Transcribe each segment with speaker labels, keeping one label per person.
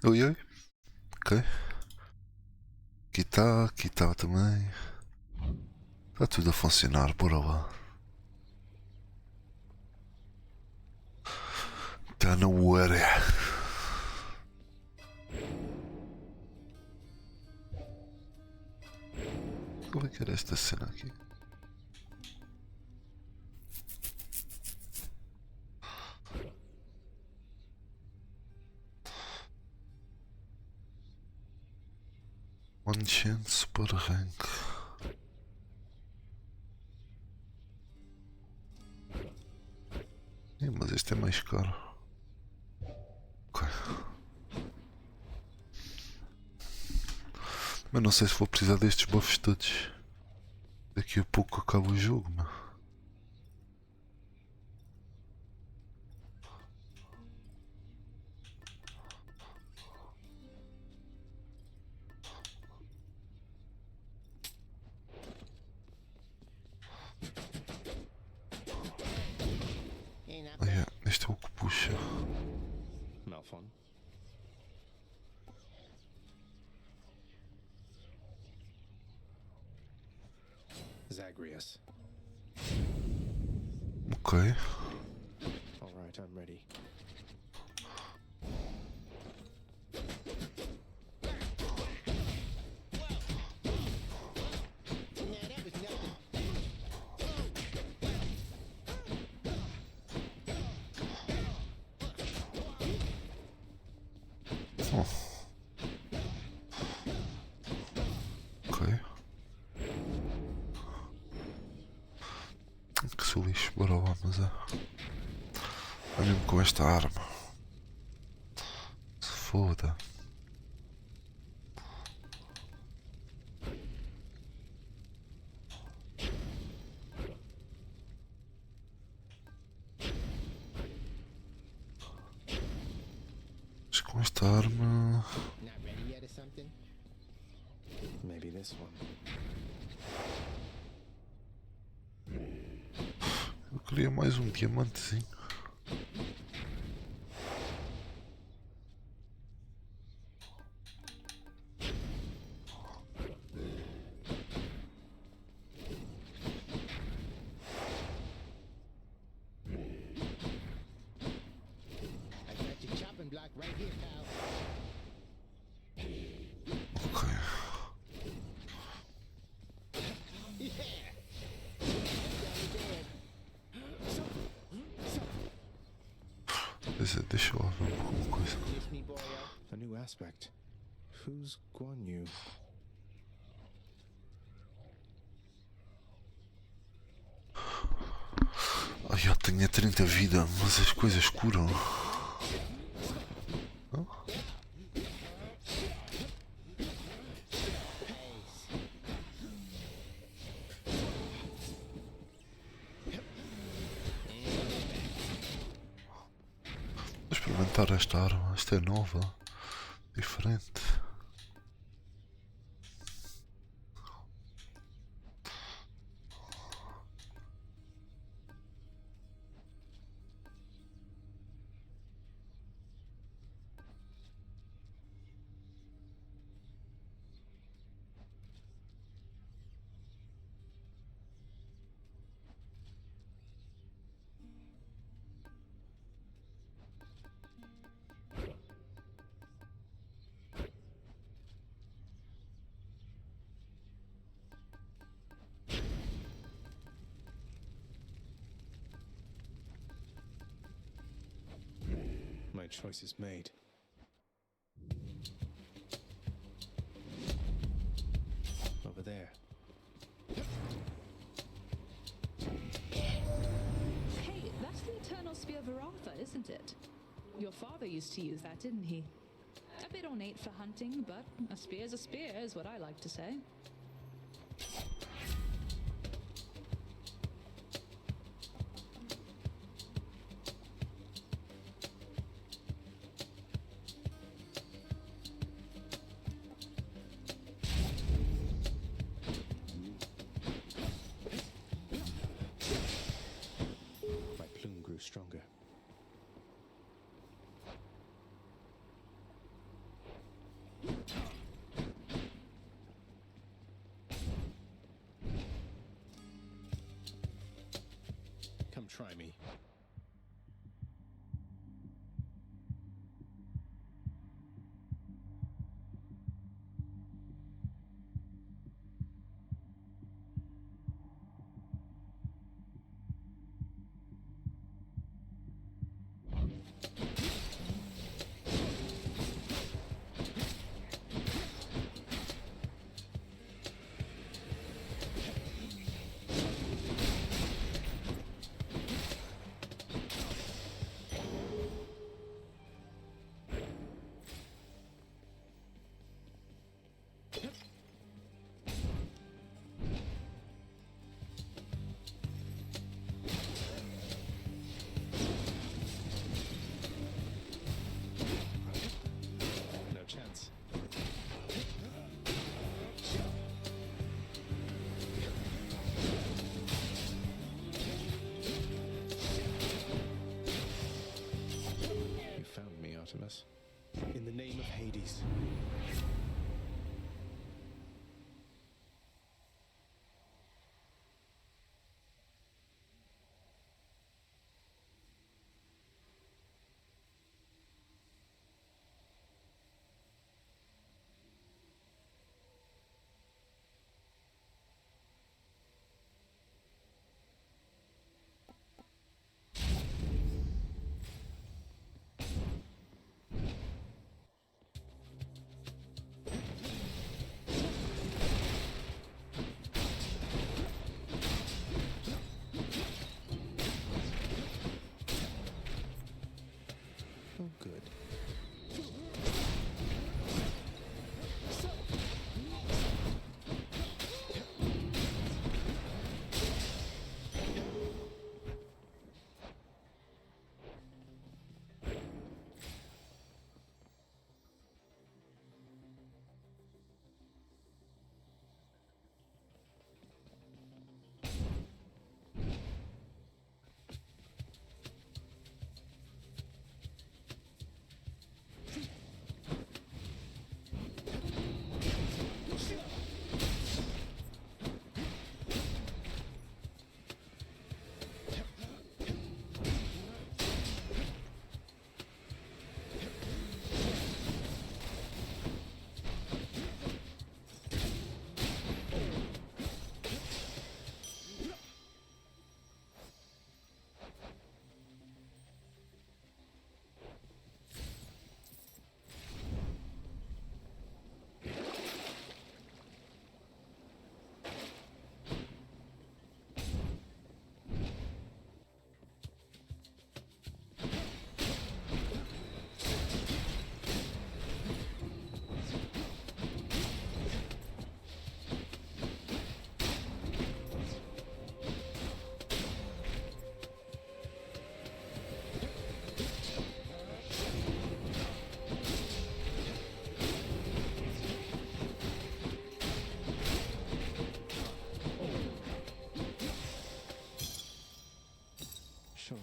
Speaker 1: Oi, oi. Ok. Aqui está também. Está tudo a funcionar, bora lá. Está na hora. Como é que era esta cena aqui? One chance para rank. Mas este é mais caro. Ok. Mas não sei se vou precisar destes buffs todos. Daqui a pouco acaba o jogo, meu. Ah, yeah, este é o que puxa.
Speaker 2: Malphon. Zagreus.
Speaker 1: Ok.
Speaker 2: All right, I'm ready.
Speaker 1: Oh. Ok. Que sou lixo, bora lá, mas é. Olha mesmo com esta arma. Se foda. Mas com esta arma.
Speaker 3: Not ready yet or something?
Speaker 2: Maybe this one.
Speaker 1: Eu queria mais um diamantezinho.
Speaker 3: I got your chopping block right here, pal.
Speaker 1: Ok. Deixa eu lá ver alguma coisa.
Speaker 3: Kiss me, boyo.
Speaker 2: A new aspect. Who's Guan Yu?
Speaker 1: Ai, eu tenho 30 vida, mas as coisas curam. Não? Vou experimentar esta arma. Esta é nova. Diferente.
Speaker 2: My choice is made. Over there.
Speaker 4: Hey, that's the Eternal Spear Varatha, isn't it? Your father used to use that, didn't he? A bit ornate for hunting, but a spear's a spear, is what I like to say.
Speaker 2: My plume grew stronger. Try me. No chance. You found me, Artemis. In the name of Hades. Oh, good. Sure.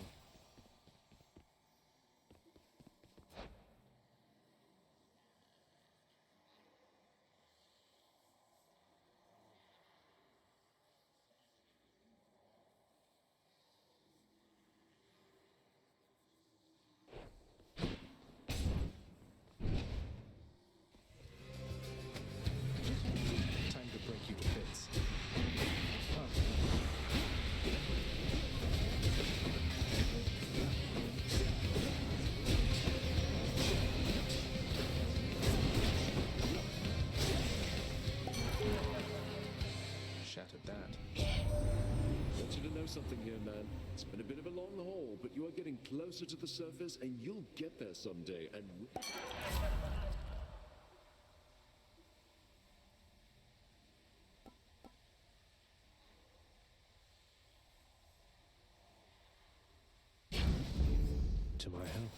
Speaker 2: Time to break you to bits. Shattered that.
Speaker 5: Want you to know something here, man. It's been a bit of a long haul, but you are getting closer to the surface, and you'll get there someday. And
Speaker 2: To my hell.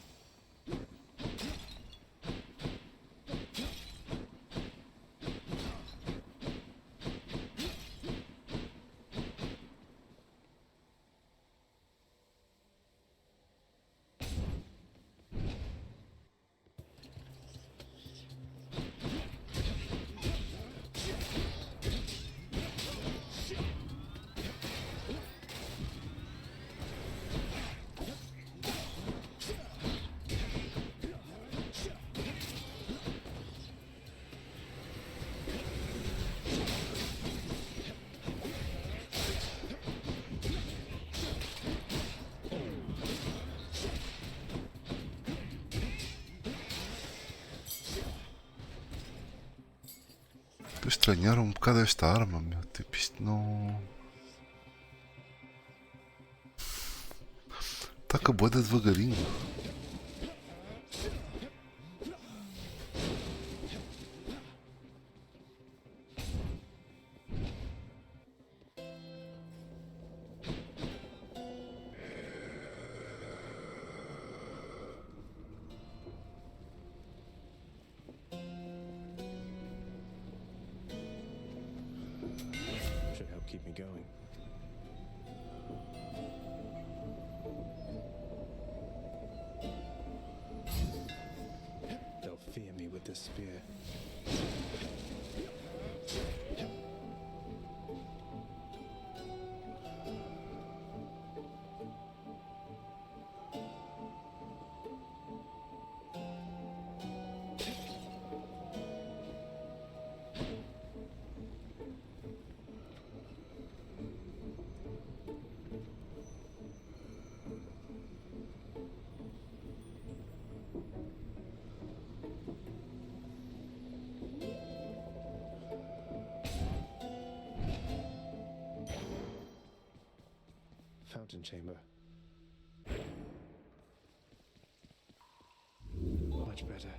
Speaker 1: Estou a estranhar um bocado esta arma, meu. Tipo, isto não. Está com a boeda devagarinho.
Speaker 2: Should help keep me going. They'll fear me with this spear. Fountain chamber. Much better.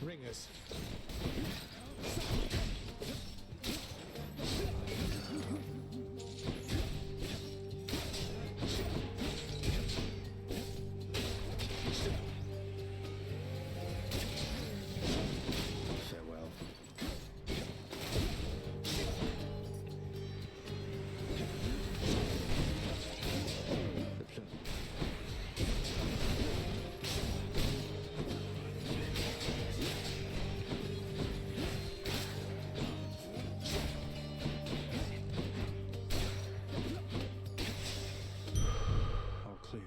Speaker 2: Ringers. Farewell. All clear.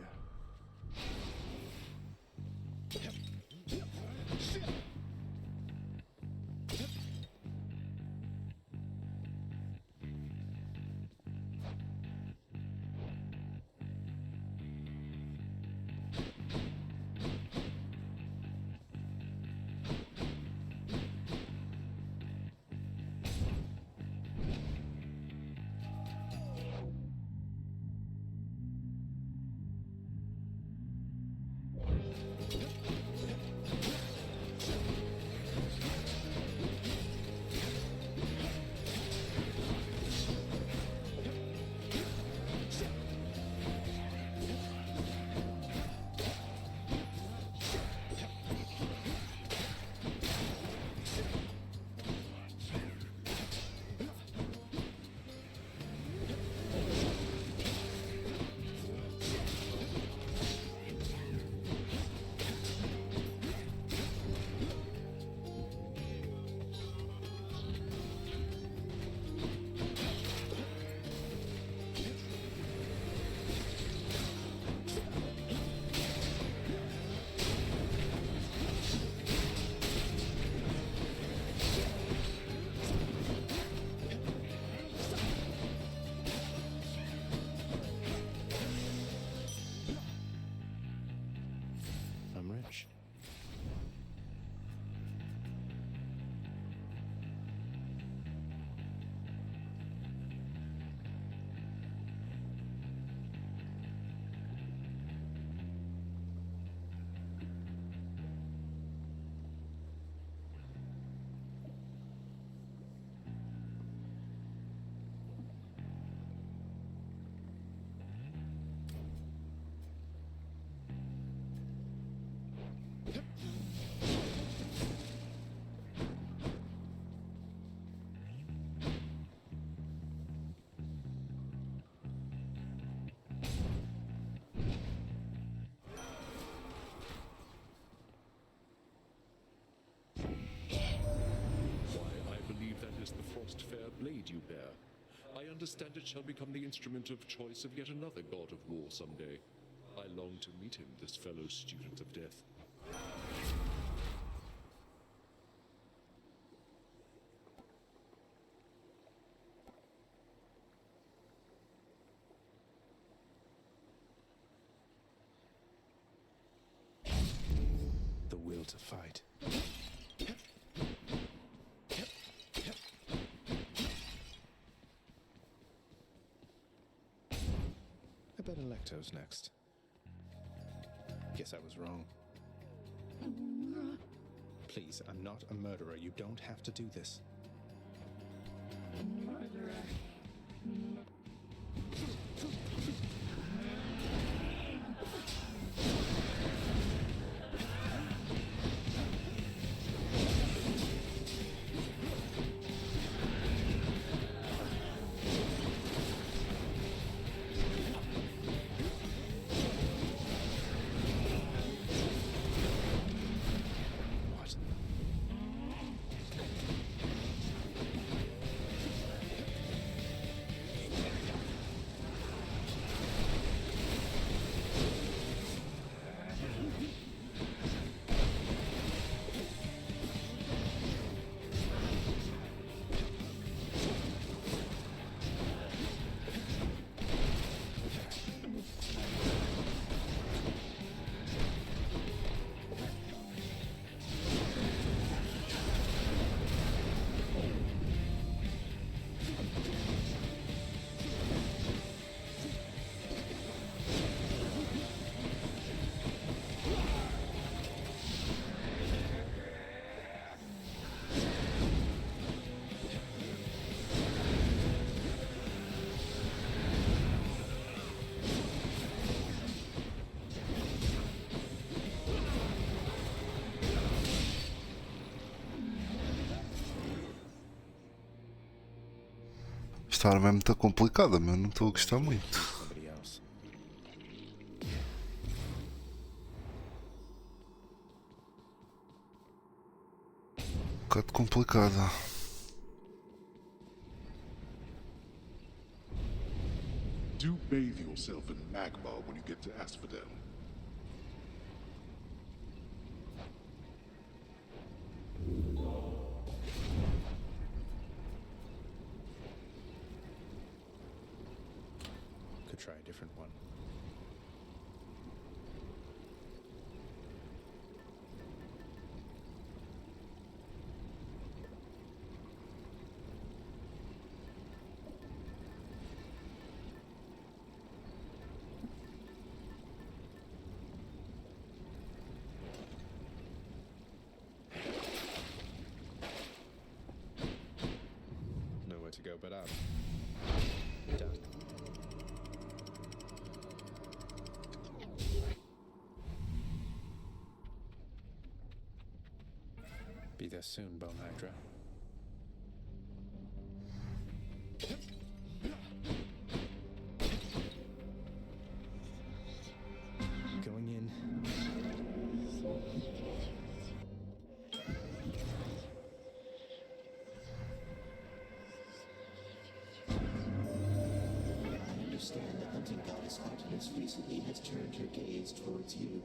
Speaker 2: I'm rich.
Speaker 5: Fair blade you bear. I understand it shall become the instrument of choice of yet another god of war someday. I long to meet him, this fellow student of death.
Speaker 2: The will to fight. I bet Electo's next. Guess I was wrong. Please, I'm not a murderer. You don't have to do this. What?
Speaker 1: Esta arma é muito complicada, meu. Não estou a gostar muito.
Speaker 2: Somebody else.
Speaker 1: Um bocado complicada.
Speaker 6: Do bathe yourself in magma when you get to Asphodel.
Speaker 2: Could try a different one. Nowhere to go but up. Done. Be there soon, Bone Hydra. Going in.
Speaker 7: I understand the hunting goddess Artemis recently has turned her gaze towards you.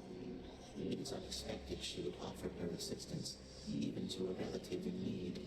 Speaker 7: It is unexpected she would offer her assistance, even to a relative in need.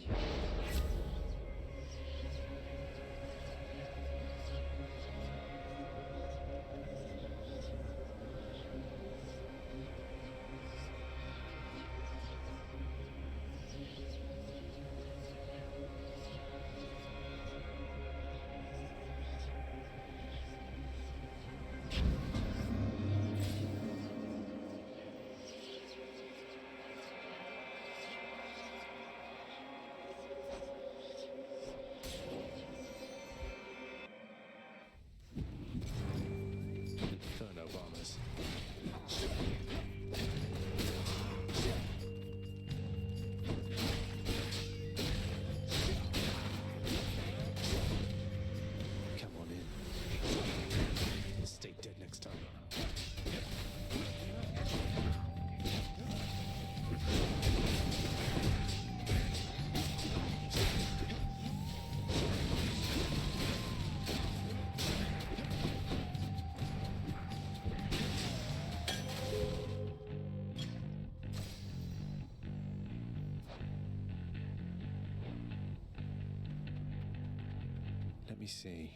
Speaker 2: me see.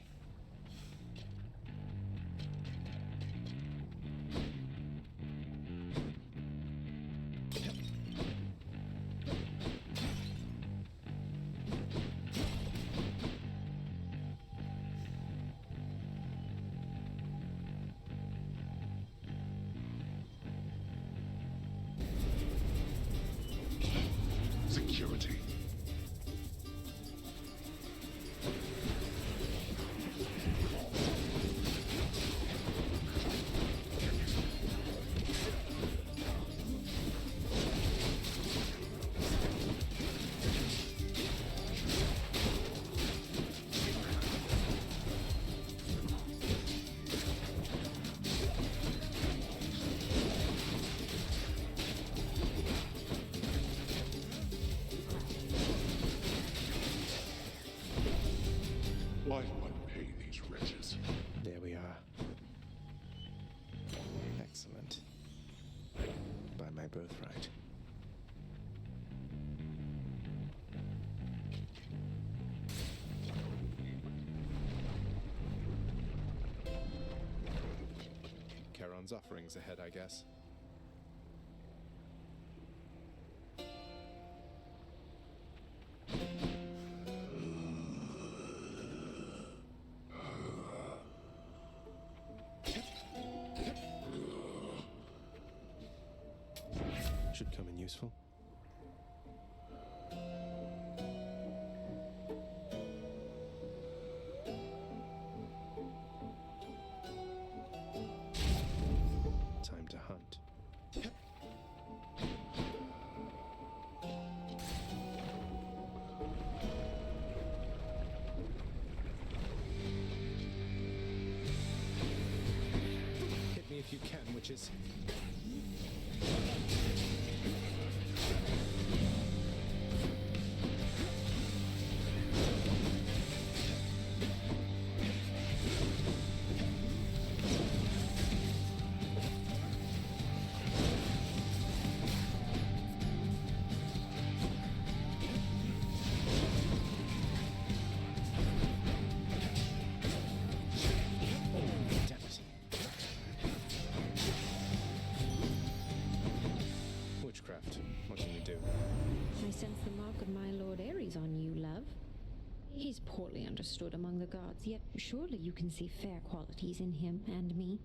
Speaker 6: Security. Why do I pay these wretches?
Speaker 2: There we are. Excellent. By my birthright. Charon's offerings ahead, I guess. Should come in useful. Time to hunt. Hit me if you can, witches. Witchcraft. What can you do?
Speaker 8: I sense the mark of my Lord Ares on you, love. He's poorly understood among the gods, yet surely you can see fair qualities in him and me.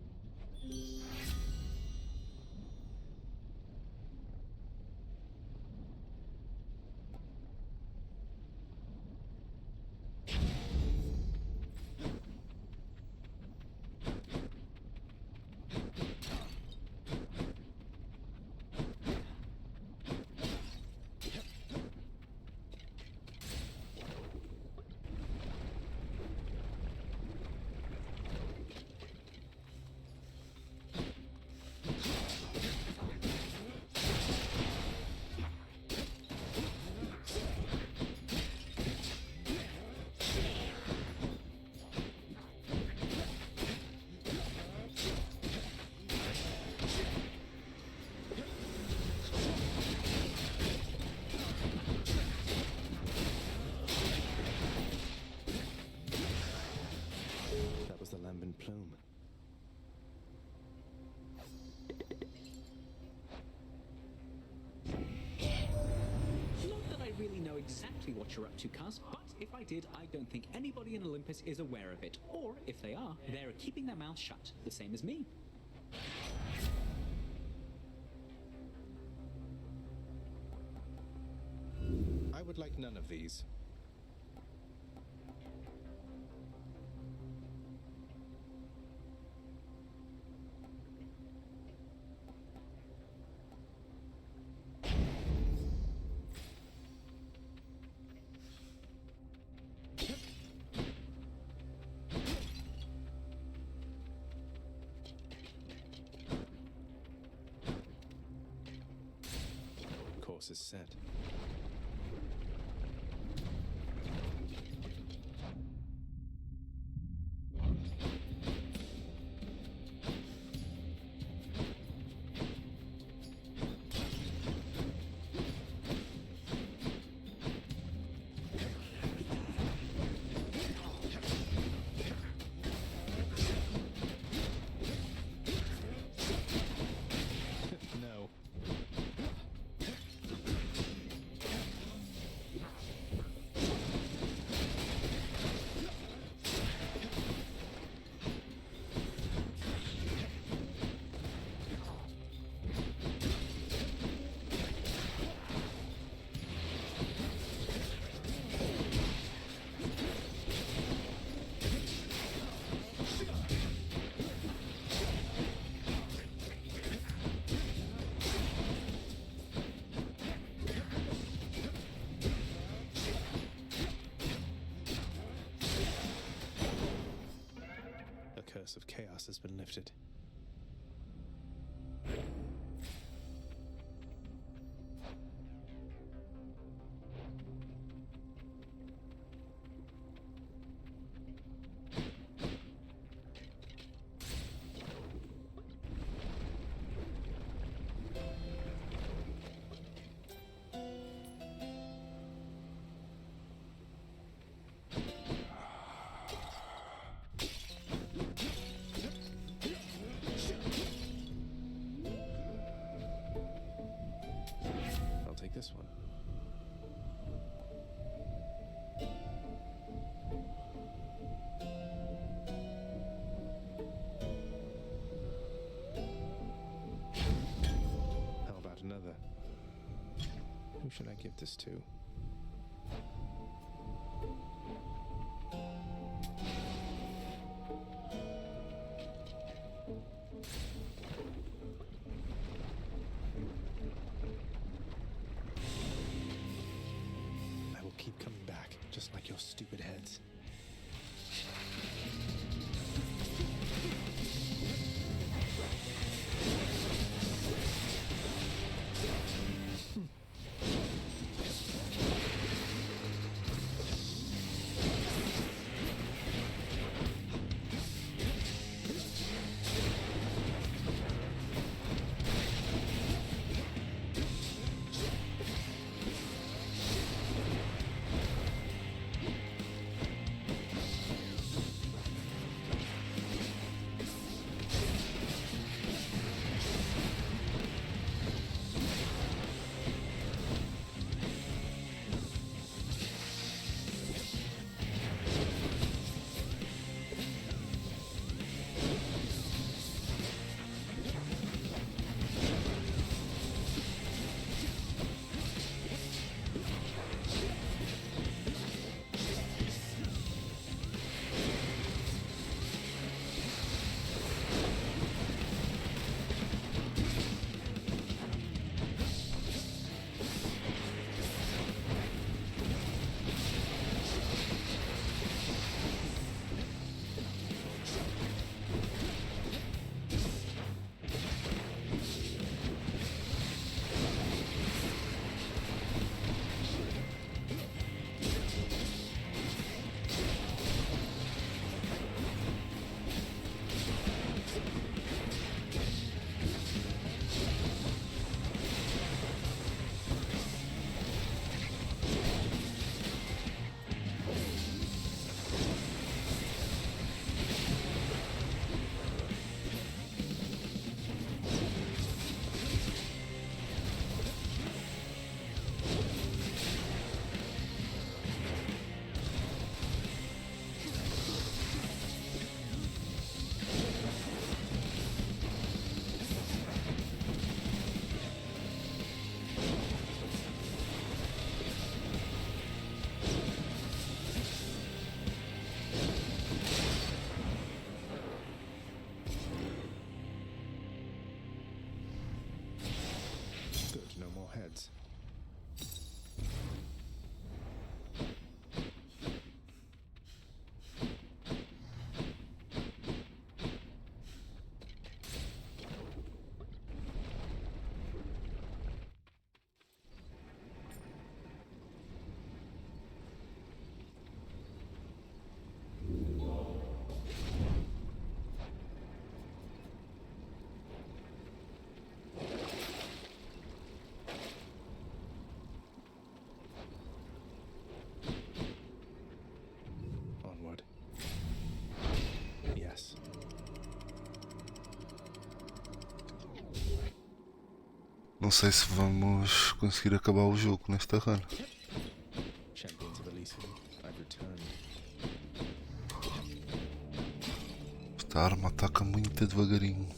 Speaker 2: That was the lambent plume.
Speaker 9: Not that I really know exactly what you're up to, Cuz, but if I did, I don't think anybody in Olympus is aware of it. Or, if they are, they're keeping their mouths shut, the same as me.
Speaker 2: I would like none of these. Course is set. has been lifted. I'll take this one. How about another? Who should I give this to? I will keep coming back, just like your stupid heads. No more heads. Onward. Yes.
Speaker 1: Não sei se vamos conseguir acabar o jogo nesta run.
Speaker 2: Champions of Elysium, I've returned.
Speaker 1: Esta arma ataca muito devagarinho.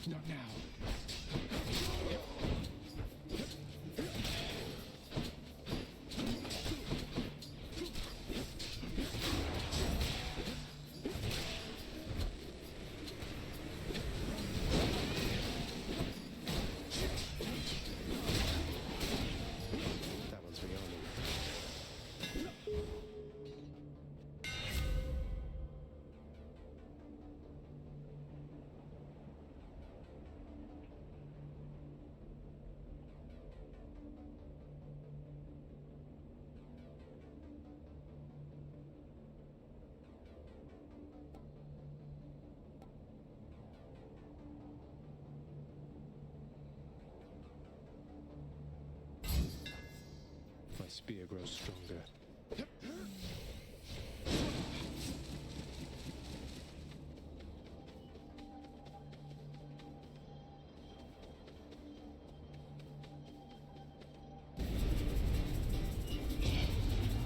Speaker 2: Not now. my spear grows stronger.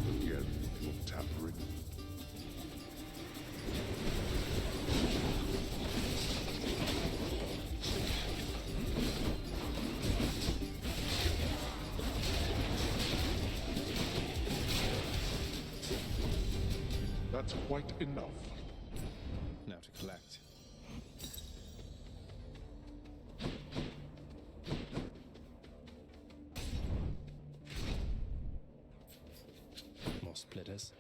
Speaker 6: Again, your tampering. That's quite enough.
Speaker 2: Now to collect. More splitters.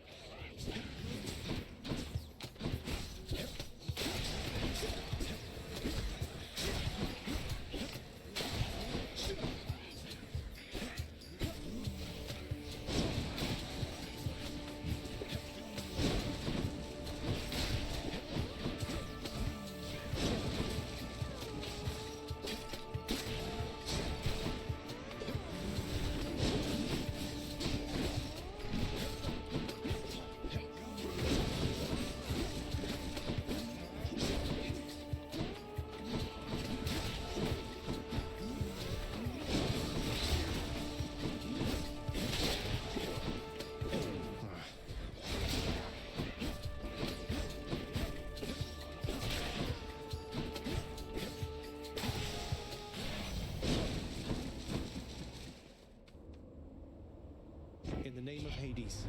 Speaker 2: In the name of Hades.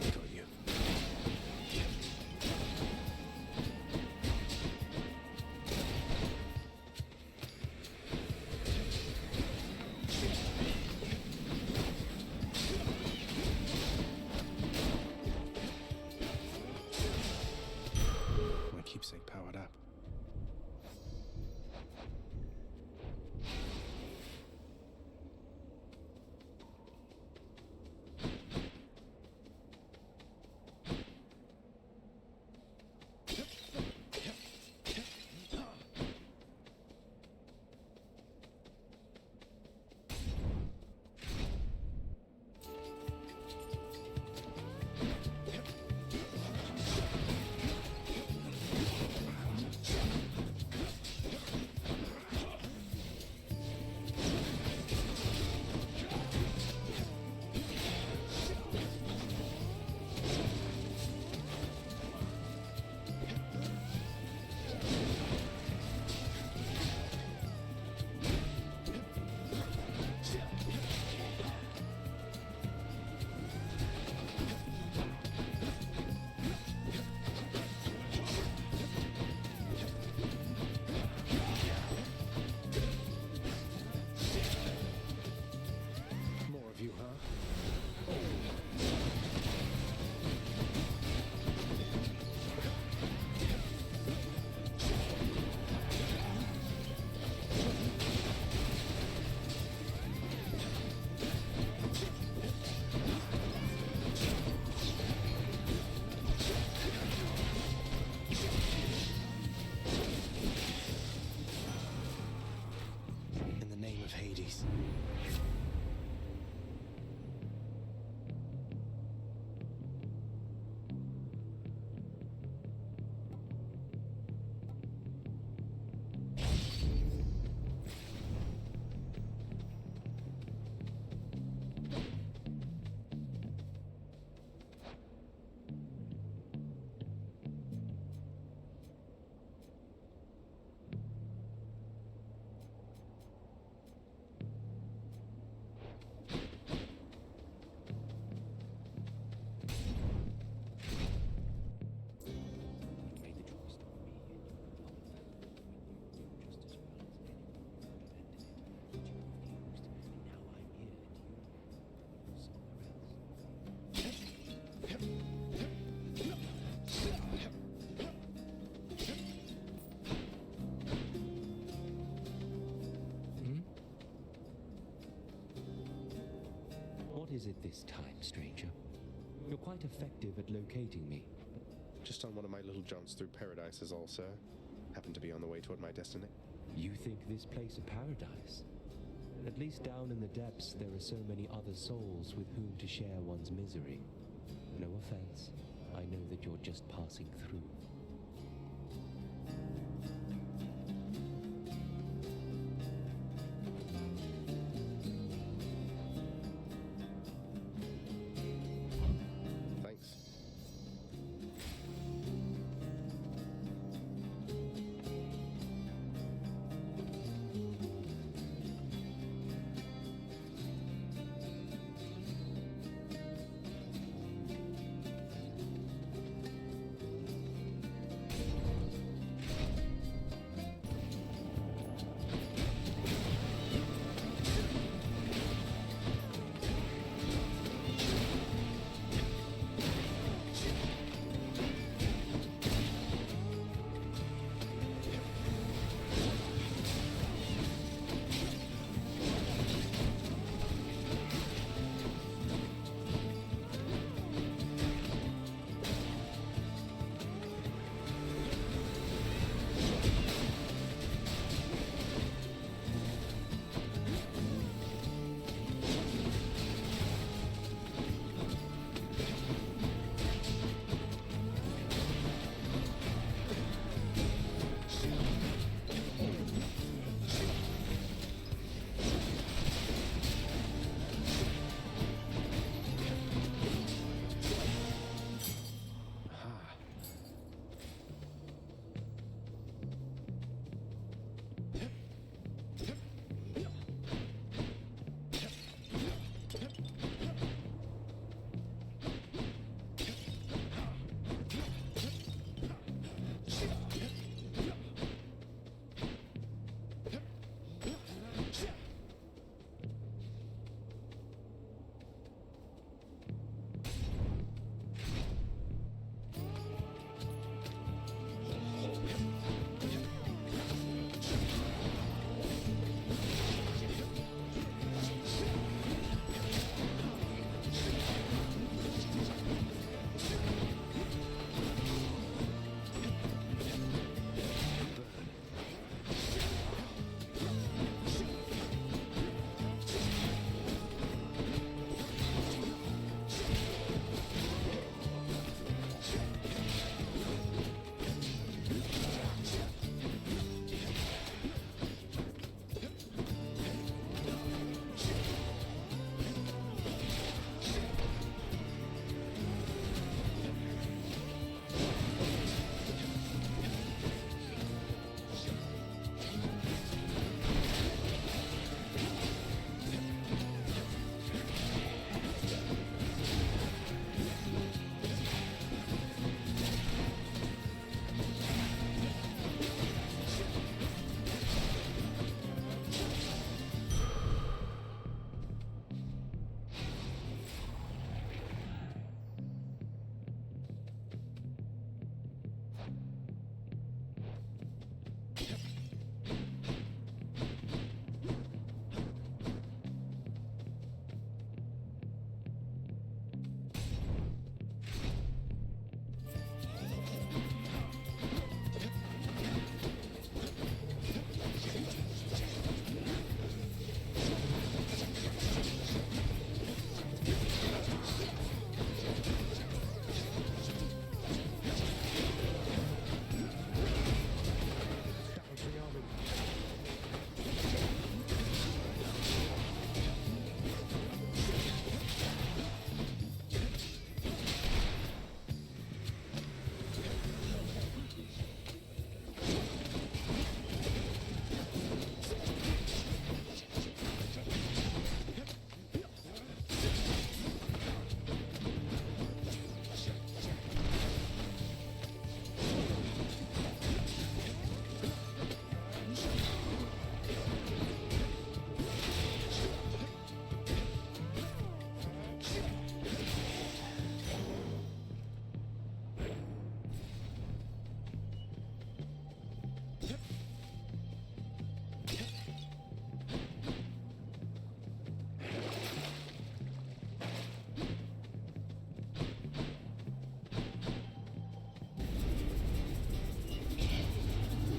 Speaker 2: Got you. My keepsake powered up.
Speaker 10: is it this time, stranger? You're quite effective at locating me.
Speaker 2: Just on one of my little jaunts through paradise is all, sir. Happen to be on the way toward my destiny.
Speaker 10: You think this place a paradise? At least down in the depths there are so many other souls with whom to share one's misery. No offense. I know that you're just passing through.
Speaker 2: Thanks.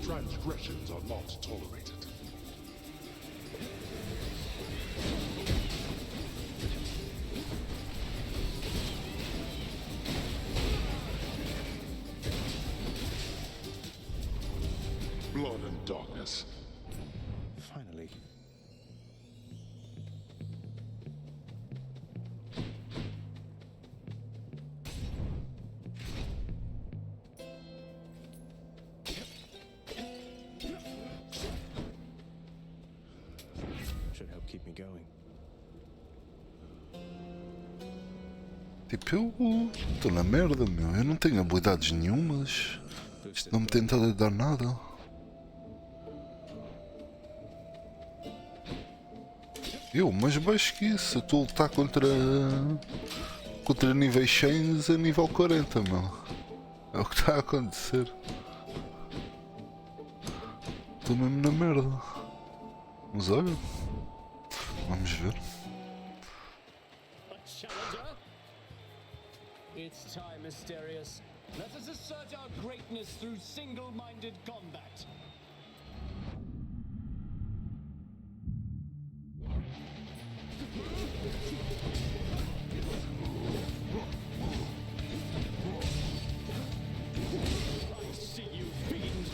Speaker 6: Transgressions are not tolerated. Blood and darkness.
Speaker 2: Finally. Should help keep me going.
Speaker 1: Tipo, eu estou na merda, meu. Eu não tenho habilidades nenhumas. Isto não me tem estado a dar nada. Eu, mais baixo que isso. Eu estou a lutar contra níveis 100 a nível 40, meu. É o que está a acontecer. Estou mesmo na merda. Mas olha, vamos ver.
Speaker 11: Challenger? It's time, Mysterious. Let us assert our greatness through single-minded combat. I see you, fiend!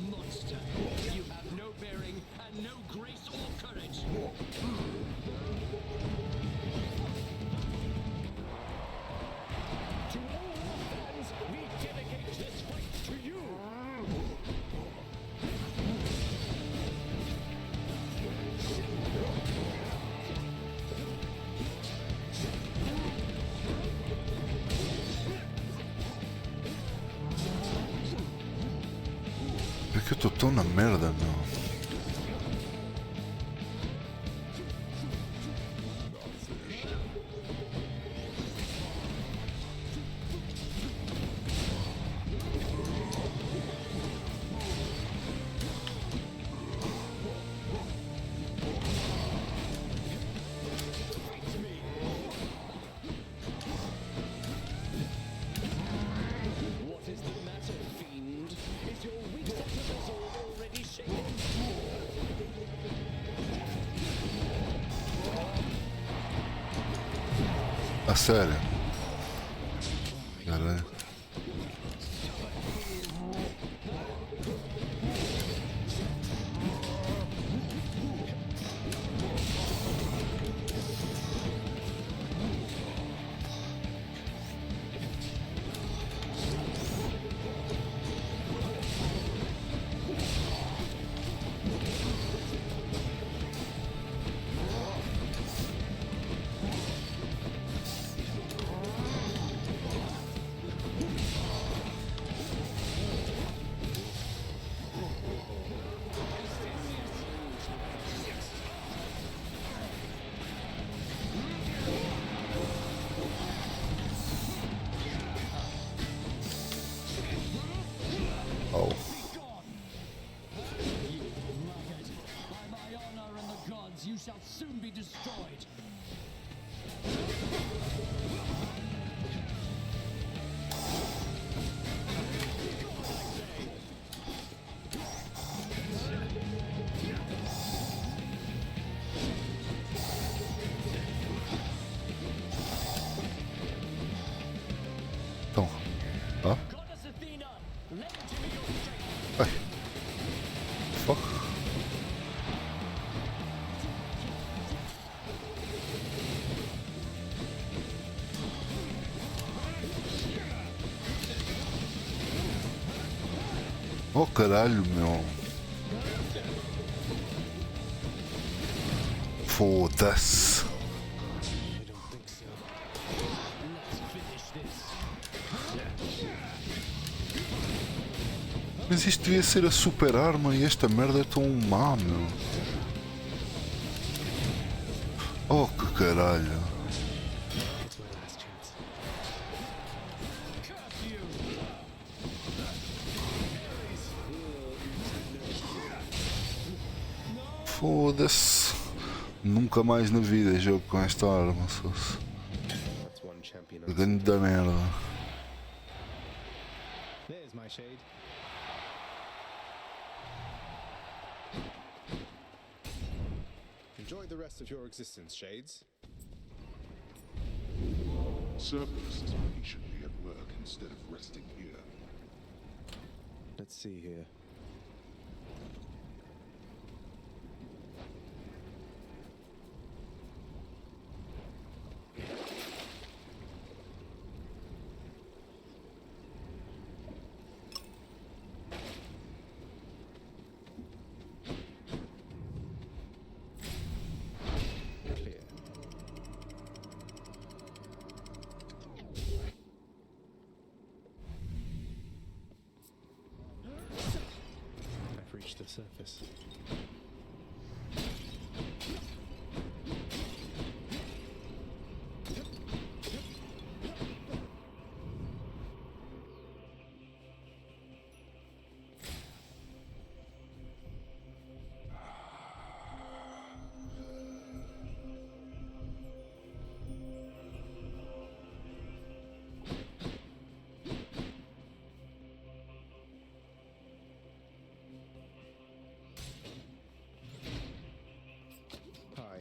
Speaker 11: Monster! You have no bearing and no grace or courage! To all our fans, we dedicate this fight to you!
Speaker 1: É que eu estou tão na merda, meu.
Speaker 11: What is the matter, fiend? Is your weak sense of resolve already shaken?
Speaker 1: A sério. Caralho. Oh.
Speaker 11: By my honor and the gods, you shall soon be destroyed.
Speaker 1: Então. Tá?
Speaker 11: Goddess Athena, lend to me your strength.
Speaker 1: Ai. Fuck. Oh caralho, meu. Foda-se.
Speaker 2: I don't think so.
Speaker 11: Let's finish this.
Speaker 1: Mas isto devia ser a super arma e esta merda é tão má, meu. Oh que caralho.
Speaker 2: It's my last chance.
Speaker 11: Curse you!
Speaker 1: Foda-se. Nunca mais na vida jogo com esta arma, só se.
Speaker 2: That's one champion.
Speaker 1: Grande da merda.
Speaker 2: There's my shade. Enjoy the rest of your existence, Shades.
Speaker 6: Cerberus is patiently at work instead of resting here.
Speaker 2: Let's see here. Clear. I've reached the surface. Hi.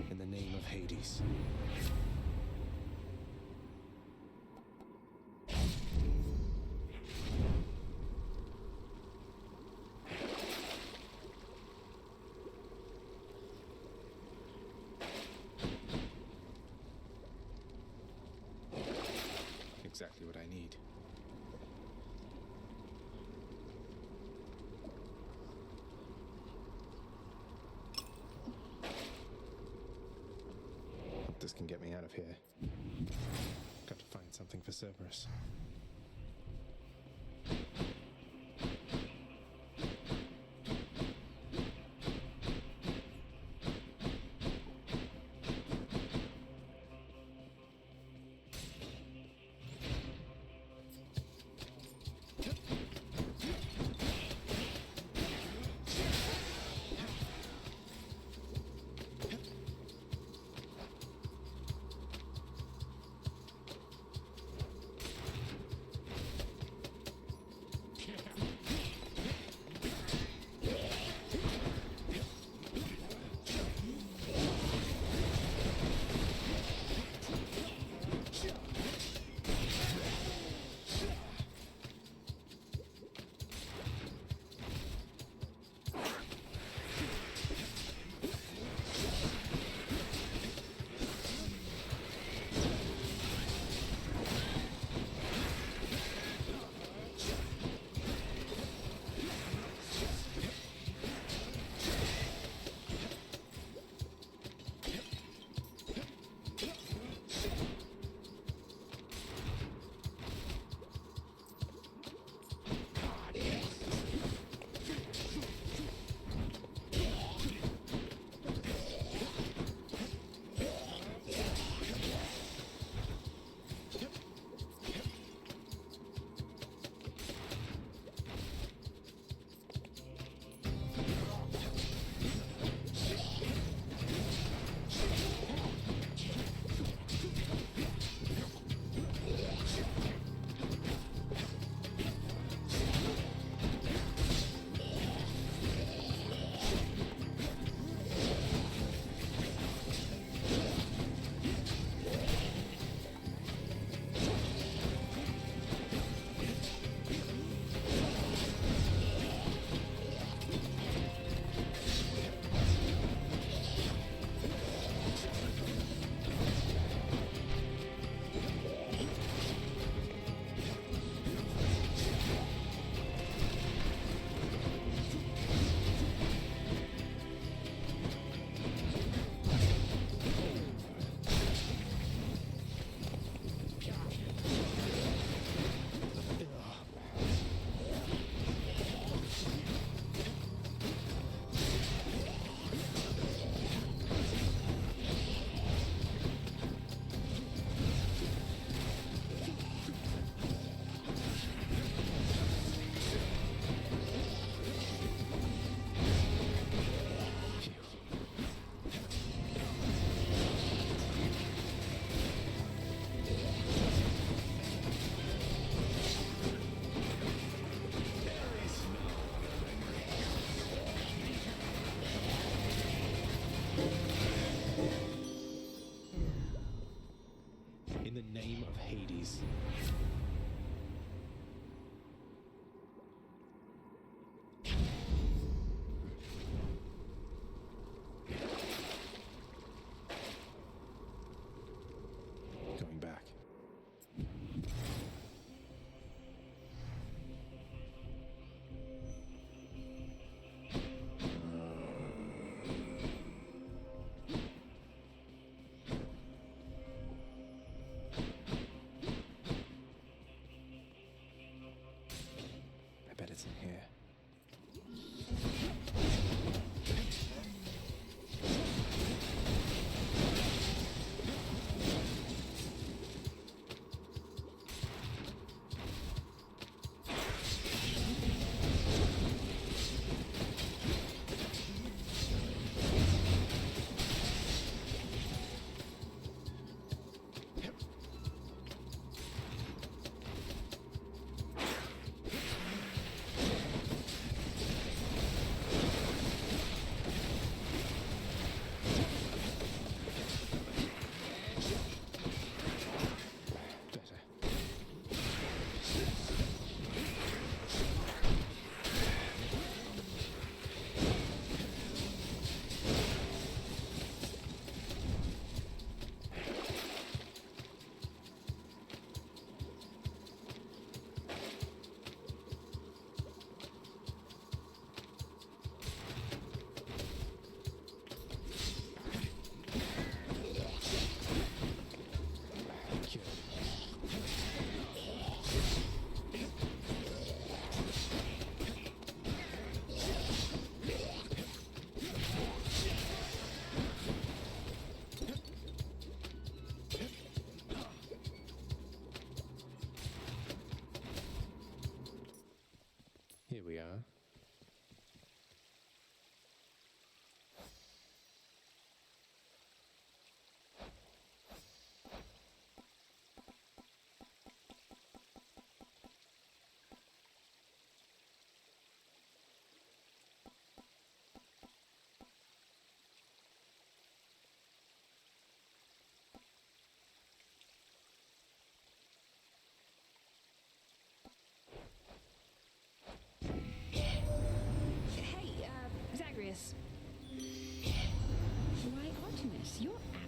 Speaker 2: In the name of Hades. Exactly what I need. This can get me out of here. Got to find something for Cerberus.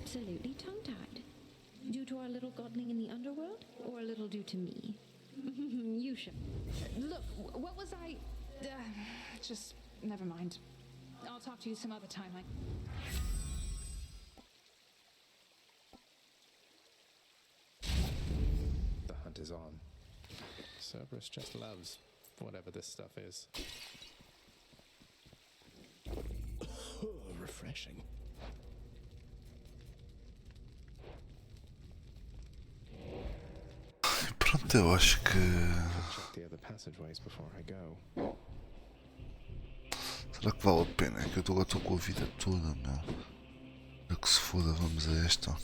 Speaker 8: absolutely tongue-tied. Due to our little godling in the underworld, or a little due to me? You should.
Speaker 4: Look, what was I... just... never mind. I'll talk to you some other time.
Speaker 2: The hunt is on. Cerberus just loves whatever this stuff is. Refreshing.
Speaker 1: Pronto, eu acho que.
Speaker 2: Check the other passageways before I go.
Speaker 1: Será que vale a pena? É que eu agora estou com a vida toda, meu. É que se foda, vamos a esta.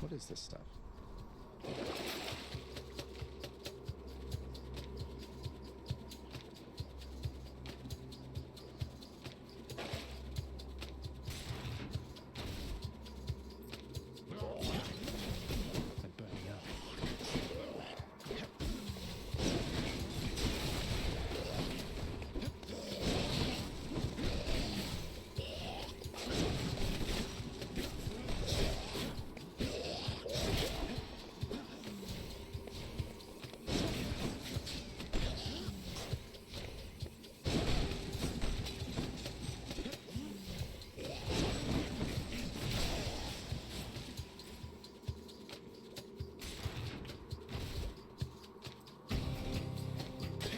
Speaker 2: What is this stuff? I'm burning up.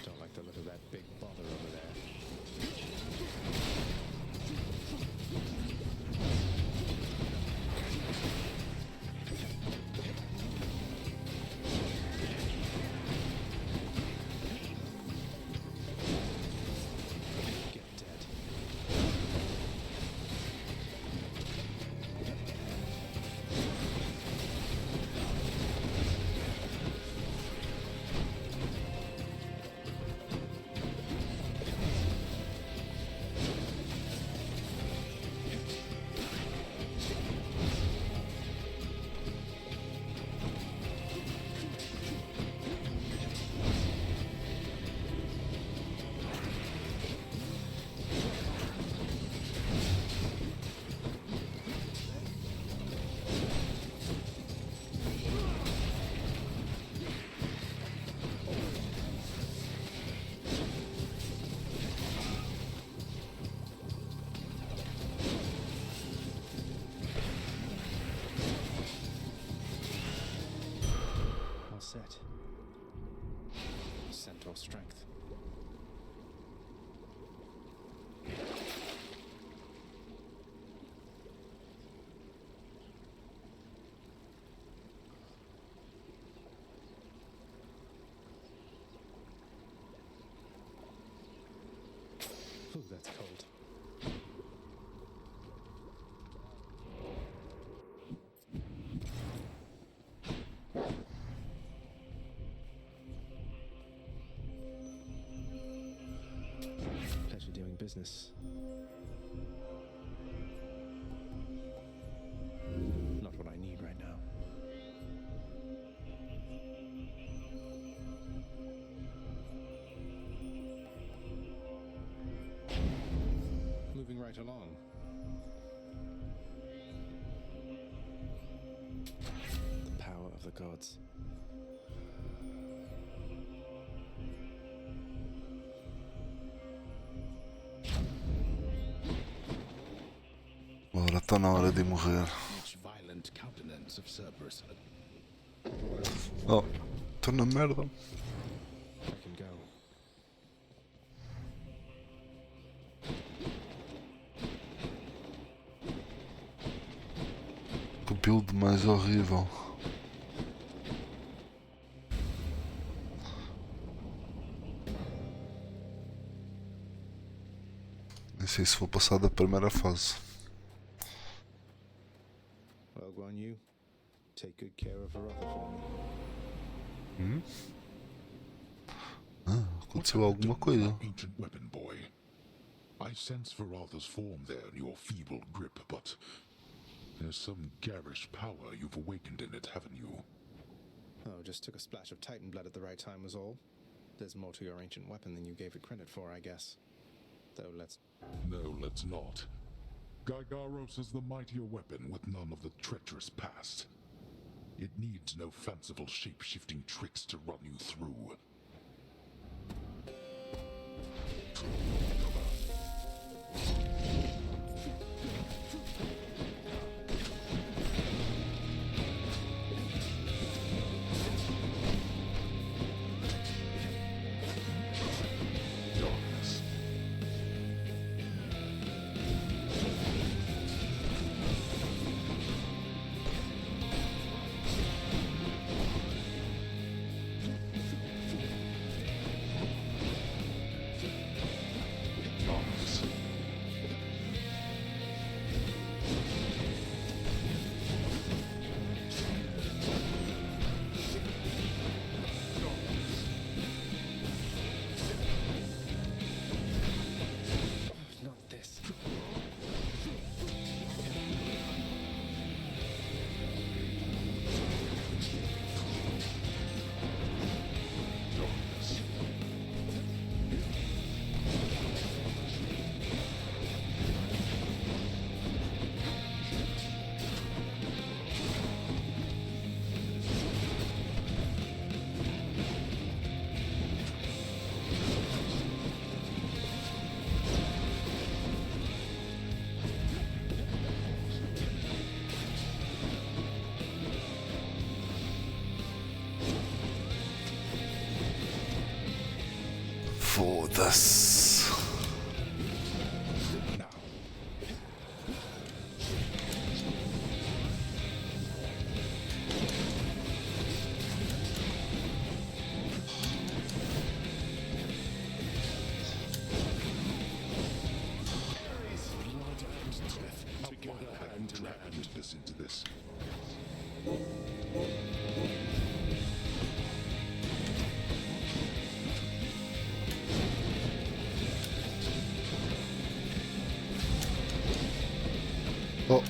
Speaker 2: Don't like the look of that big bother over there. Get dead. All set. Centaur strength. Ooh, that's cold. Pleasure doing business. Not what I need right now. Moving right along. The power of the gods.
Speaker 1: Ora, está na hora de morrer.
Speaker 6: Each violent countenance of Cerberus.
Speaker 1: Oh, estou na merda.
Speaker 2: I can go.
Speaker 1: Que build mais horrível. Nem sei se vou passar da primeira fase.
Speaker 2: Well, Guan Yu, take good care of Varotha for me.
Speaker 1: Ah, aconteceu alguma coisa.
Speaker 6: Ancient weapon, boy. I sense Varotha's form there in your feeble grip, but there's some garish power you've awakened in it, haven't you?
Speaker 2: Oh, just took a splash of Titan blood at the right time was all. There's more to your ancient weapon than you gave it credit for, I guess. Though
Speaker 6: No, let's not. Gygaros is the mightier weapon with none of the treacherous past. It needs no fanciful shape-shifting tricks to run you through.
Speaker 1: Foda-se.
Speaker 6: Listen to this.
Speaker 1: Oh.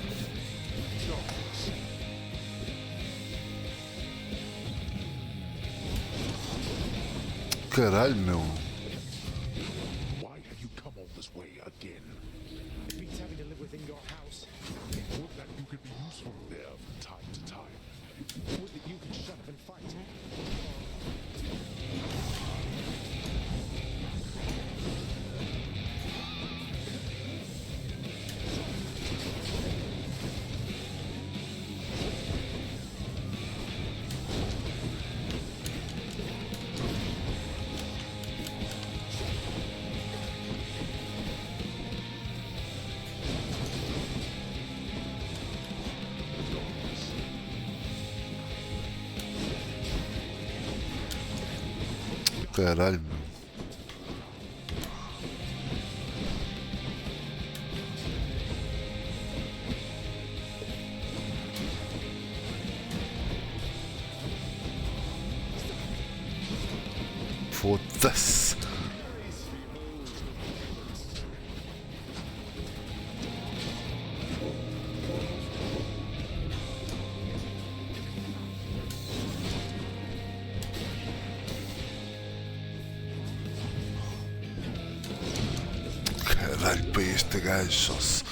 Speaker 1: Caralho, meu.
Speaker 6: Why have you come all this way again?
Speaker 2: It beats having to live within your house.
Speaker 6: Would that you could be useful there from time to time.
Speaker 2: Would that you could shut up and fight.
Speaker 1: Caralho, meu. Foda-se. Caralho, para este gajo só se...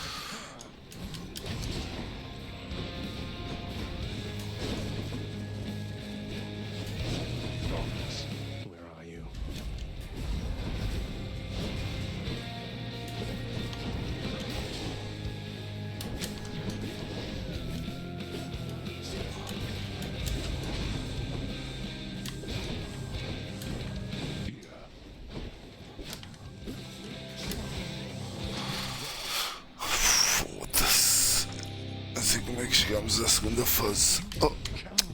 Speaker 2: Where are you?
Speaker 1: Como é que chegamos à segunda fase? Oh,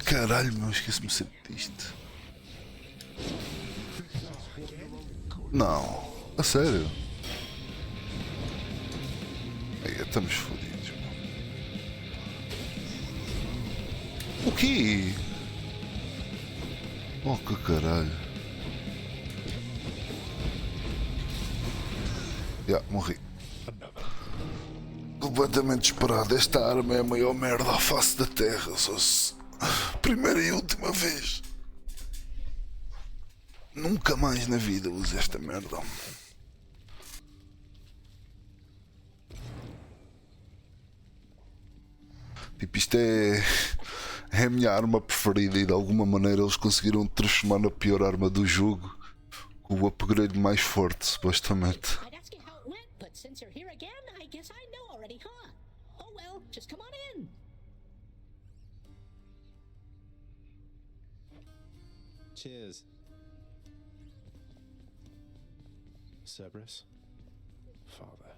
Speaker 1: caralho, meu, esqueci-me sempre disto. Não, a sério. Aí, estamos fodidos, meu. O quê? Oh, que caralho. Já, morri. Completamente desesperado. Esta arma é a maior merda à face da terra. Só se... Primeira e última vez. Nunca mais na vida uso esta merda. Tipo, isto é a minha arma preferida e de alguma maneira eles conseguiram transformar na pior arma do jogo com o upgrade mais forte, supostamente.
Speaker 3: I'd ask you how it went, but since you're here again, I guess I know already, huh? Oh well, just come on in.
Speaker 2: Cheers. Cerberus? Father.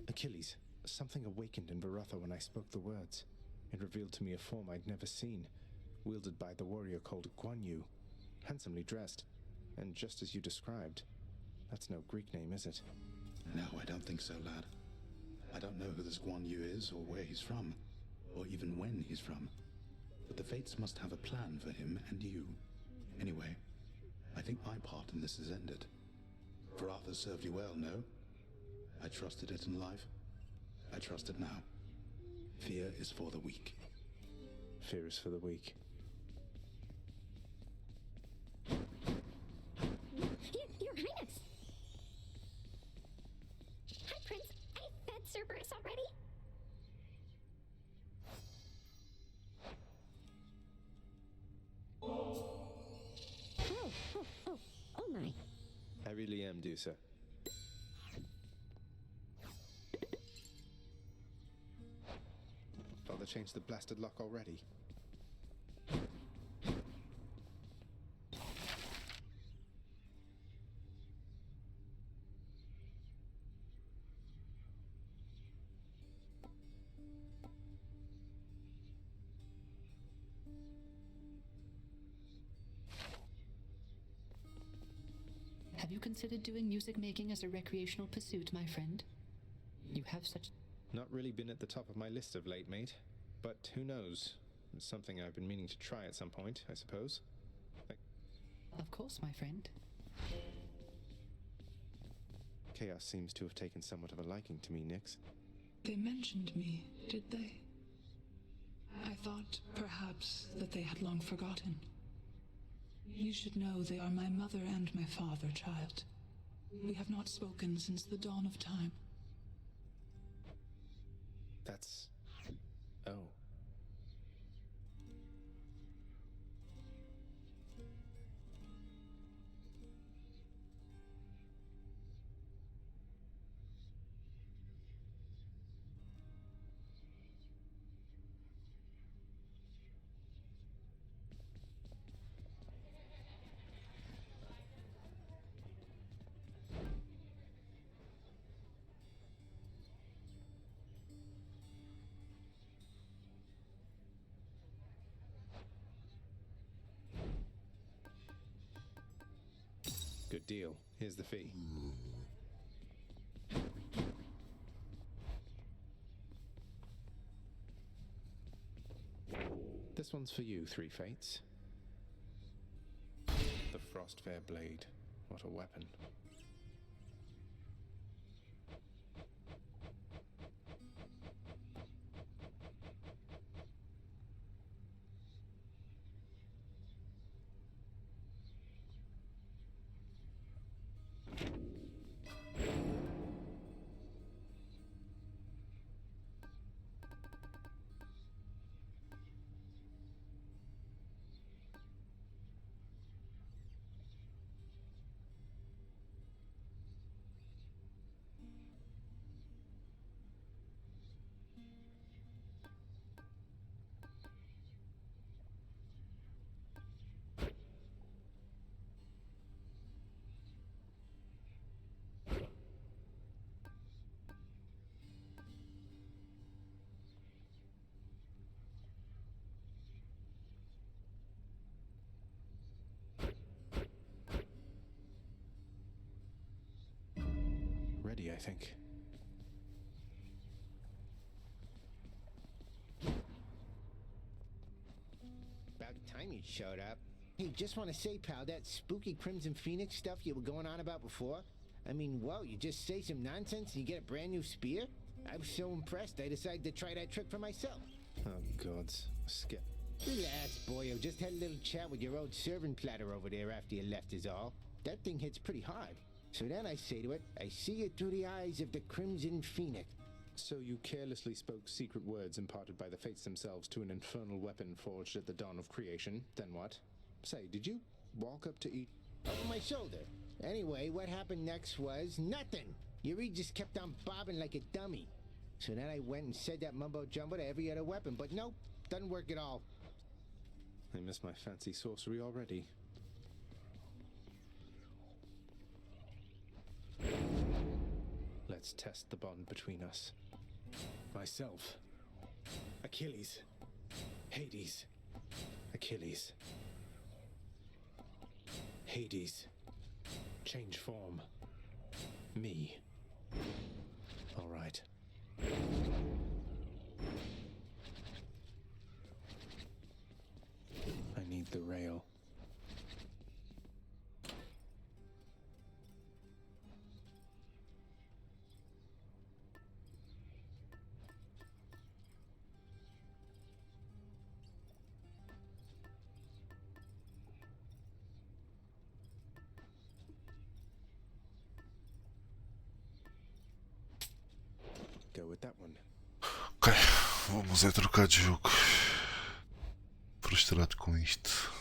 Speaker 2: Achilles, something awakened in Varatha when I spoke the words. It revealed to me a form I'd never seen, wielded by the warrior called Guan Yu, handsomely dressed, and just as you described. That's no Greek name, is it?
Speaker 12: No, I don't think so, lad. I don't know who this Guan Yu is, or where he's from, or even when he's from. But the Fates must have a plan for him and you. Anyway, I think my part in this is ended. Varatha served you well, no? I trusted it in life. I trust it now. Fear is for the weak.
Speaker 2: Fear is for the weak.
Speaker 13: Your Highness! Hi, Prince. I fed Cerberus already.
Speaker 8: Oh my.
Speaker 2: I really am, Dusa. Father changed the blasted lock already.
Speaker 14: Have you considered doing music making as a recreational pursuit, my friend? You have such...
Speaker 2: Not really been at the top of my list of late, mate. But who knows? It's something I've been meaning to try at some point, I suppose.
Speaker 14: Of course, my friend.
Speaker 2: Chaos seems to have taken somewhat of a liking to me, Nyx.
Speaker 15: They mentioned me, did they? I thought, perhaps, that they had long forgotten. You should know they are my mother and my father, child. We have not spoken since the dawn of time.
Speaker 2: That's... Oh. Good deal. Here's the fee. This one's for you, Three Fates. The Frostfair Blade. What a weapon. ready, I think.
Speaker 16: About time you showed up. Hey, just want to say, pal, that spooky Crimson Phoenix stuff you were going on about before? I mean, whoa, you just say some nonsense and you get a brand new spear? I was so impressed I decided to try that trick for myself.
Speaker 2: Oh, gods. Skip.
Speaker 16: Relax, boyo. Just had a little chat with your old servant platter over there after you left is all. That thing hits pretty hard. So then I say to it, I see it through the eyes of the Crimson Phoenix.
Speaker 2: So you carelessly spoke secret words imparted by the fates themselves to an infernal weapon forged at the dawn of creation. Then what? Say, did you walk up to eat?
Speaker 16: Over my shoulder. Anyway, what happened next was nothing. Yuri just kept on bobbing like a dummy. So then I went and said that mumbo jumbo to every other weapon, but nope, doesn't work at all.
Speaker 2: I miss my fancy sorcery already. Let's test the bond between us. Myself. Achilles. Hades. Achilles. Hades. Change form. Me. All right. I need the rail. Go with that one.
Speaker 1: Ok, vamos é trocar de jogo. Frustrado com isto.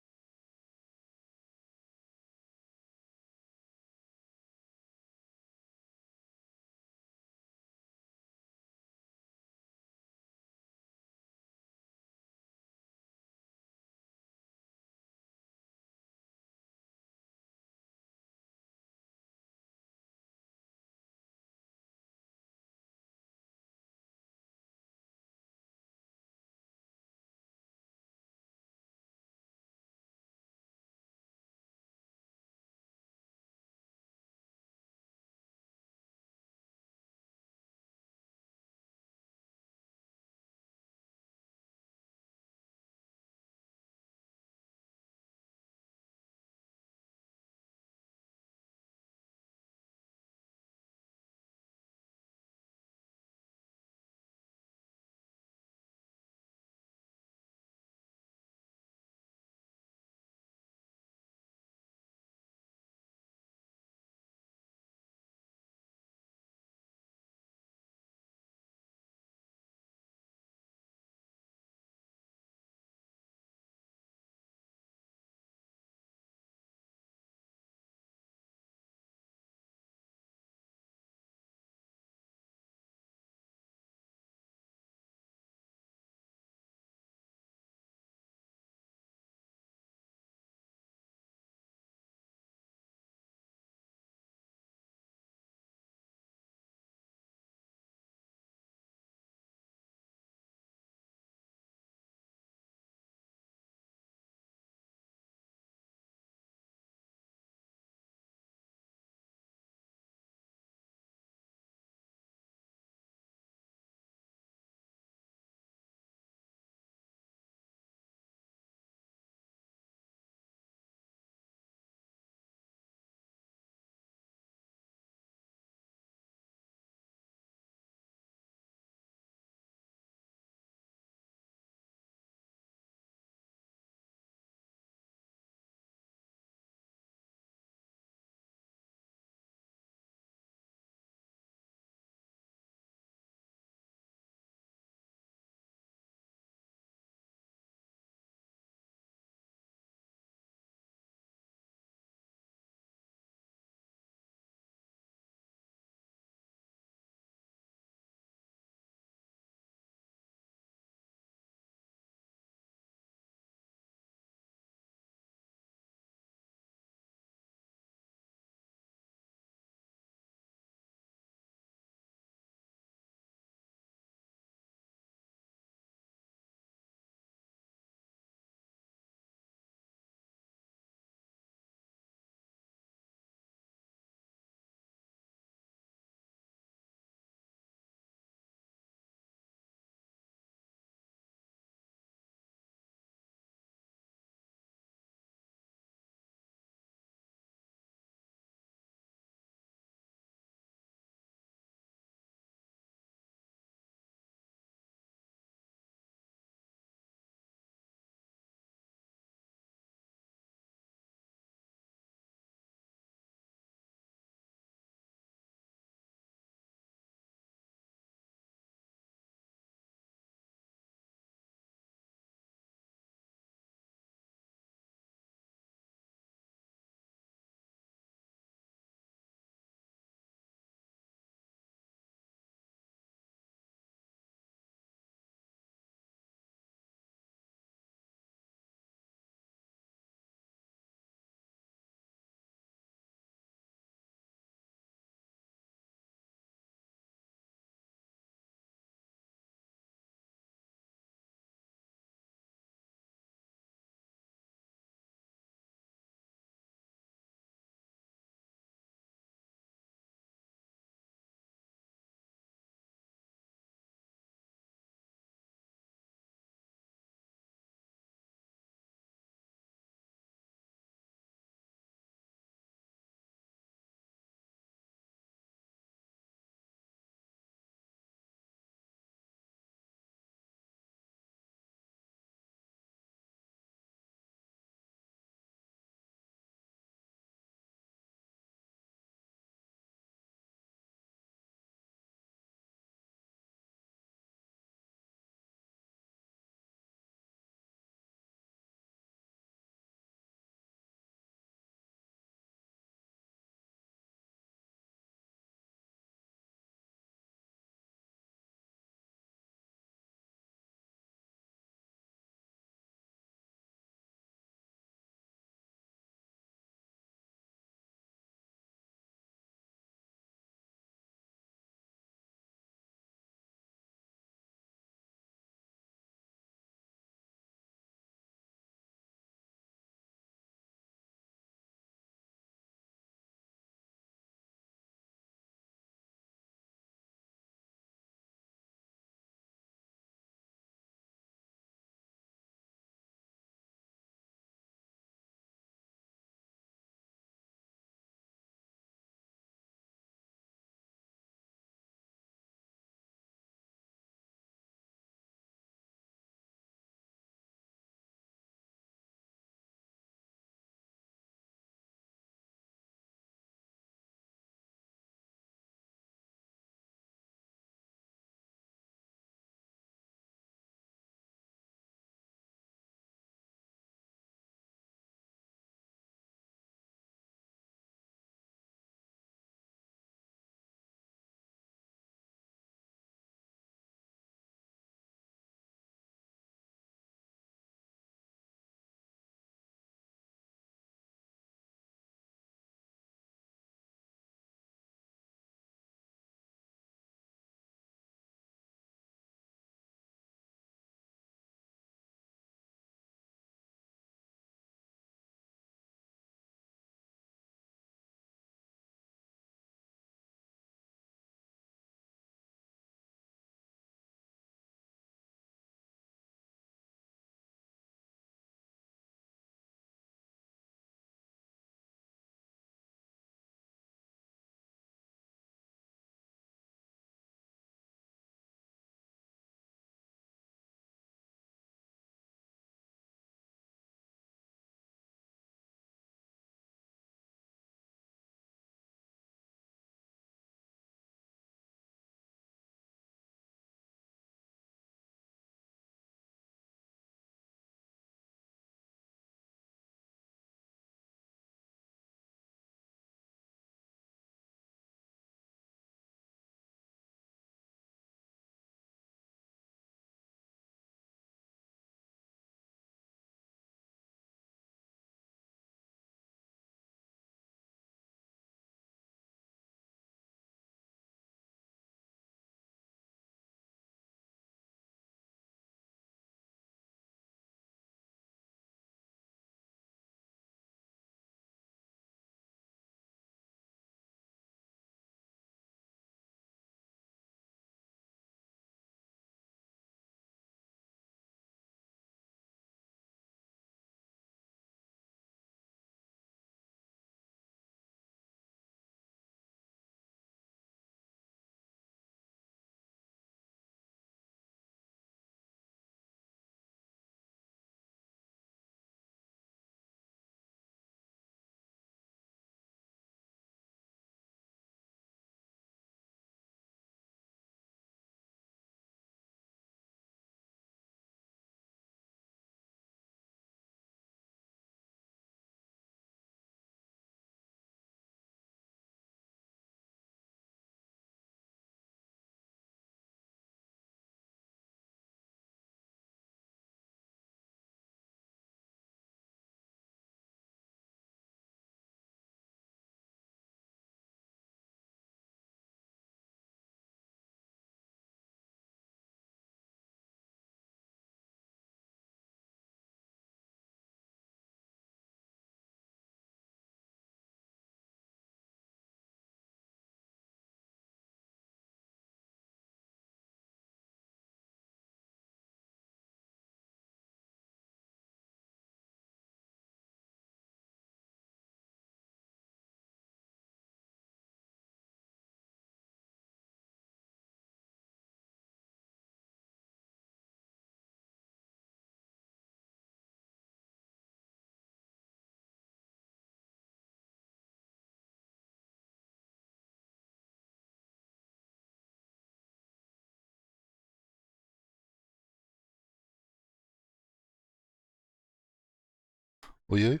Speaker 1: Oi, oi.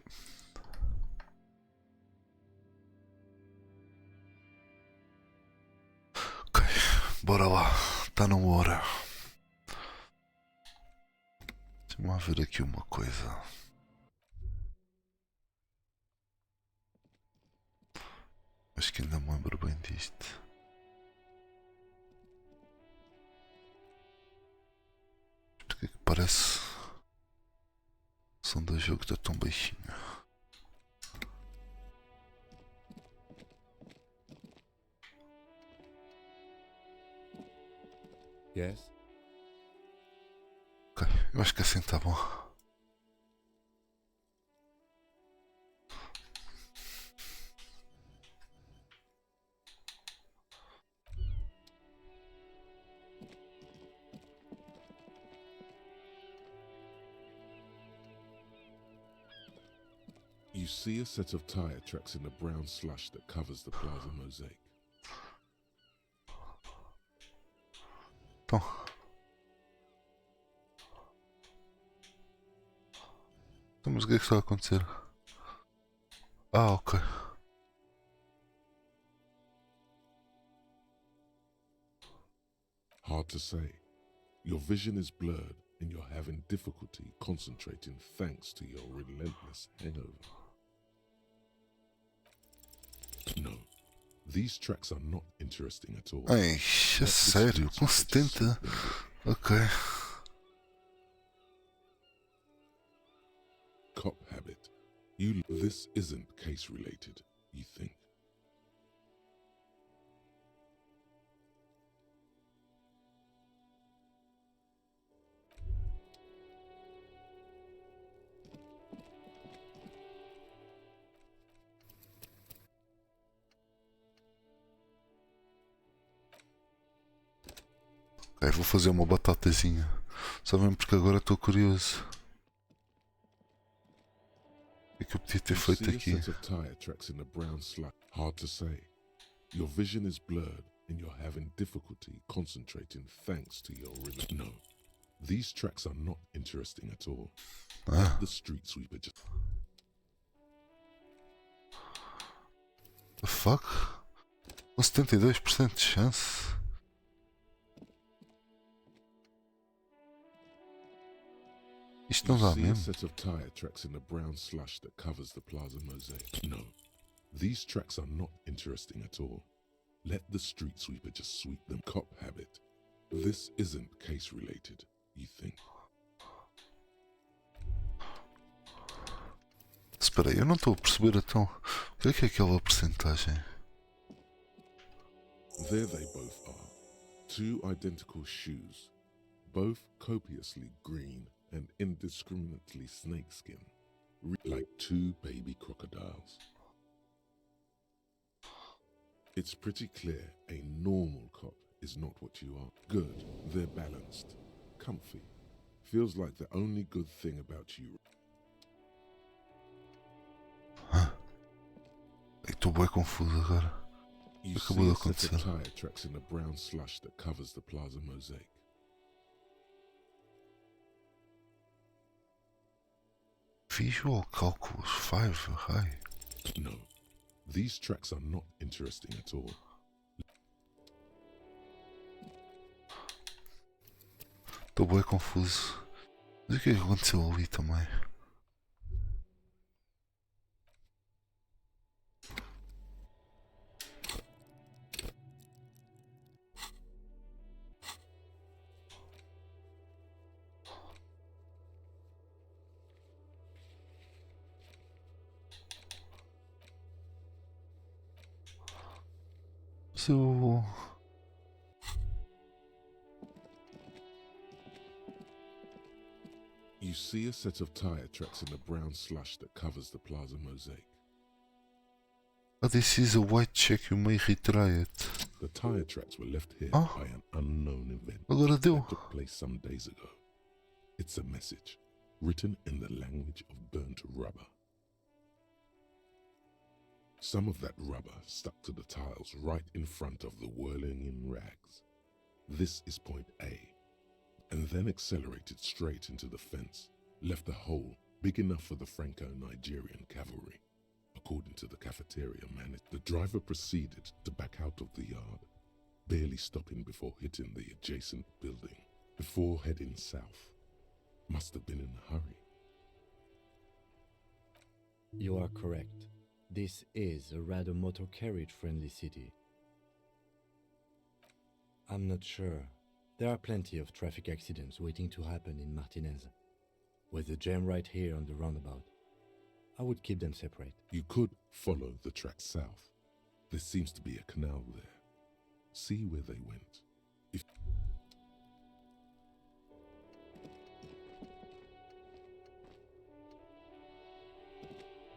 Speaker 1: Ok, bora lá. Está na hora. Deixa-me lá ver aqui uma coisa. Acho que ainda me lembro bem disto. Porque que parece. O som do jogo está tão baixinho.
Speaker 5: Yes?
Speaker 1: Ok, eu acho que assim está bom.
Speaker 6: You see a set of tire tracks in the brown slush that covers the plaza mosaic.
Speaker 1: Então. Então, mas o que é que está a acontecer? Ah, ok.
Speaker 6: Hard to say. Your vision is blurred and you're having difficulty concentrating thanks to your relentless hangover. No, these tracks are not interesting at all.
Speaker 1: Ai, é sério? Com 70? Ok.
Speaker 6: Cop habit. This isn't case related, you think?
Speaker 1: Ok, vou fazer uma batatazinha. Só mesmo porque agora estou curioso. O que é que eu podia ter feito aqui?
Speaker 6: Set of tire tracks in the brown slot. Hard to say. Your vision is blurred and you're having difficulty concentrating thanks to your No, these tracks are not interesting at all. Let the street sweeper just.
Speaker 1: The fuck? Com 72% de chance. Isto não dá mesmo.
Speaker 6: Set of tire tracks in the brown slush that covers the plaza mosaic. No, these tracks are not interesting at all. Let the street sweeper just sweep them. Cop habit. This isn't case related, you think?
Speaker 1: Espera aí, eu não estou a perceber então. O que é aquela porcentagem?
Speaker 6: There they both are. Two identical shoes. Both copiously green and indiscriminately snakeskin. Like two baby crocodiles. It's pretty clear a normal cop is not what you are. Good, they're balanced. Comfy. Feels like the only good thing about you.
Speaker 1: Estou bem confuso agora. Acabou de acontecer.
Speaker 6: Tire tracks in the brown slush that covers the plaza mosaic.
Speaker 1: Visual calculus 5 high.
Speaker 6: No, these tracks are not interesting at all.
Speaker 1: Estou bem confuso. Mas o que é que aconteceu ali também? So...
Speaker 6: You see a set of tire tracks in the brown slush that covers the plaza mosaic.
Speaker 1: Oh, this is a white check, you may retry it.
Speaker 6: The tire tracks were left here by an unknown event
Speaker 1: Agora deu.
Speaker 6: that took place some days ago. It's a message written in the language of burnt rubber. Some of that rubber stuck to the tiles right in front of the whirling in rags. This is point A, and then accelerated straight into the fence, left a hole big enough for the Franco-Nigerian cavalry. According to the cafeteria manager, the driver proceeded to back out of the yard, barely stopping before hitting the adjacent building, before heading south. Must have been in a hurry.
Speaker 17: You are correct. This is a rather motor carriage-friendly city. I'm not sure. There are plenty of traffic accidents waiting to happen in Martinez. With the jam right here on the roundabout, I would keep them separate.
Speaker 6: You could follow the track south. There seems to be a canal there. See where they went. If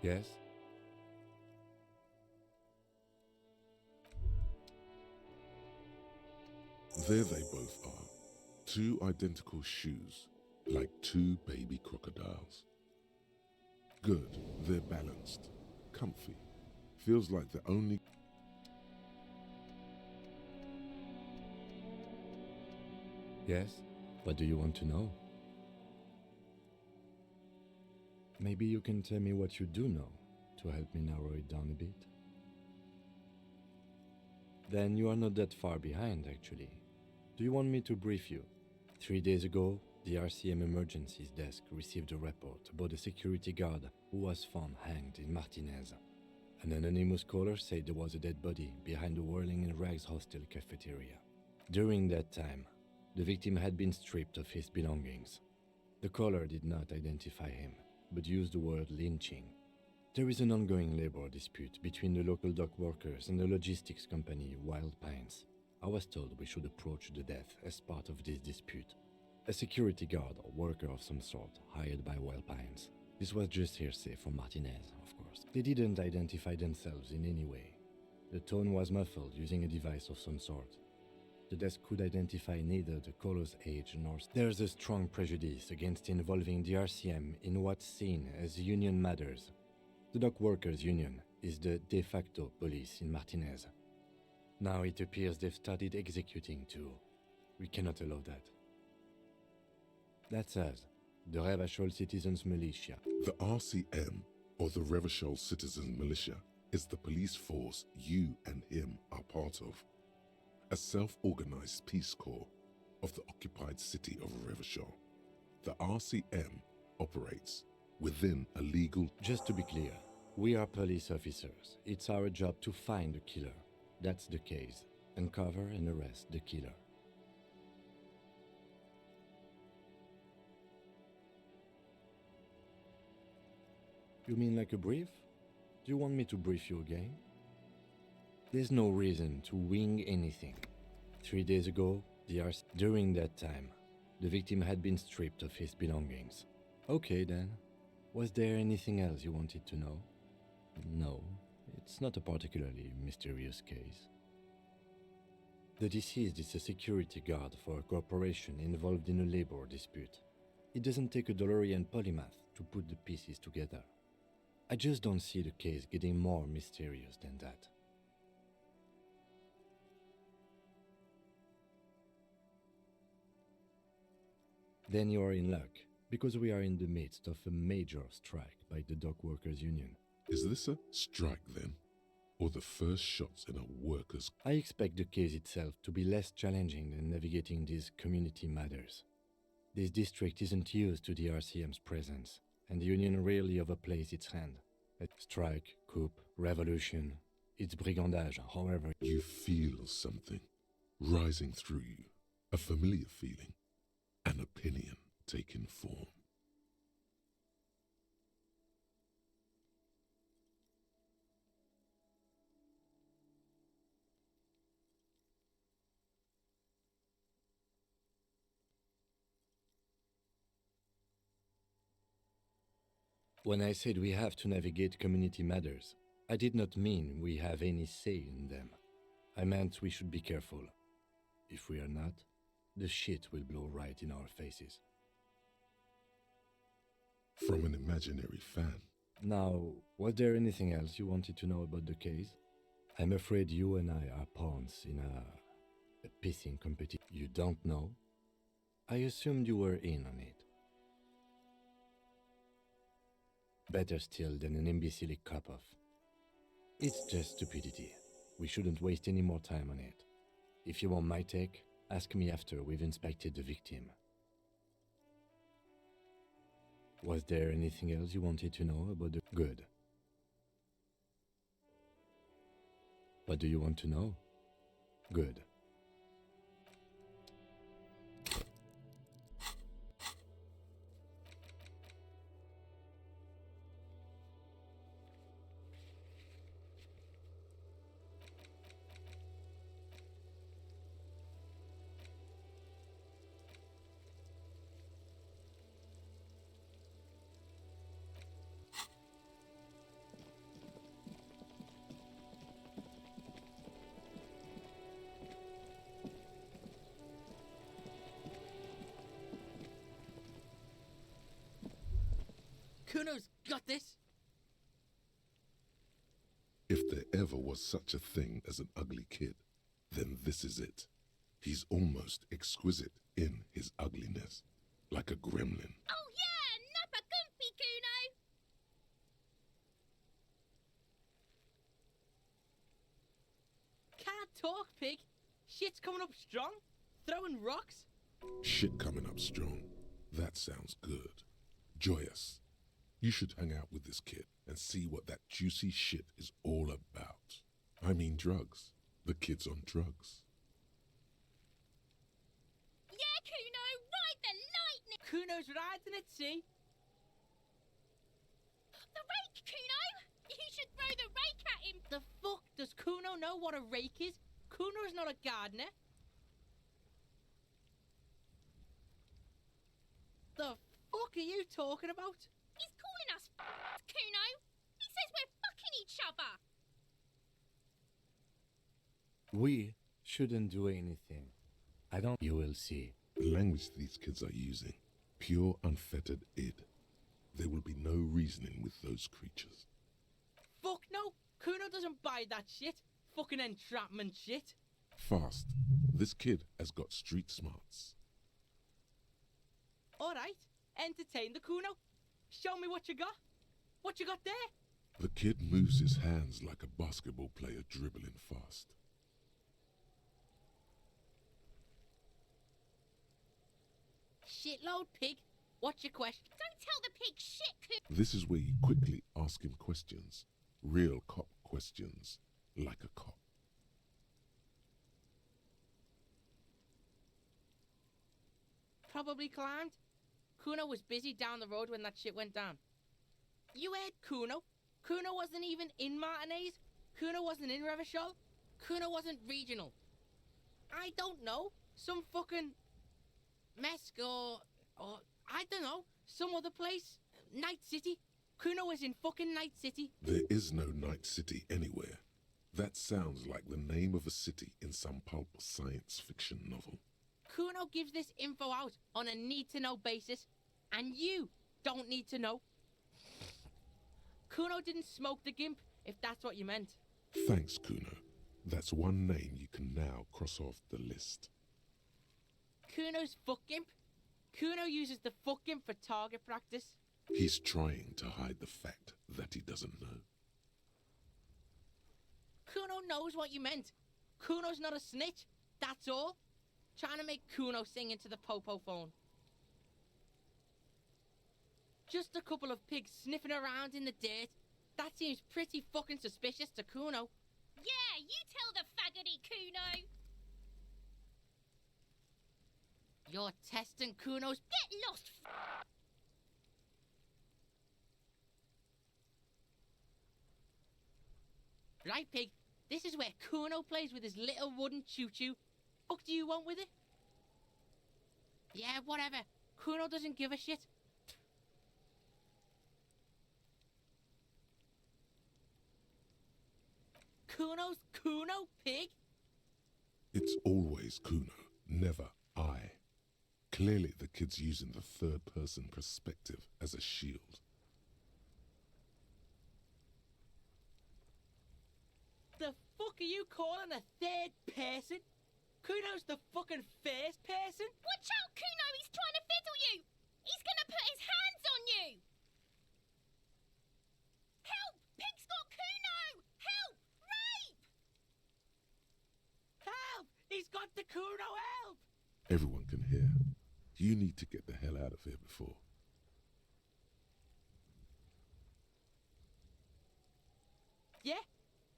Speaker 17: Yes?
Speaker 6: there they both are. Two identical shoes, like two baby crocodiles. Good, they're balanced, comfy. Feels like the only...
Speaker 17: Yes? What do you want to know? Maybe you can tell me what you do know to help me narrow it down a bit. Then you are not that far behind, actually. Do you want me to brief you? 3 days ago, the RCM Emergencies Desk received a report about a security guard who was found hanged in Martinez. An anonymous caller said there was a dead body behind the Whirling in Rags hostel cafeteria. During that time, the victim had been stripped of his belongings. The caller did not identify him, but used the word lynching. There is an ongoing labor dispute between the local dock workers and the logistics company Wild Pines. I was told we should approach the death as part of this dispute. A security guard or worker of some sort hired by Wild Pines. This was just hearsay from Martinez, of course. They didn't identify themselves in any way. The tone was muffled using a device of some sort. The desk could identify neither the caller's age nor... There's a strong prejudice against involving the RCM in what's seen as union matters. The dock workers' union is the de facto police in Martinez. Now it appears they've started executing too. We cannot allow that. That's us, the Revachol Citizens Militia.
Speaker 6: The RCM, or the Revachol Citizens Militia, is the police force you and him are part of. A self-organized peace corps of the occupied city of Revachol. The RCM operates within a legal...
Speaker 17: Just to be clear, we are police officers. It's our job to find the killer. That's the case. Uncover and arrest the killer. You mean like a brief? Do you want me to brief you again? There's no reason to wing anything. 3 days ago, during that time, the victim had been stripped of his belongings. Okay then. Was there anything else you wanted to know? No, it's not a particularly mysterious case. The deceased is a security guard for a corporation involved in a labor dispute. It doesn't take a DeLorean polymath to put the pieces together. I just don't see the case getting more mysterious than that. Then you are in luck, because we are in the midst of a major strike by the dock workers' union.
Speaker 6: Is this a strike then? Or the first shots in a workers'...
Speaker 17: I expect the case itself to be less challenging than navigating these community matters. This district isn't used to the RCM's presence, and the union rarely overplays its hand. A strike, coup, revolution, it's brigandage, however...
Speaker 6: You feel something rising through you, a familiar feeling, an opinion taking form.
Speaker 17: When I said we have to navigate community matters, I did not mean we have any say in them. I meant we should be careful. If we are not, the shit will blow right in our faces.
Speaker 6: From an imaginary fan.
Speaker 17: Now, was there anything else you wanted to know about the case? I'm afraid you and I are pawns in a pissing competition. You don't know? I assumed you were in on it. Better still than an imbecilic cop-off. It's just stupidity. We shouldn't waste any more time on it. If you want my take, ask me after we've inspected the victim. Was there anything else you wanted to know about the... Good. What do you want to know? Good.
Speaker 18: Kuno's got this!
Speaker 6: If there ever was such a thing as an ugly kid, then this is it. He's almost exquisite in his ugliness, like a gremlin.
Speaker 13: Oh yeah, Nappa Gumpy Kuno!
Speaker 18: Can't talk, pig! Shit's coming up strong! Throwing rocks!
Speaker 6: Shit coming up strong. That sounds good. Joyous. You should hang out with this kid and see what that juicy shit is all about. I mean drugs. The kid's on drugs.
Speaker 13: Yeah, Kuno, ride the lightning!
Speaker 18: Kuno's riding at sea!
Speaker 13: The rake, Kuno! You should throw the rake at him!
Speaker 18: The fuck does Kuno know what a rake is? Kuno's not a gardener. The fuck are you talking about?
Speaker 13: He's calling us Kuno! He says we're fucking each other!
Speaker 17: We shouldn't do anything. I don't... You will see.
Speaker 6: The language these kids are using, pure unfettered id. There will be no reasoning with those creatures.
Speaker 18: Fuck no! Kuno doesn't buy that shit! Fucking entrapment shit!
Speaker 6: Fast. This kid has got street smarts.
Speaker 18: Alright, entertain the Kuno. Show me what you got. What you got there?
Speaker 6: The kid moves his hands like a basketball player dribbling fast.
Speaker 18: Shitload, pig. What's your question?
Speaker 13: Don't tell the pig shit, Kuno!
Speaker 6: This is where you quickly ask him questions. Real cop questions. Like a cop.
Speaker 18: Probably climbed. Kuno was busy down the road when that shit went down. You heard Kuno? Kuno wasn't even in Martinez. Kuno wasn't in Revachol. Kuno wasn't regional. I don't know. Some fucking Mesk or I don't know. Some other place. Night City. Kuno was in fucking Night City.
Speaker 6: There is no Night City anywhere. That sounds like the name of a city in some pulp science fiction novel.
Speaker 18: Kuno gives this info out on a need-to-know basis, and you don't need to know. Kuno didn't smoke the gimp, if that's what you meant.
Speaker 6: Thanks, Kuno. That's one name you can now cross off the list.
Speaker 18: Kuno's fuck gimp? Kuno uses the fuck gimp for target practice.
Speaker 6: He's trying to hide the fact that he doesn't know.
Speaker 18: Kuno knows what you meant. Kuno's not a snitch, that's all. Trying to make Kuno sing into the popo phone. Just a couple of pigs sniffing around in the dirt. That seems pretty fucking suspicious to Kuno.
Speaker 13: Yeah, you tell the faggoty, Kuno!
Speaker 18: You're testing Kuno's...
Speaker 13: Get lost,
Speaker 18: Right, pig. This is where Kuno plays with his little wooden choo-choo. Fuck do you want with it? Yeah, whatever. Kuno doesn't give a shit. Kuno's Kuno, pig?
Speaker 6: It's always Kuno, never I. Clearly the kid's using the third-person perspective as a shield.
Speaker 18: The fuck are you calling a third person? Kuno's the fucking first person?
Speaker 13: Watch out, Kuno! He's trying to fiddle you! He's gonna put his hands on you!
Speaker 18: But the Kuno help!
Speaker 6: Everyone can hear. You need to get the hell out of here before.
Speaker 18: Yeah?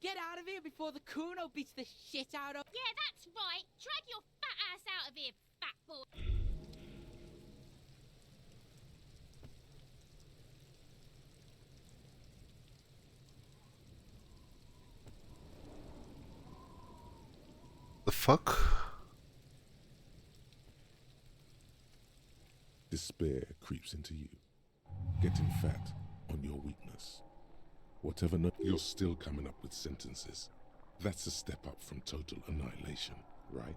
Speaker 18: Get out of here before the Kuno beats the shit out of—
Speaker 13: Yeah, that's right. Drag your fat ass out of here, fat boy.
Speaker 1: The fuck?
Speaker 6: Despair creeps into you, getting fat on your weakness. Whatever, you're still coming up with sentences. That's a step up from total annihilation, right?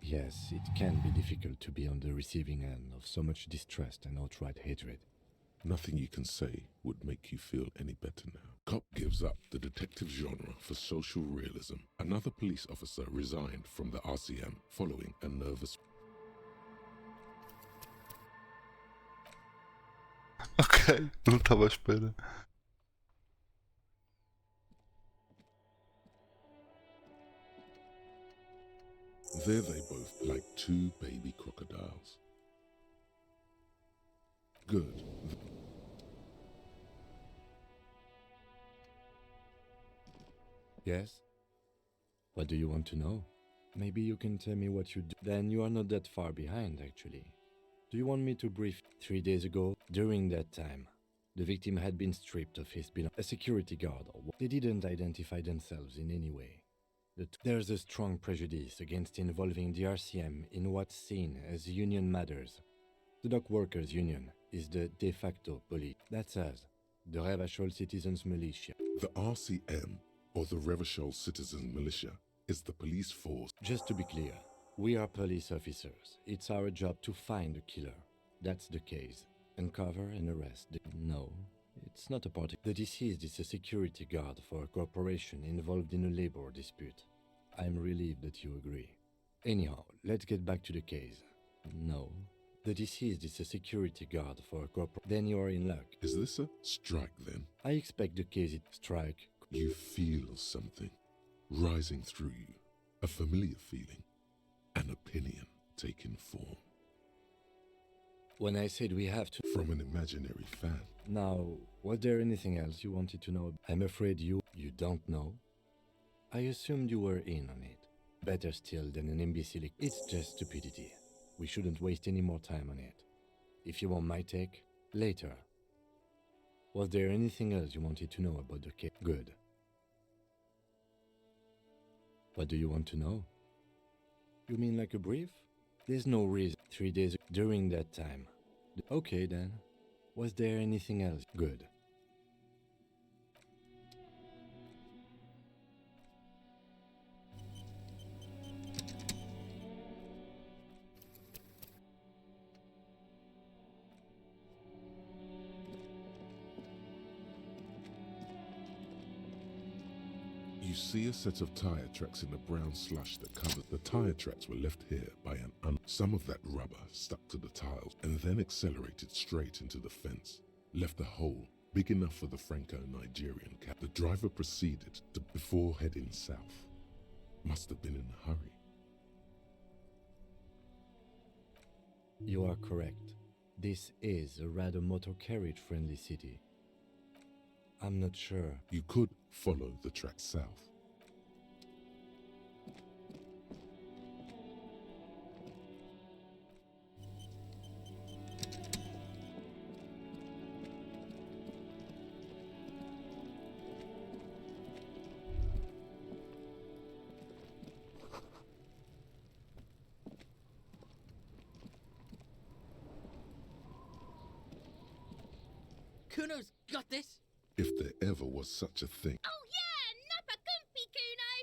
Speaker 17: Yes, it can be difficult to be on the receiving end of so much distrust and outright hatred.
Speaker 6: Nothing you can say would make you feel any better now. Cop gives up the detective genre for social realism. Another police officer resigned from the RCM following a nervous...
Speaker 1: Ok, não estava à espera.
Speaker 6: There they both, like two baby crocodiles. Good.
Speaker 17: Yes? What do you want to know? Maybe you can tell me what you do. Then you are not that far behind, actually. Do you want me to brief? 3 days ago, during that time, the victim had been stripped of his belongings. A security guard. They didn't identify themselves in any way. There's a strong prejudice against involving the RCM in what's seen as union matters. The Dock Workers Union is the de facto police. That's us, the Revachol Citizens Militia.
Speaker 6: The RCM, or the Revachol Citizens Militia, is the police force.
Speaker 17: Just to be clear, we are police officers. It's our job to find a killer. That's the case. Uncover and arrest. No, it's not a party. The deceased is a security guard for a corporation involved in a labor dispute. I'm relieved that you agree. Anyhow, let's get back to the case. No, the deceased is a security guard for a corporation. Then you are in luck.
Speaker 6: Is this a strike then?
Speaker 17: I expect the case is strike.
Speaker 6: You feel something rising through you. A familiar feeling. An opinion taking form.
Speaker 17: When I said we have to...
Speaker 6: From an imaginary fan.
Speaker 17: Now, was there anything else you wanted to know? I'm afraid you don't know. I assumed you were in on it. Better still than an imbecile. It's just stupidity. We shouldn't waste any more time on it. If you want my take, later. Was there anything else you wanted to know about the case? Good. What do you want to know? You mean like a brief? There's no reason. 3 days during that time. Okay then. Was there anything else? Good.
Speaker 6: You see a set of tire tracks in the brown slush that covers. The tire tracks were left here by some of that rubber stuck to the tiles and then accelerated straight into the fence, left a hole big enough for the Franco-Nigerian cat. The driver proceeded before heading south. Must have been in a hurry.
Speaker 17: You are correct. This is a rather motor carriage friendly city. I'm not sure.
Speaker 6: You could follow the track south.
Speaker 18: Kuno's got this.
Speaker 6: If there ever was such a thing.
Speaker 13: Oh yeah, Nappa Gumpy, Kuno!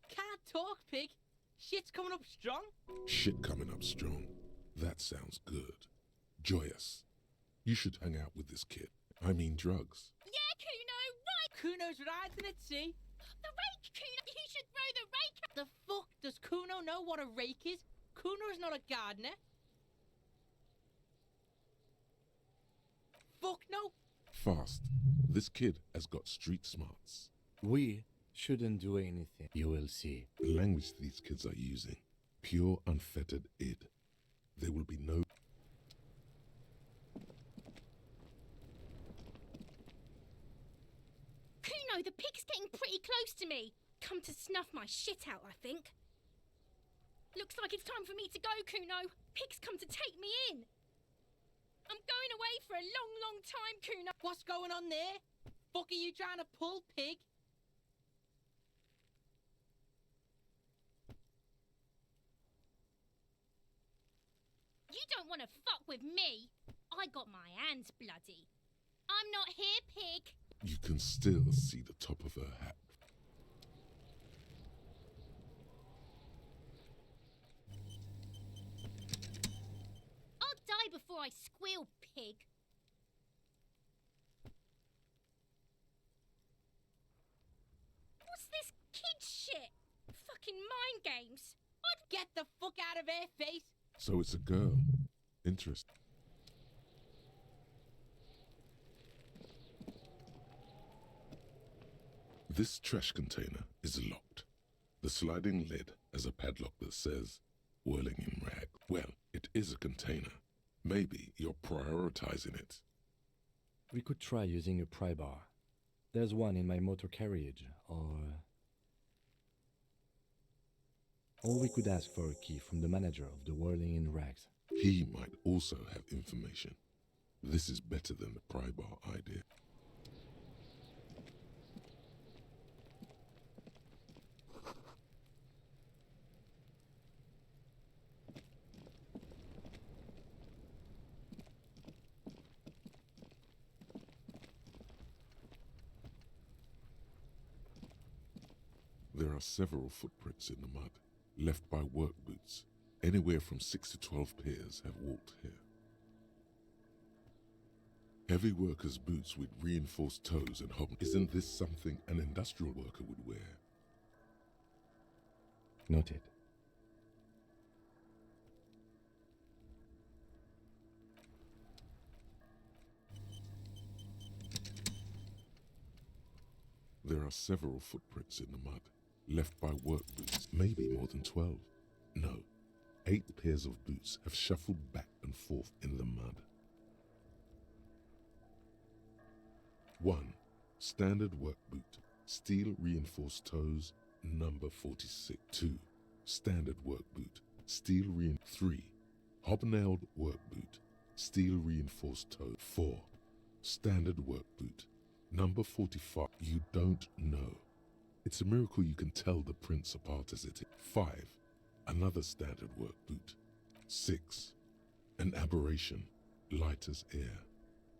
Speaker 18: Can't talk, pig. Shit's coming up strong.
Speaker 6: Shit coming up strong. That sounds good. Joyous. You should hang out with this kid. I mean drugs.
Speaker 13: Yeah, Kuno, right!
Speaker 18: Kuno's riding at sea.
Speaker 13: The rake, Kuno! You should throw the rake at...
Speaker 18: The fuck does Kuno know what a rake is? Kuno's not a gardener. Fuck no.
Speaker 6: Fast. This kid has got street smarts.
Speaker 17: We shouldn't do anything. You will see.
Speaker 6: The language these kids are using. Pure, unfettered id. There will be no...
Speaker 13: Kuno, the pig's getting pretty close to me. Come to snuff my shit out, I think. Looks like it's time for me to go, Kuno. Pig's come to take me in. I'm going away for a long, long time, Kuno.
Speaker 18: What's going on there? Fuck are you trying to pull, pig?
Speaker 13: You don't want to fuck with me. I got my hands bloody. I'm not here, pig.
Speaker 6: You can still see the top of her hat.
Speaker 13: I'll die before I squeal, pig. What's this kid shit? Fucking mind games.
Speaker 18: I'd get the fuck out of her face.
Speaker 6: So it's a girl. Interesting. This trash container is locked. The sliding lid has a padlock that says, whirling in rag. Well, it is a container. Maybe you're prioritizing it.
Speaker 17: We could try using a pry bar. There's one in my motor carriage, or we could ask for a key from the manager of the Whirling in Rags.
Speaker 6: He might also have information. This is better than the pry bar idea. There are several footprints in the mud, left by work boots. Anywhere from 6 to 12 pairs have walked here. Heavy workers' boots with reinforced toes and hob. Isn't this something an industrial worker would wear?
Speaker 17: Noted.
Speaker 6: There are several footprints in the mud, left by work boots, maybe more than 12. No, 8 pairs of boots have shuffled back and forth in the mud. 1. Standard work boot, steel reinforced toes, number 46. 2. Standard work boot, steel reinforced. 3. Hobnailed work boot, steel reinforced toe. 4. Standard work boot, number 45. You don't know. It's a miracle you can tell the prints apart as it is. 5. Another standard work boot. 6. An aberration, light as air,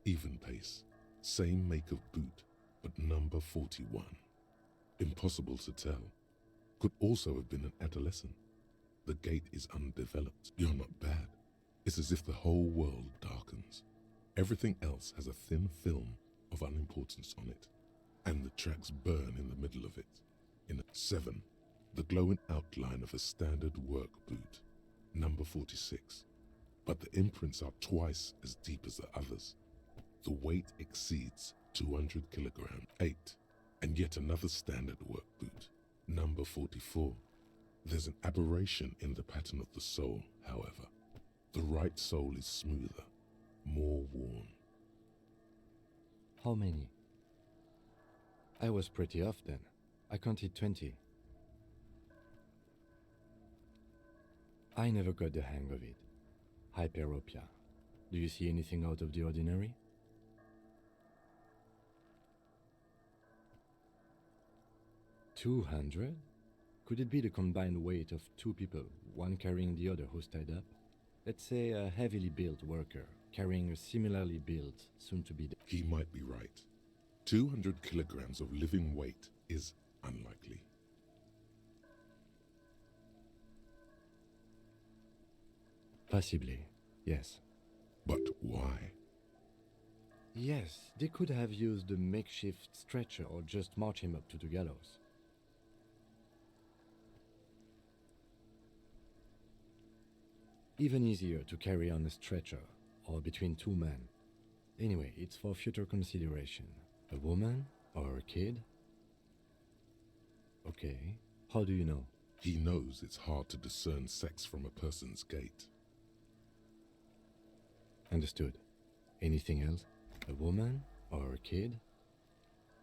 Speaker 6: even pace. Same make of boot, but number 41. Impossible to tell. Could also have been an adolescent. The gait is undeveloped. You're not bad. It's as if the whole world darkens. Everything else has a thin film of unimportance on it, and the tracks burn in the middle of it. In 7, the glowing outline of a standard work boot, number 46. But the imprints are twice as deep as the others. The weight exceeds 200 kilograms. 8, and yet another standard work boot, number 44. There's an aberration in the pattern of the sole, however. The right sole is smoother, more worn.
Speaker 17: How many? I was pretty off then. I counted 20. I never got the hang of it. Hyperopia. Do you see anything out of the ordinary? $200? Could it be the combined weight of 2 people, one carrying the other who's tied up? Let's say a heavily built worker carrying a similarly built, soon-to-be dead.
Speaker 6: He might be right. 200 kilograms of living weight is unlikely.
Speaker 17: Possibly, yes.
Speaker 6: But why?
Speaker 17: Yes, they could have used a makeshift stretcher or just march him up to the gallows. Even easier to carry on a stretcher or between two men. Anyway, it's for future consideration. A woman or a kid? Okay, how do you know?
Speaker 6: He knows it's hard to discern sex from a person's gait.
Speaker 17: Understood. Anything else? A woman or a kid?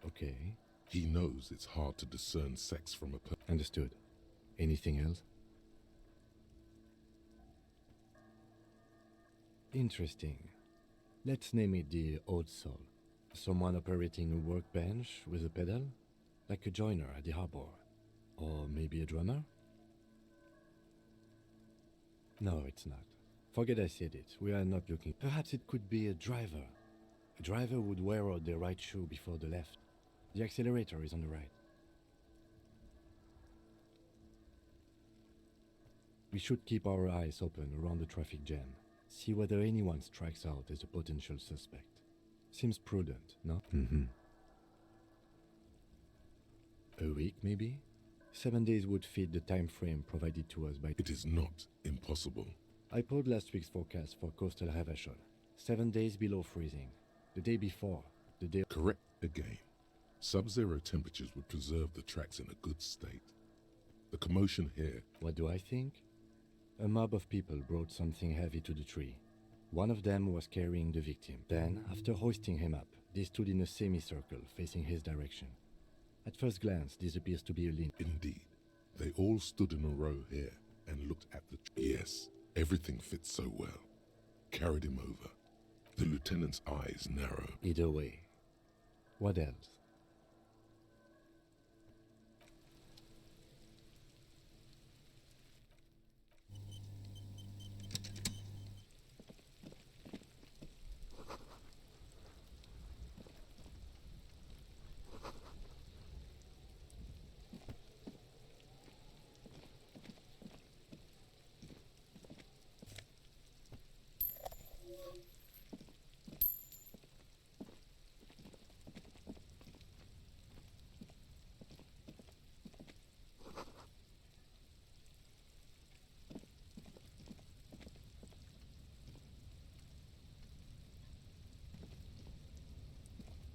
Speaker 17: Okay.
Speaker 6: He knows it's hard to discern sex from a person.
Speaker 17: Understood. Anything else? Interesting. Let's name it the Old Soul. Someone operating a workbench with a pedal? Like a joiner at the harbor. Or maybe a drummer? No, it's not. Forget I said it. We are not looking. Perhaps it could be a driver. A driver would wear out the right shoe before the left. The accelerator is on the right. We should keep our eyes open around the traffic jam. See whether anyone strikes out as a potential suspect. Seems prudent, no? A week, maybe? 7 days would fit the time frame provided to us by...
Speaker 6: It is not impossible.
Speaker 17: I pulled last week's forecast for coastal Havashol. 7 days below freezing. The day before, the day...
Speaker 6: Correct again. Sub-zero temperatures would preserve the tracks in a good state. The commotion here...
Speaker 17: What do I think? A mob of people brought something heavy to the tree. One of them was carrying the victim. Then, after hoisting him up, they stood in a semicircle facing his direction. At first glance, this appears to be a limb.
Speaker 6: Indeed. They all stood in a row here and looked at the... Yes, everything fits so well. Carried him over. The lieutenant's eyes narrow.
Speaker 17: Either way. What else?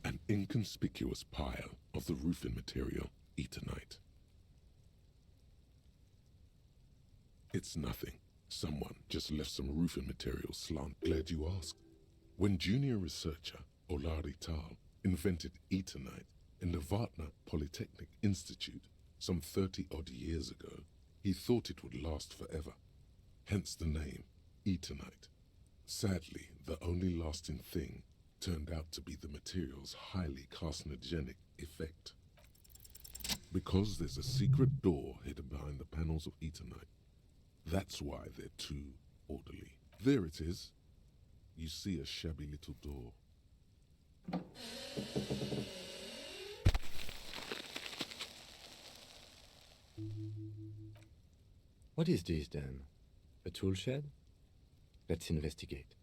Speaker 6: An inconspicuous pile of the roofing material, Eternite. It's nothing. Someone just left some roofing material slant. Glad you asked. When junior researcher Olari Tal invented Eternite in the Vatna Polytechnic Institute some 30-odd years ago, he thought it would last forever. Hence the name, Eternite. Sadly, the only lasting thing turned out to be the material's highly carcinogenic effect. Because there's a secret door hidden behind the panels of Eternite. That's why they're too orderly. There it is. You see a shabby little door.
Speaker 17: What is this then? A tool shed? Let's investigate.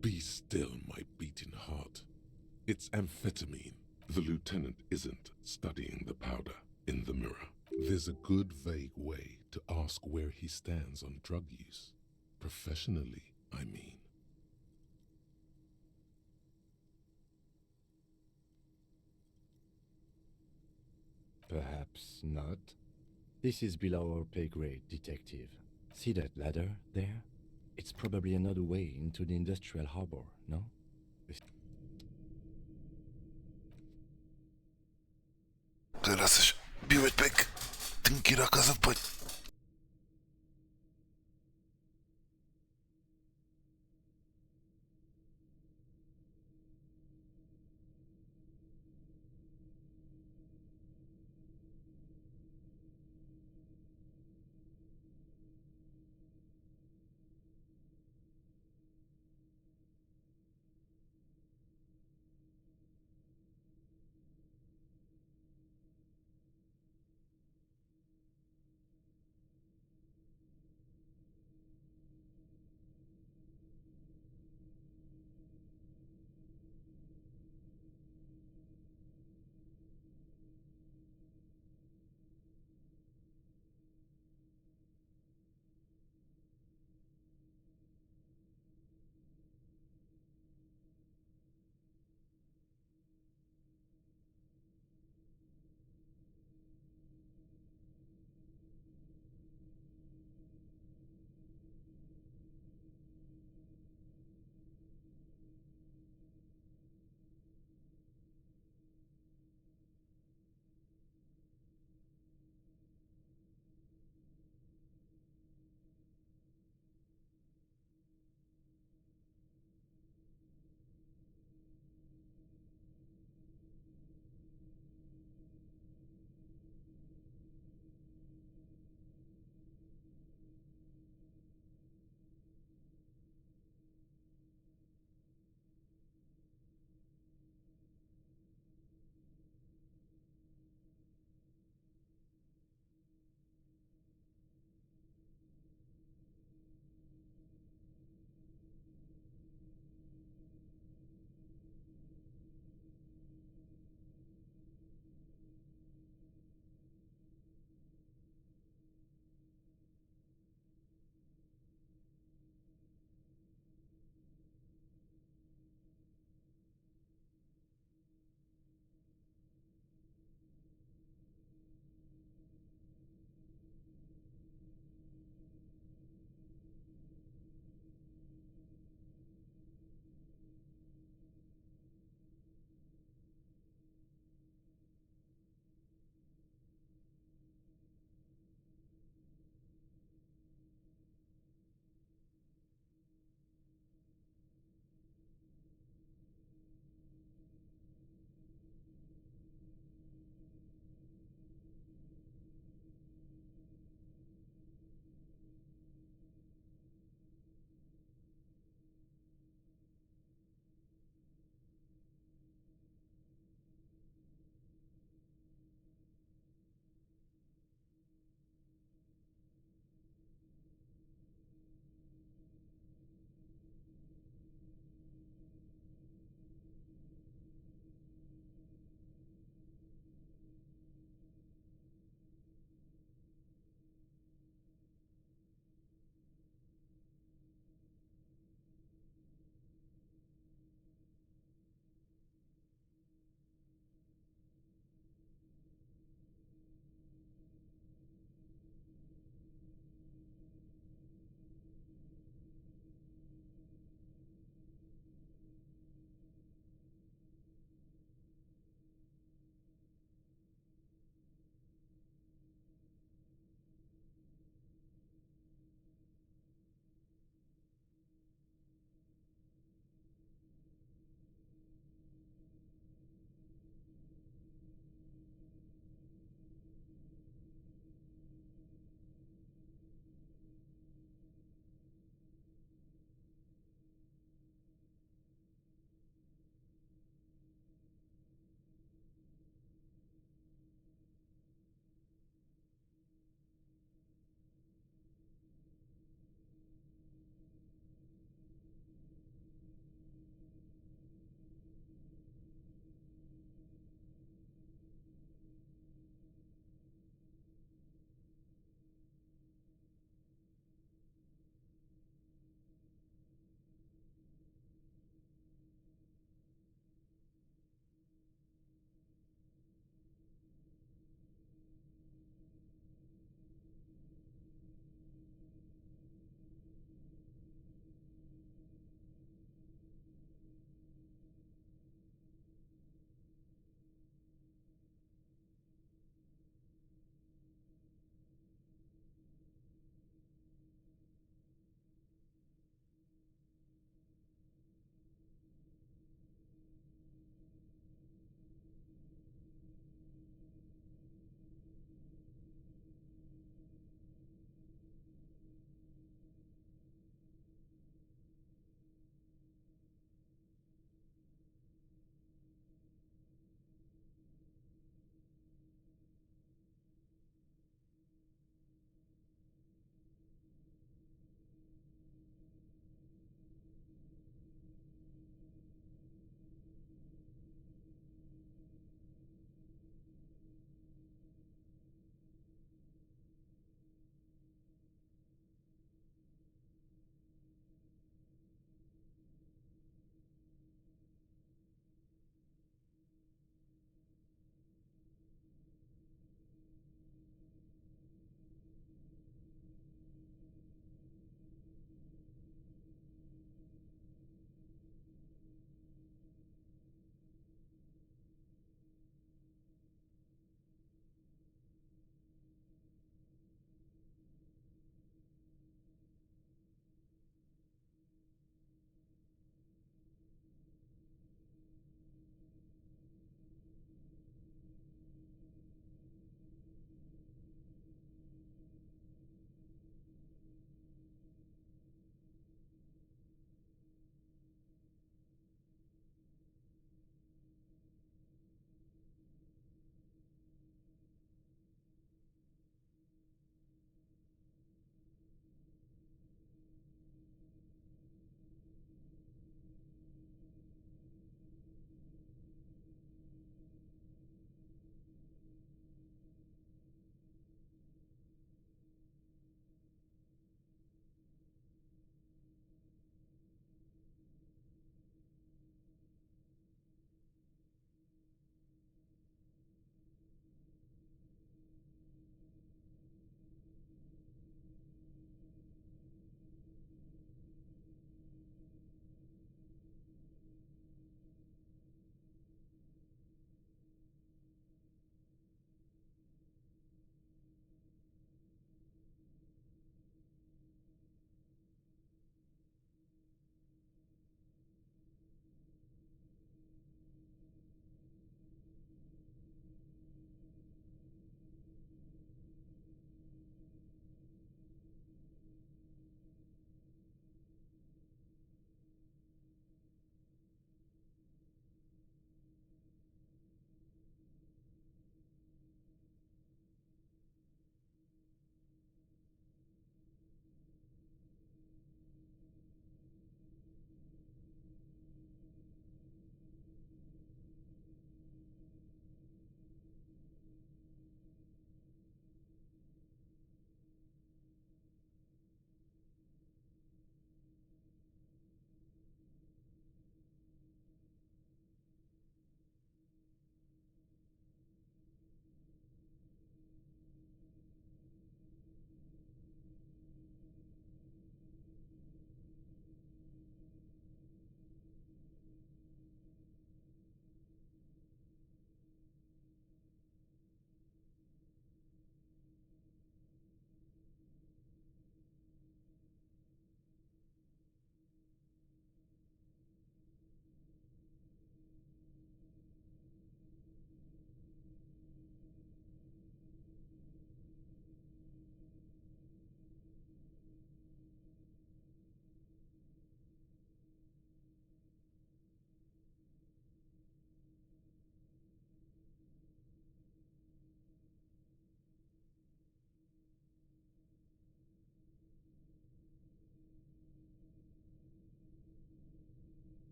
Speaker 6: Be still, my beating heart. It's amphetamine. The lieutenant isn't studying the powder in the mirror. There's a good vague way to ask where he stands on drug use. Professionally, I mean.
Speaker 17: Perhaps not. This is below our pay grade, detective. See that ladder there? It's probably another way into the industrial harbor, no?
Speaker 1: Graças. Be right back. Tenho que ir à casa de banho.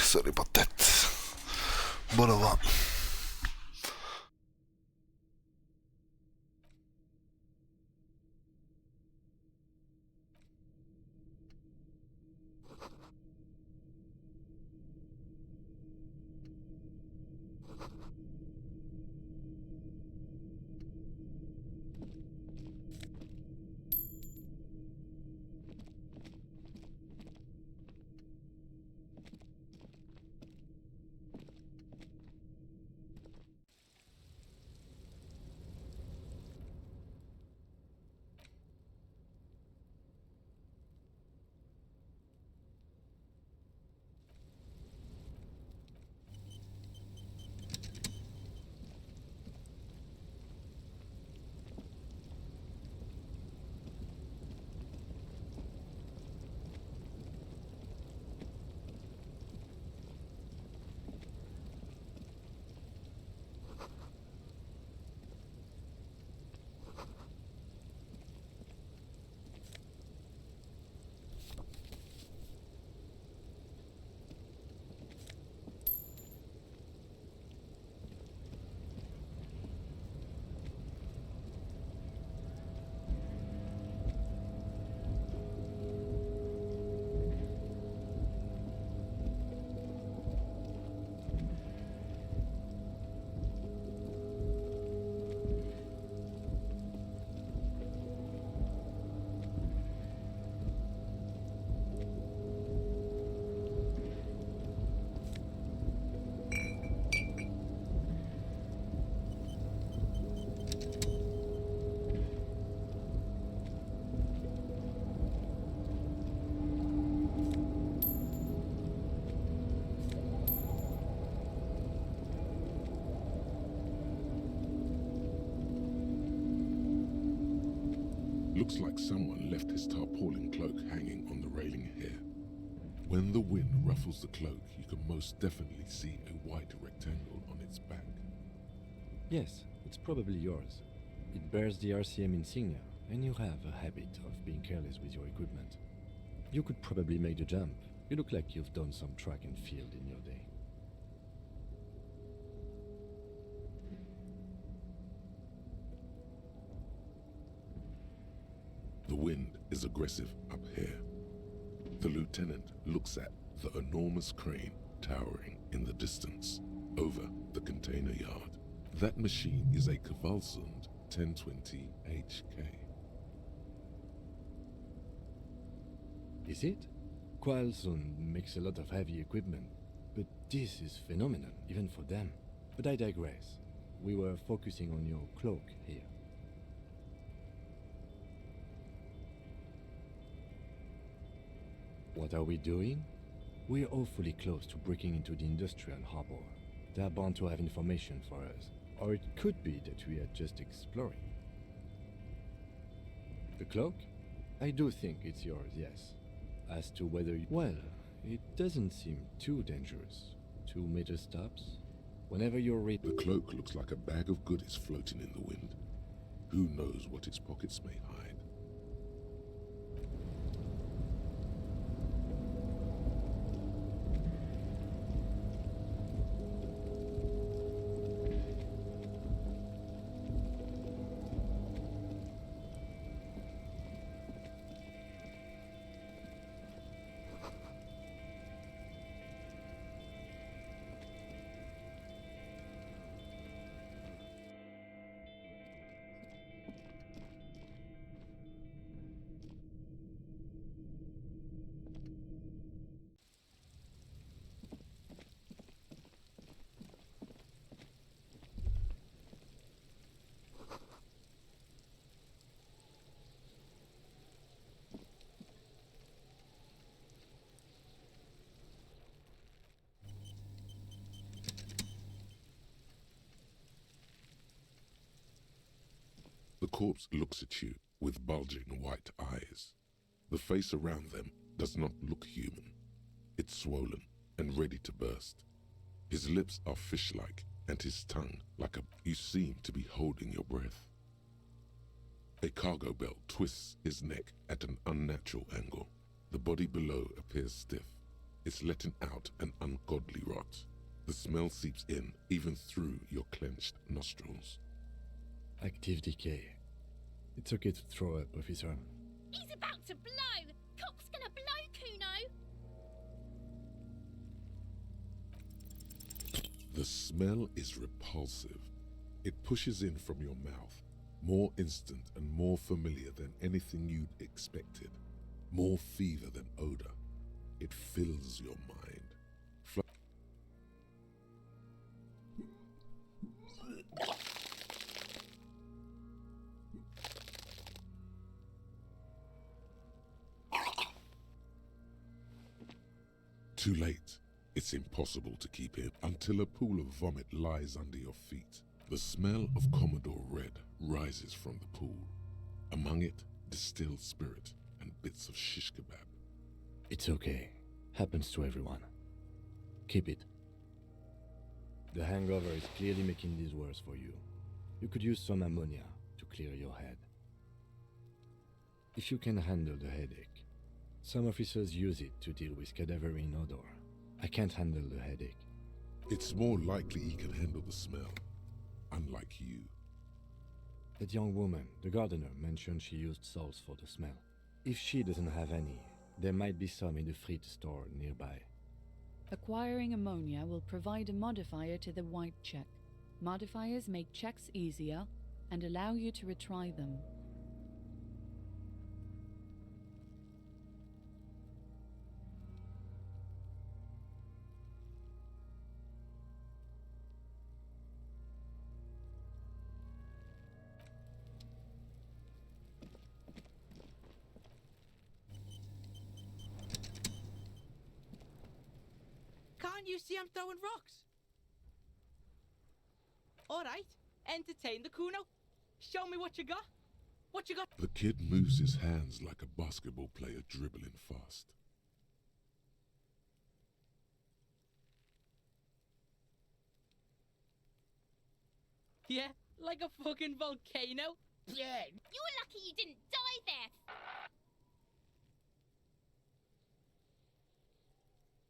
Speaker 1: Sorry about that. Bora lá.
Speaker 6: Looks like someone left his tarpaulin cloak hanging on the railing here. When the wind ruffles the cloak, you can most definitely see a white rectangle on its back.
Speaker 17: Yes, it's probably yours. It bears the RCM insignia, and you have a habit of being careless with your equipment. You could probably make the jump. You look like you've done some track and field in your day.
Speaker 6: The wind is aggressive up here. The lieutenant looks at the enormous crane towering in the distance over the container yard. That machine is a Kvalsund 1020 HK.
Speaker 17: Is it? Kvalsund makes a lot of heavy equipment, but this is phenomenal, even for them. But I digress. We were focusing on your cloak here. What are we doing? We're awfully close to breaking into the industrial harbor. They're bound to have information for us. Or it could be that we are just exploring. The cloak? I do think it's yours, yes. As to whether you... Well, it doesn't seem too dangerous. 2 meter stops. Whenever you're ready...
Speaker 6: The cloak looks like a bag of goodies floating in the wind. Who knows what its pockets may hide? The corpse looks at you with bulging white eyes. The face around them does not look human. It's swollen and ready to burst. His lips are fish-like and his tongue like a... You seem to be holding your breath. A cargo belt twists his neck at an unnatural angle. The body below appears stiff. It's letting out an ungodly rot. The smell seeps in, even through your clenched nostrils.
Speaker 17: Active decay. It's okay to throw up, officer.
Speaker 13: He's about to blow! Cock's gonna blow, Kuno!
Speaker 6: The smell is repulsive. It pushes in from your mouth, more instant and more familiar than anything you'd expected, more fever than odor. It fills your mind. Too late. It's impossible to keep in until a pool of vomit lies under your feet. The smell of Commodore Red rises from the pool. Among it, distilled spirit and bits of shish kebab.
Speaker 17: It's okay. Happens to everyone. Keep it. The hangover is clearly making this worse for you. You could use some ammonia to clear your head. If you can handle the headache. Some officers use it to deal with cadaverine odor. I can't handle the headache.
Speaker 6: It's more likely he can handle the smell, unlike you.
Speaker 17: That young woman, the gardener, mentioned she used salts for the smell. If she doesn't have any, there might be some in the fridge store nearby.
Speaker 19: Acquiring ammonia will provide a modifier to the white check. Modifiers make checks easier and allow you to retry them.
Speaker 18: Can't you see I'm throwing rocks? Alright, entertain the Kuno. Show me what you got. What you got?
Speaker 6: The kid moves his hands like a basketball player dribbling fast.
Speaker 18: Yeah, like a fucking volcano.
Speaker 13: Yeah. You're lucky you didn't die there.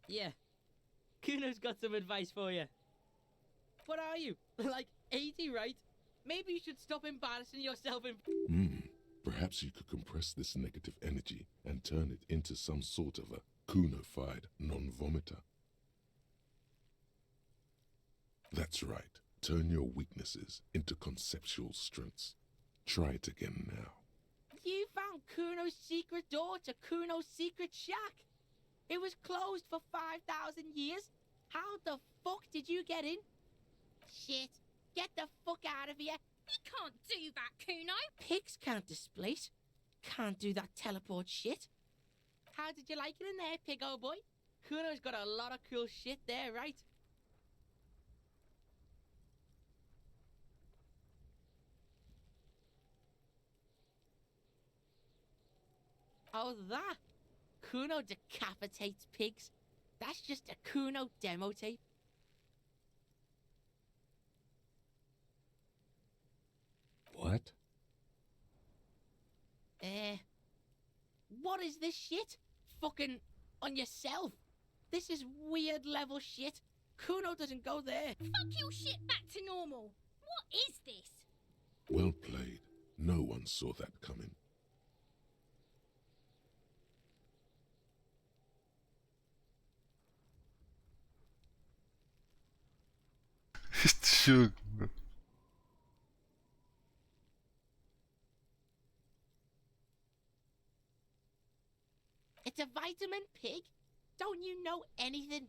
Speaker 18: Yeah. Kuno's got some advice for you. What are you? Like 80, right? Maybe you should stop embarrassing yourself in...
Speaker 6: Perhaps you could compress this negative energy and turn it into some sort of a Kuno-fied non-vomiter. That's right. Turn your weaknesses into conceptual strengths. Try it again now.
Speaker 18: You found Kuno's secret door to Kuno's secret shack. It was closed for 5,000 years. How the fuck did you get in? Shit. Get the fuck out of here.
Speaker 13: You can't do that, Kuno.
Speaker 18: Pigs can't displace. Can't do that teleport shit. How did you like it in there, pig old boy? Kuno's got a lot of cool shit there, right? Oh, that? Kuno decapitates pigs. That's just a Kuno demo tape.
Speaker 17: What?
Speaker 18: What is this shit? Fucking on yourself. This is weird level shit. Kuno doesn't go there.
Speaker 13: Fuck your shit back to normal. What is this?
Speaker 6: Well played. No one saw that coming.
Speaker 1: Este jogo, meu.
Speaker 18: It's a vitamin pig? Don't you know anything?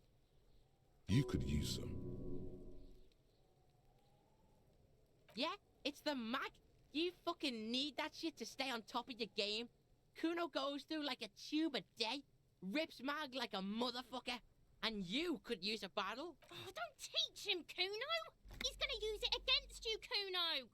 Speaker 6: You could use some.
Speaker 18: Yeah, it's the mag. You fucking need that shit to stay on top of your game. Kuno goes through like a tube a day, rips mag like a motherfucker, and you could use a bottle.
Speaker 13: Oh, don't teach him, Kuno. He's gonna use it against you, Kuno.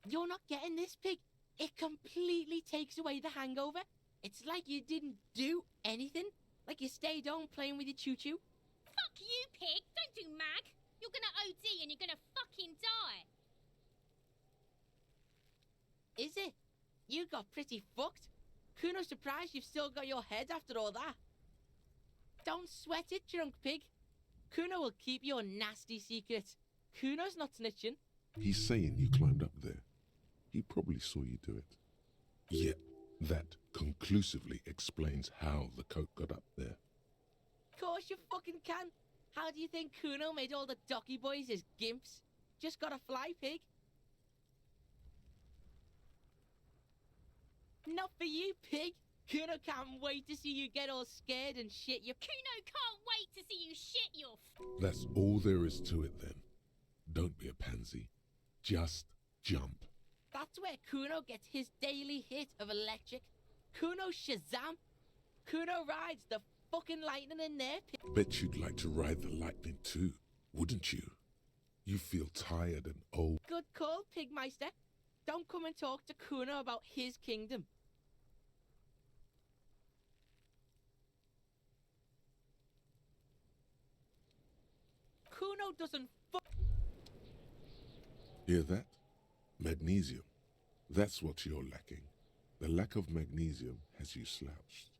Speaker 18: You're not getting this, pig. It completely takes away the hangover. It's like you didn't do anything. Like you stayed home playing with your choo-choo.
Speaker 13: Fuck you, pig. Don't do mag. You're gonna OD and you're gonna fucking die.
Speaker 18: Is it? You got pretty fucked. Kuno's surprised you've still got your head after all that. Don't sweat it, drunk pig. Kuno will keep your nasty secret. Kuno's not snitching.
Speaker 6: He's saying you climbed up there. He probably saw you do it. Yet, that conclusively explains how the coat got up there.
Speaker 18: Course you fucking can. How do you think Kuno made all the docky boys his gimps? Just gotta fly, pig. Not for you, pig. Kuno can't wait to see you get all scared and shit your...
Speaker 13: Kuno can't wait to see you shit your...
Speaker 6: That's all there is to it then. Don't be a pansy. Just jump.
Speaker 18: That's where Kuno gets his daily hit of electric. Kuno Shazam. Kuno rides the fucking lightning in there, pig.
Speaker 6: Bet you'd like to ride the lightning too, wouldn't you? You feel tired and old.
Speaker 18: Good call, Pigmeister. Don't come and talk to Kuno about his kingdom. Kuno doesn't
Speaker 6: Hear that? Magnesium. That's what you're lacking. The lack of magnesium has you slouched.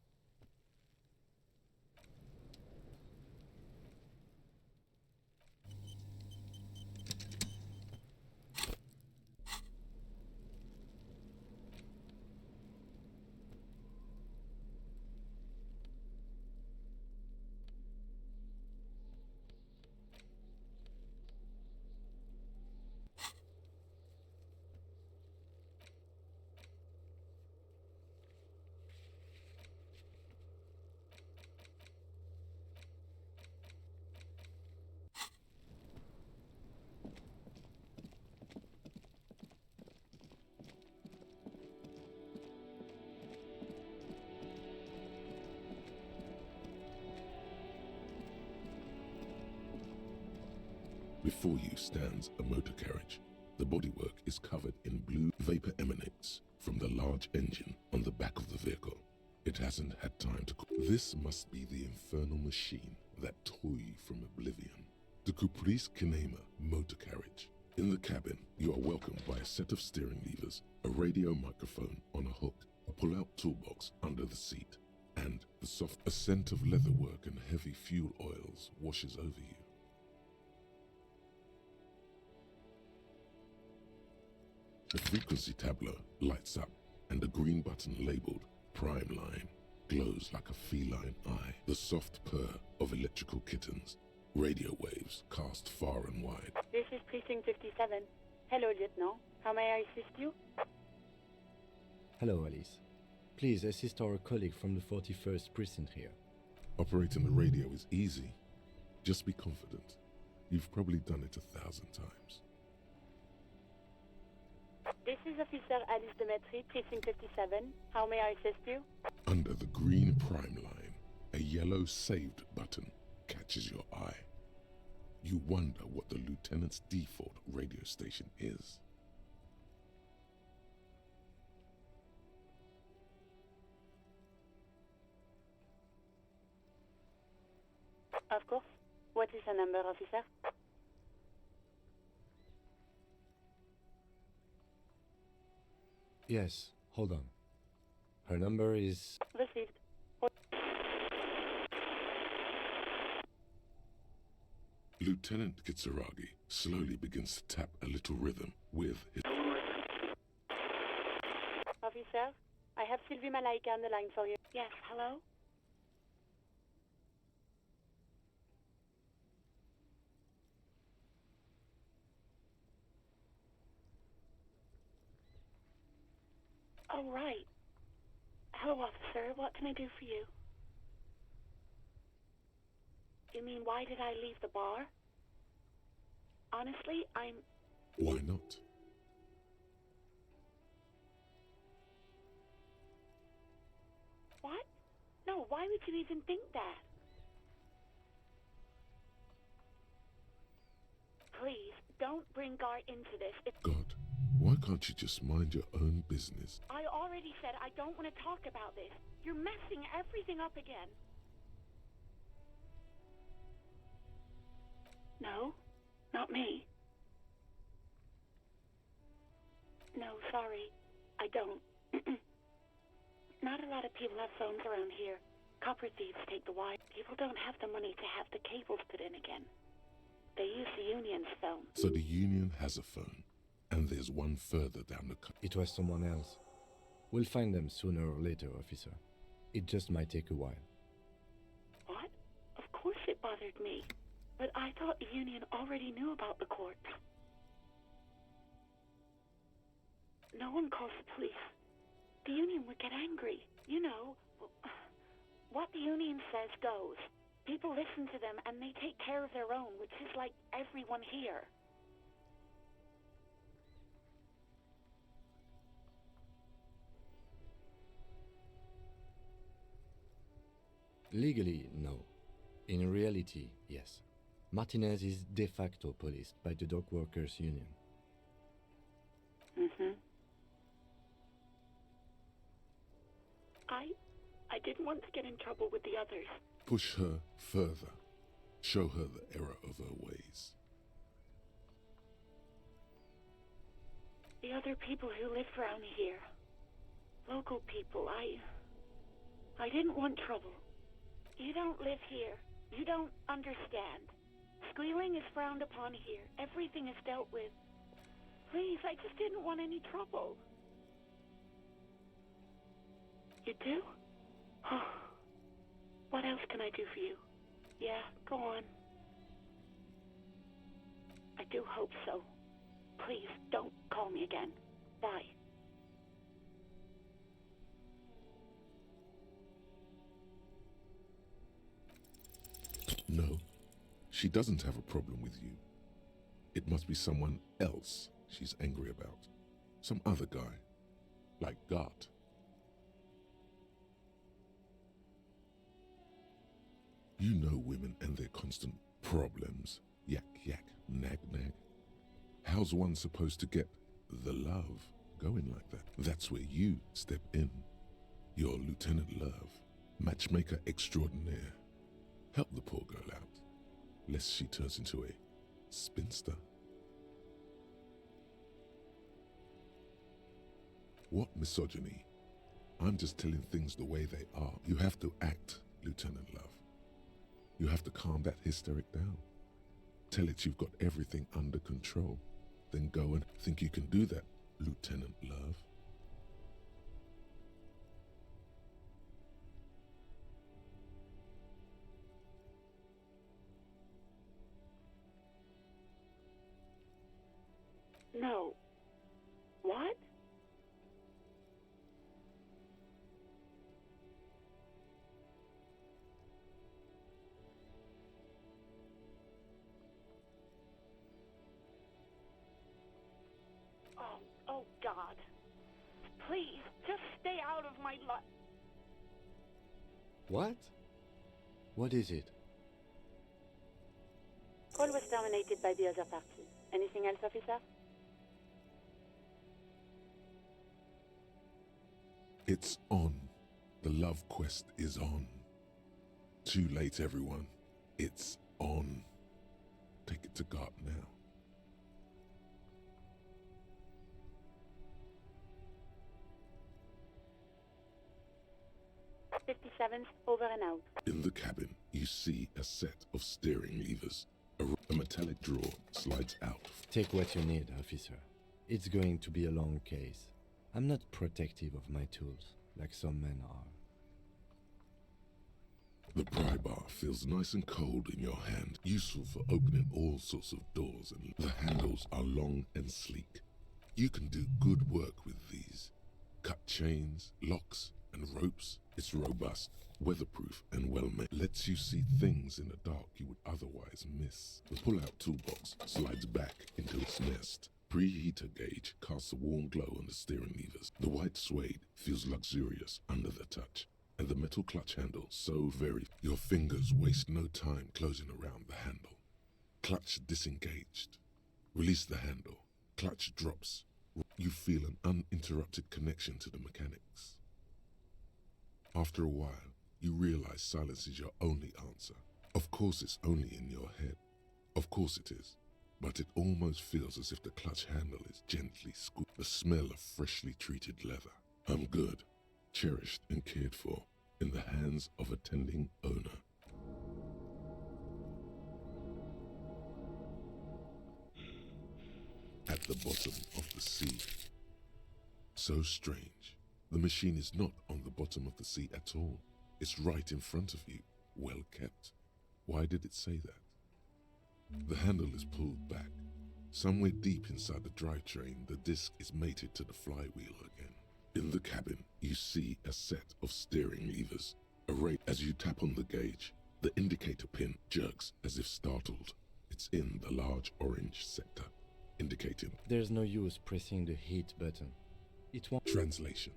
Speaker 6: Before you stands a motor carriage. The bodywork is covered in blue. Vapor emanates from the large engine on the back of the vehicle. It hasn't had time to cool. This must be the infernal machine that tore you from oblivion. The Caprice Kinema motor carriage. In the cabin, you are welcomed by a set of steering levers, a radio microphone on a hook, a pull-out toolbox under the seat, and the soft scent of leatherwork and heavy fuel oils washes over you. The frequency tableau lights up, and a green button labeled Prime Line glows like a feline eye. The soft purr of electrical kittens, radio waves cast far and wide.
Speaker 20: This is Precinct 57. Hello, Lieutenant. How may I assist you?
Speaker 17: Hello, Alice. Please assist our colleague from the 41st Precinct here.
Speaker 6: Operating the radio is easy. Just be confident. You've probably done it 1,000 times.
Speaker 20: This is Officer Alice Demetri, Precinct 57. How may I assist you?
Speaker 6: Under the green Prime Line, a yellow Saved button catches your eye. You wonder what the Lieutenant's default radio station is.
Speaker 20: Of course. What is her number, officer?
Speaker 17: Yes, hold on. Her number is...
Speaker 20: Received.
Speaker 6: Lieutenant Kitsuragi slowly begins to tap a little rhythm with his...
Speaker 20: Officer, I have Sylvie Malaika on the line for you. Yes, hello? Oh, right. Hello, officer. What can I do for you? You mean, why did I leave the bar? Honestly,
Speaker 6: Why not?
Speaker 20: What? No, why would you even think that? Please, don't bring Gar into this.
Speaker 6: God, why can't you just mind your own business?
Speaker 20: I already said I don't want to talk about this. You're messing everything up again. No, not me. No, sorry, I don't. Not a lot of people have phones around here. Copper thieves take the wire. People don't have the money to have the cables put in again. They use the Union's phone.
Speaker 6: So the Union has a phone, and there's one further down the
Speaker 17: It was someone else. We'll find them sooner or later, officer. It just might take a while.
Speaker 20: What? Of course it bothered me. But I thought the Union already knew about the corpse. No one calls the police. The Union would get angry. You know, what the Union says goes. People listen to them and they take care of their own, which is like everyone here.
Speaker 17: Legally, no. In reality, yes. Martinez is de facto policed by the Dock Workers Union.
Speaker 20: Mm-hmm. I didn't want to get in trouble with the others.
Speaker 6: Push her further. Show her the error of her ways.
Speaker 20: The other people who live around here. Local people, I didn't want trouble. You don't live here. You don't understand. Squealing is frowned upon here. Everything is dealt with. Please, I just didn't want any trouble. You do? What else can I do for you? Yeah, go on. I do hope so. Please, don't call me again. Bye.
Speaker 6: No, she doesn't have a problem with you. It must be someone else she's angry about. Some other guy. Like Gart. You know women and their constant problems. Yak, yak, nag, nag. How's one supposed to get the love going like that? That's where you step in. You're Lieutenant Love, matchmaker extraordinaire. Help the poor girl out, lest she turns into a spinster. What misogyny? I'm just telling things the way they are. You have to act, Lieutenant Love. You have to calm that hysteric down. Tell it you've got everything under control. Then go and think you can do that, Lieutenant Love.
Speaker 20: No. What? Oh, God. Please, just stay out of my life.
Speaker 17: What? What is it?
Speaker 20: Call was terminated by the other party. Anything else, officer?
Speaker 6: It's on. The love quest is on. Too late, everyone. It's on. Take it to Gart now.
Speaker 20: 57th, over and out.
Speaker 6: In the cabin, you see a set of steering levers. A metallic drawer slides out.
Speaker 17: Take what you need, officer. It's going to be a long case. I'm not protective of my tools, like some men are.
Speaker 6: The pry bar feels nice and cold in your hand, useful for opening all sorts of doors, and the handles are long and sleek. You can do good work with these. Cut chains, locks, and ropes. It's robust, weatherproof, and well-made. Lets you see things in the dark you would otherwise miss. The pull-out toolbox slides back into its nest. Preheater gauge casts a warm glow on the steering levers. The white suede feels luxurious under the touch, and the metal clutch handle so very... Your fingers waste no time closing around the handle. Clutch disengaged. Release the handle. Clutch drops. You feel an uninterrupted connection to the mechanics. After a while, you realize silence is your only answer. Of course it's only in your head. Of course it is. But it almost feels as if the clutch handle is gently scooped. The smell of freshly treated leather. I'm good, cherished and cared for. in the hands of a tending owner. At the bottom of the sea. So strange. The machine is not on the bottom of the sea at all. It's right in front of you, well kept. Why did it say that? The handle is pulled back. Somewhere deep inside the drivetrain, the disc is mated to the flywheel again. In the cabin, you see a set of steering levers. As you tap on the gauge, the indicator pin jerks as if startled. It's in the large orange sector, indicating
Speaker 17: There's no use pressing the heat button. It won't.
Speaker 6: Translation.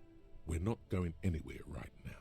Speaker 6: We're not going anywhere right now.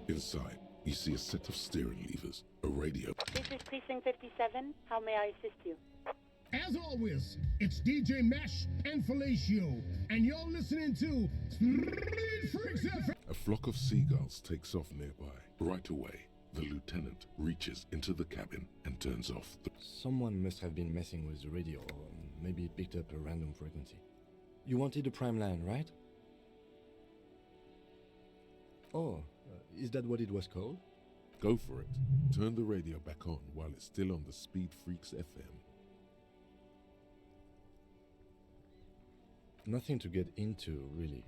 Speaker 6: Inside, you see a set of steering levers, a radio.
Speaker 20: This is Precinct 57. How may I assist you?
Speaker 21: As always, it's DJ Mesh and Fellatio, and you're listening to Street Freaks FM.
Speaker 6: A flock of seagulls takes off nearby. Right away, the lieutenant reaches into the cabin and turns off the...
Speaker 17: Someone must have been messing with the radio, or maybe it picked up a random frequency. You wanted a prime line, right? Oh, is that what it was called?
Speaker 6: Go for it. Turn the radio back on while it's still on the Speed Freaks FM.
Speaker 17: Nothing to get into, really.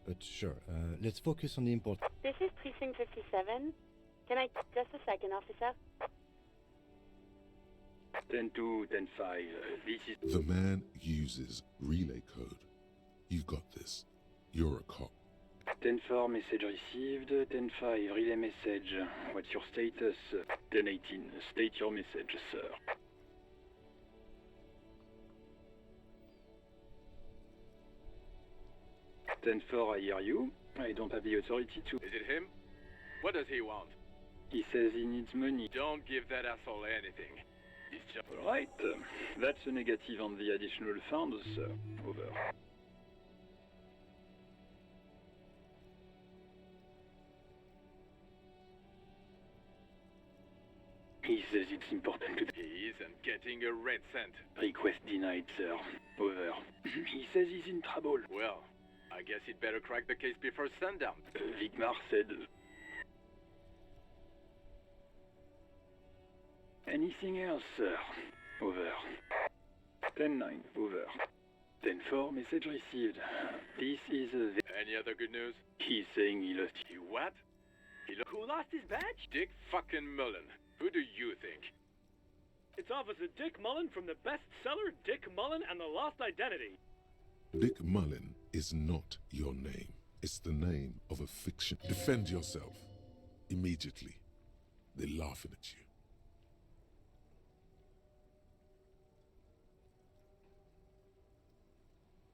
Speaker 17: But sure, let's focus on the important...
Speaker 20: This is Precinct 57. Can I... Just a second, officer.
Speaker 22: 10-2, 10-5, this is...
Speaker 6: The man uses relay code. You've got this. You're a cop.
Speaker 22: 10-4, message received. 10-5, relay message. What's your status? 10-18, state your message, sir. I hear you. I don't have the authority to...
Speaker 23: Is it him? What does he want?
Speaker 22: He says he needs money.
Speaker 23: Don't give that asshole anything. He's just...
Speaker 22: Alright, that's a negative on the additional funds, sir. Over. He says it's important to...
Speaker 23: He isn't getting a red cent.
Speaker 22: Request denied, sir. Over. He says he's in trouble.
Speaker 23: Well, I guess he'd better crack the case before sundown.
Speaker 22: Vigmar said... Anything else, sir? Over. 10-9, over. 10-4, message received. This is a...
Speaker 23: Any other good news?
Speaker 22: He's saying he lost...
Speaker 23: He what? Who lost his badge? Dick fucking Mullen. Who do you think?
Speaker 24: It's Officer Dick Mullen from the bestseller Dick Mullen and the Lost Identity.
Speaker 6: Dick Mullen is not your name. It's the name of a fiction. Defend yourself. Immediately. They're laughing at you.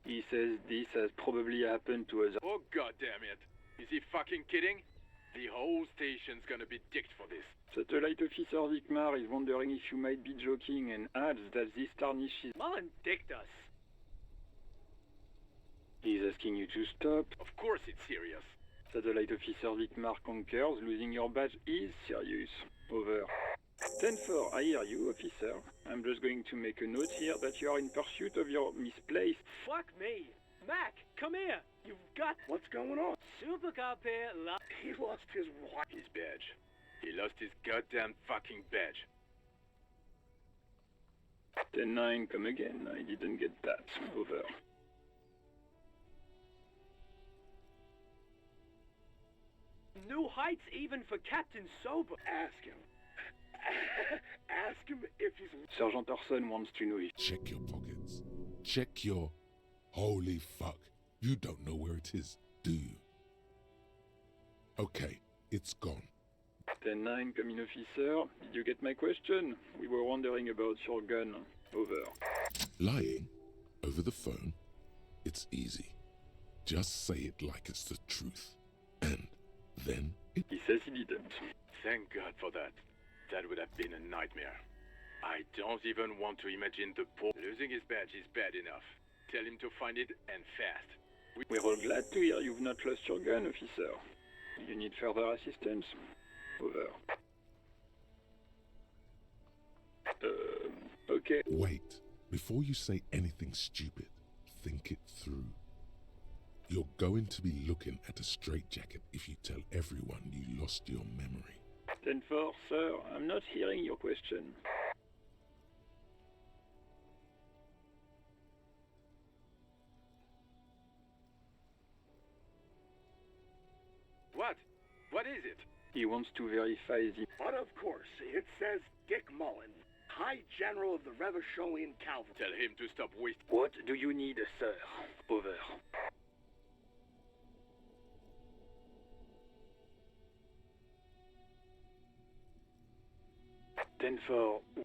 Speaker 22: He says this has probably happened to us.
Speaker 23: Oh, goddamn it. Is he fucking kidding? The whole station's gonna be dicked for this.
Speaker 22: Satellite Officer Vikmar is wondering if you might be joking and adds that this tarnishes.
Speaker 24: Mullen dicked us.
Speaker 22: He's asking you to stop.
Speaker 23: Of course it's serious.
Speaker 22: Satellite Officer Vikmar concurs. Losing your badge is serious. Over. 10-4, I hear you, officer. I'm just going to make a note here that you are in pursuit of your misplaced.
Speaker 24: Fuck me. Mac, come here. You've got...
Speaker 23: What's going on?
Speaker 24: Super Cop here.
Speaker 23: He lost his what? His badge. He lost his goddamn fucking badge.
Speaker 22: 10-9, come again. I didn't get that. Over.
Speaker 24: New heights even for Captain Sober.
Speaker 23: Ask him. Ask him if he's...
Speaker 22: Sergeant Orson wants to know if...
Speaker 6: Check your pockets. Check your... Holy fuck. You don't know where it is, do you? Okay, it's gone.
Speaker 22: 10-9, come in, officer. Did you get my question? We were wondering about your gun. Over.
Speaker 6: Lying? Over the phone? It's easy. Just say it like it's the truth. And then it...
Speaker 22: He says he didn't.
Speaker 23: Thank God for that. That would have been a nightmare. I don't even want to imagine the poor... Losing his badge is bad enough. Tell him to find it, and fast.
Speaker 22: We're all glad to hear you've not lost your gun, officer. You need further assistance? Over. Okay.
Speaker 6: Wait. Before you say anything stupid, think it through. You're going to be looking at a straitjacket if you tell everyone you lost your memory.
Speaker 22: 10-4, sir. I'm not hearing your question.
Speaker 23: What? What is it?
Speaker 22: He wants to verify the...
Speaker 23: But of course, it says Dick Mullen, High General of the Revacholian Cavalry. Tell him to stop wasting...
Speaker 22: What do you need, sir? Over.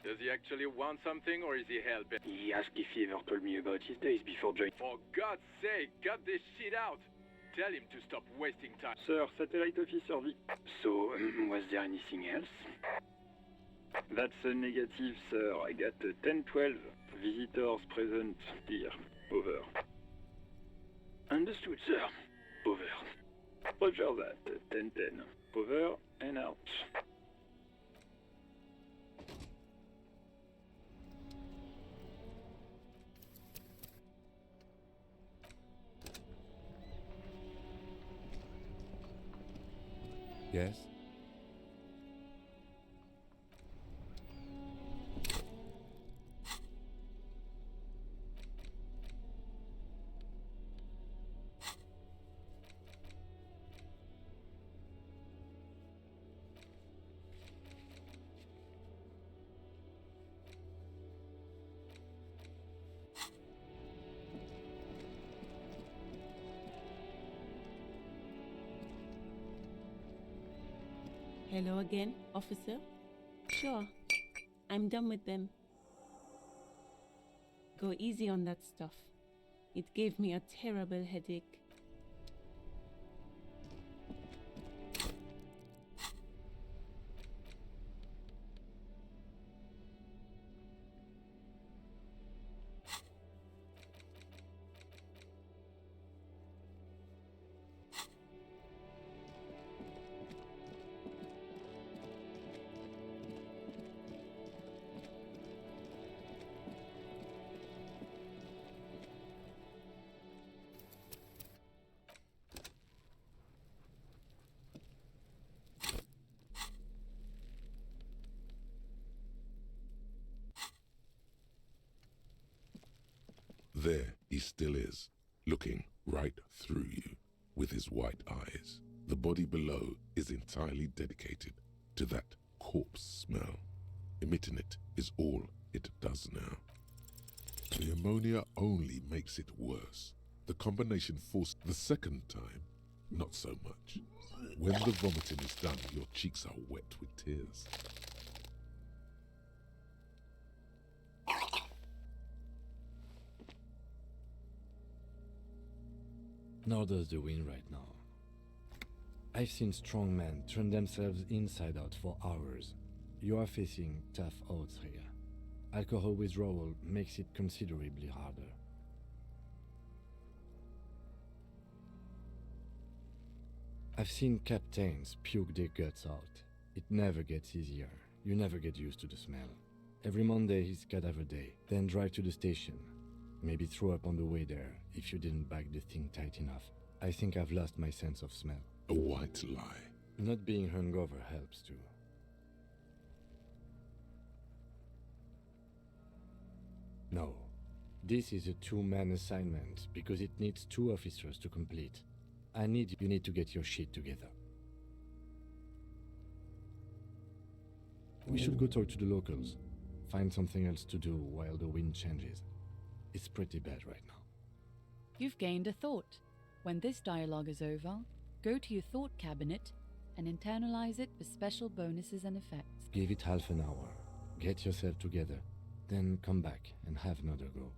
Speaker 23: Does he actually want something, or is he hell-bent?
Speaker 22: He asked if he ever told me about his days before joining...
Speaker 23: For God's sake, cut this shit out! Tell him to stop wasting time.
Speaker 22: Sir, Satellite Officer V. So, was there anything else? That's a negative, sir. I got 10-12 visitors present here. Over. Understood, sir. Over. Roger that. 10-10. Over and out.
Speaker 17: Yes?
Speaker 7: Hello again, officer? Sure. I'm done with them. Go easy on that stuff. It gave me a terrible headache.
Speaker 6: There he still is, looking right through you with his white eyes. The body below is entirely dedicated to that corpse smell. Emitting it is all it does now. The ammonia only makes it worse. The combination forced the second time, not so much. When the vomiting is done, your cheeks are wet with tears.
Speaker 17: Nor does the wind right now. I've seen strong men turn themselves inside out for hours. You are facing tough odds here. Alcohol withdrawal makes it considerably harder. I've seen captains puke their guts out. It never gets easier. You never get used to the smell. Every Monday is cadaver day, then drive to the station. Maybe throw up on the way there if you didn't bag the thing tight enough. I think I've lost my sense of smell.
Speaker 6: A white lie.
Speaker 17: Not being hungover helps too. No. This is a two-man assignment because it needs 2 officers to complete. You need to get your shit together. We should go talk to the locals. Find something else to do while the wind changes. It's pretty bad right now.
Speaker 19: You've gained a thought. When this dialogue is over, go to your thought cabinet and internalize it for special bonuses and effects.
Speaker 17: Give it half an hour. Get yourself together. Then come back and have another go.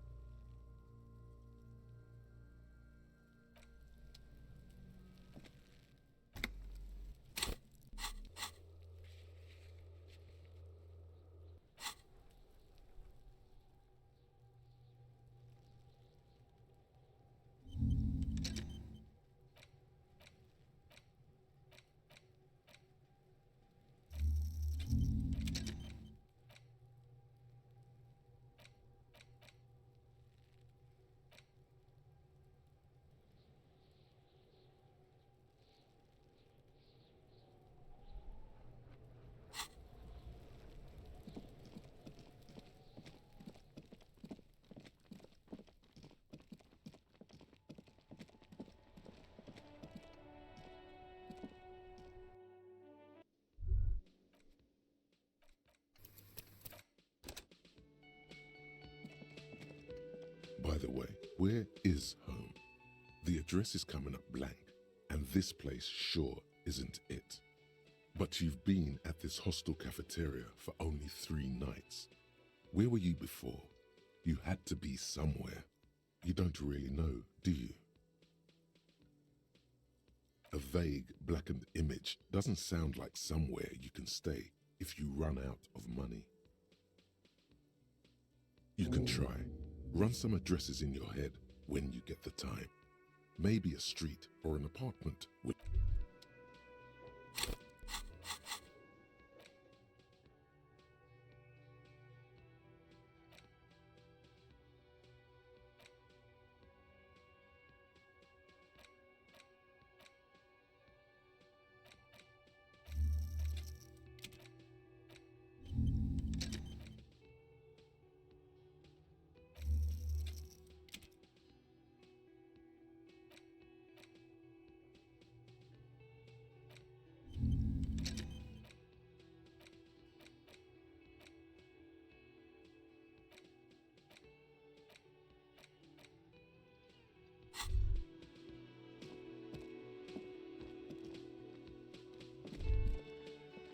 Speaker 6: By the way, where is home? The address is coming up blank, and this place sure isn't it. But you've been at this hostel cafeteria for only 3 nights. Where were you before? You had to be somewhere. You don't really know, do you? A vague, blackened image doesn't sound like somewhere you can stay if you run out of money. You can try. Run some addresses in your head when you get the time. Maybe a street or an apartment with...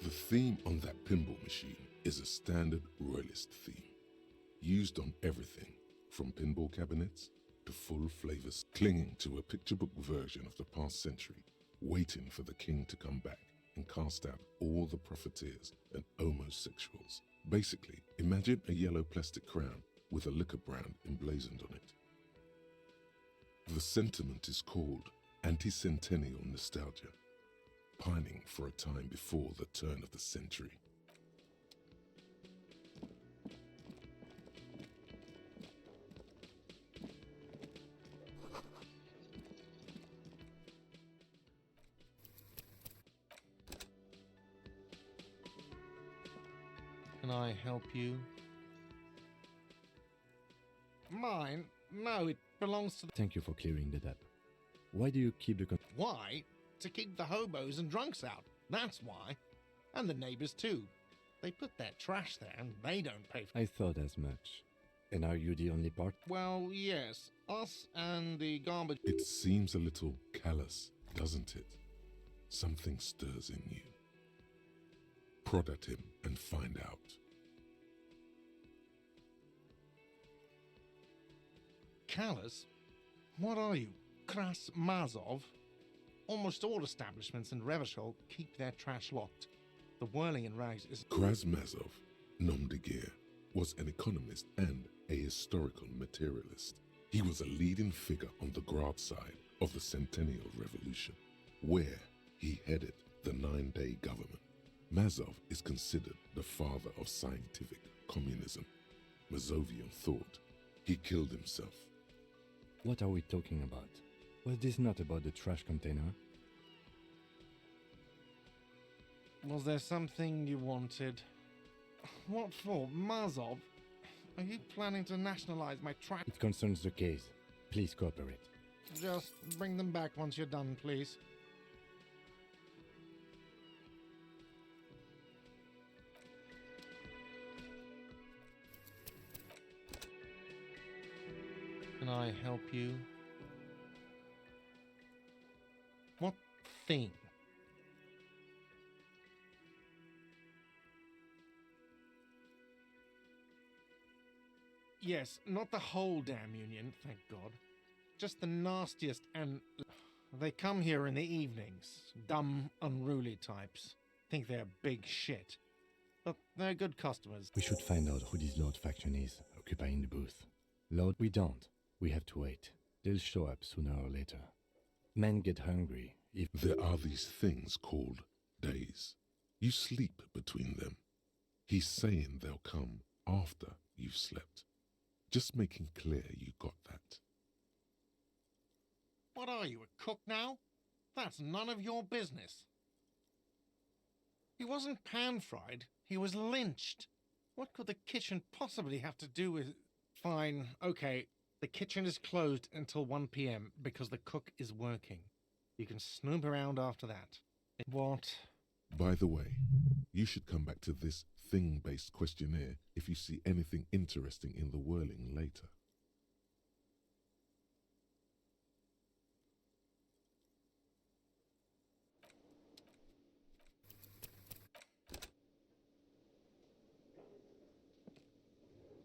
Speaker 6: The theme on that pinball machine is a standard royalist theme, used on everything from pinball cabinets to full flavors, clinging to a picture book version of the past century, waiting for the king to come back and cast out all the profiteers and homosexuals. Basically, imagine a yellow plastic crown with a liquor brand emblazoned on it. The sentiment is called anti-centennial nostalgia, pining for a time before the turn of the century.
Speaker 4: Can I help you? Mine? No, it belongs to...
Speaker 17: Thank you for clearing that up. Why do you keep the...
Speaker 4: Why? To keep the hobos and drunks out. That's why. And the neighbors too. They put their trash there and they don't pay for...
Speaker 17: I thought as much. And are you the only part?
Speaker 4: Well, yes. Us and the garbage...
Speaker 6: It seems a little callous, doesn't it? Something stirs in you. Prod at him and find out.
Speaker 4: Callous? What are you? Kras Mazov? Almost all establishments in Revachol keep their trash locked. The whirling in rags is...
Speaker 6: Krasmazov, nom de guerre, was an economist and a historical materialist. He was a leading figure on the Grad side of the Centennial Revolution, where he headed the 9-day government. Mazov is considered the father of scientific communism. Mazovian thought. He killed himself.
Speaker 17: What are we talking about? Was this not about the trash container?
Speaker 4: Was there something you wanted? What for? Mazov? Are you planning to nationalize my trash?
Speaker 17: It concerns the case. Please cooperate.
Speaker 4: Just bring them back once you're done, please. Can I help you? What thing? Yes, not the whole damn union, thank God. Just the nastiest and... They come here in the evenings. Dumb, unruly types. Think they're big shit. But they're good customers.
Speaker 17: We should find out who this Lord faction is, occupying the booth. Lord, we don't. We have to wait. They'll show up sooner or later. Men get hungry if...
Speaker 6: There are these things called days. You sleep between them. He's saying they'll come after you've slept. Just making clear you got that.
Speaker 4: What are you, a cook now? That's none of your business. He wasn't pan-fried, he was lynched. What could the kitchen possibly have to do with... Fine, okay, the kitchen is closed until 1 p.m. because the cook is working. You can snoop around after that. What?
Speaker 6: By the way, you should come back to this thing-based questionnaire if you see anything interesting in the whirling later.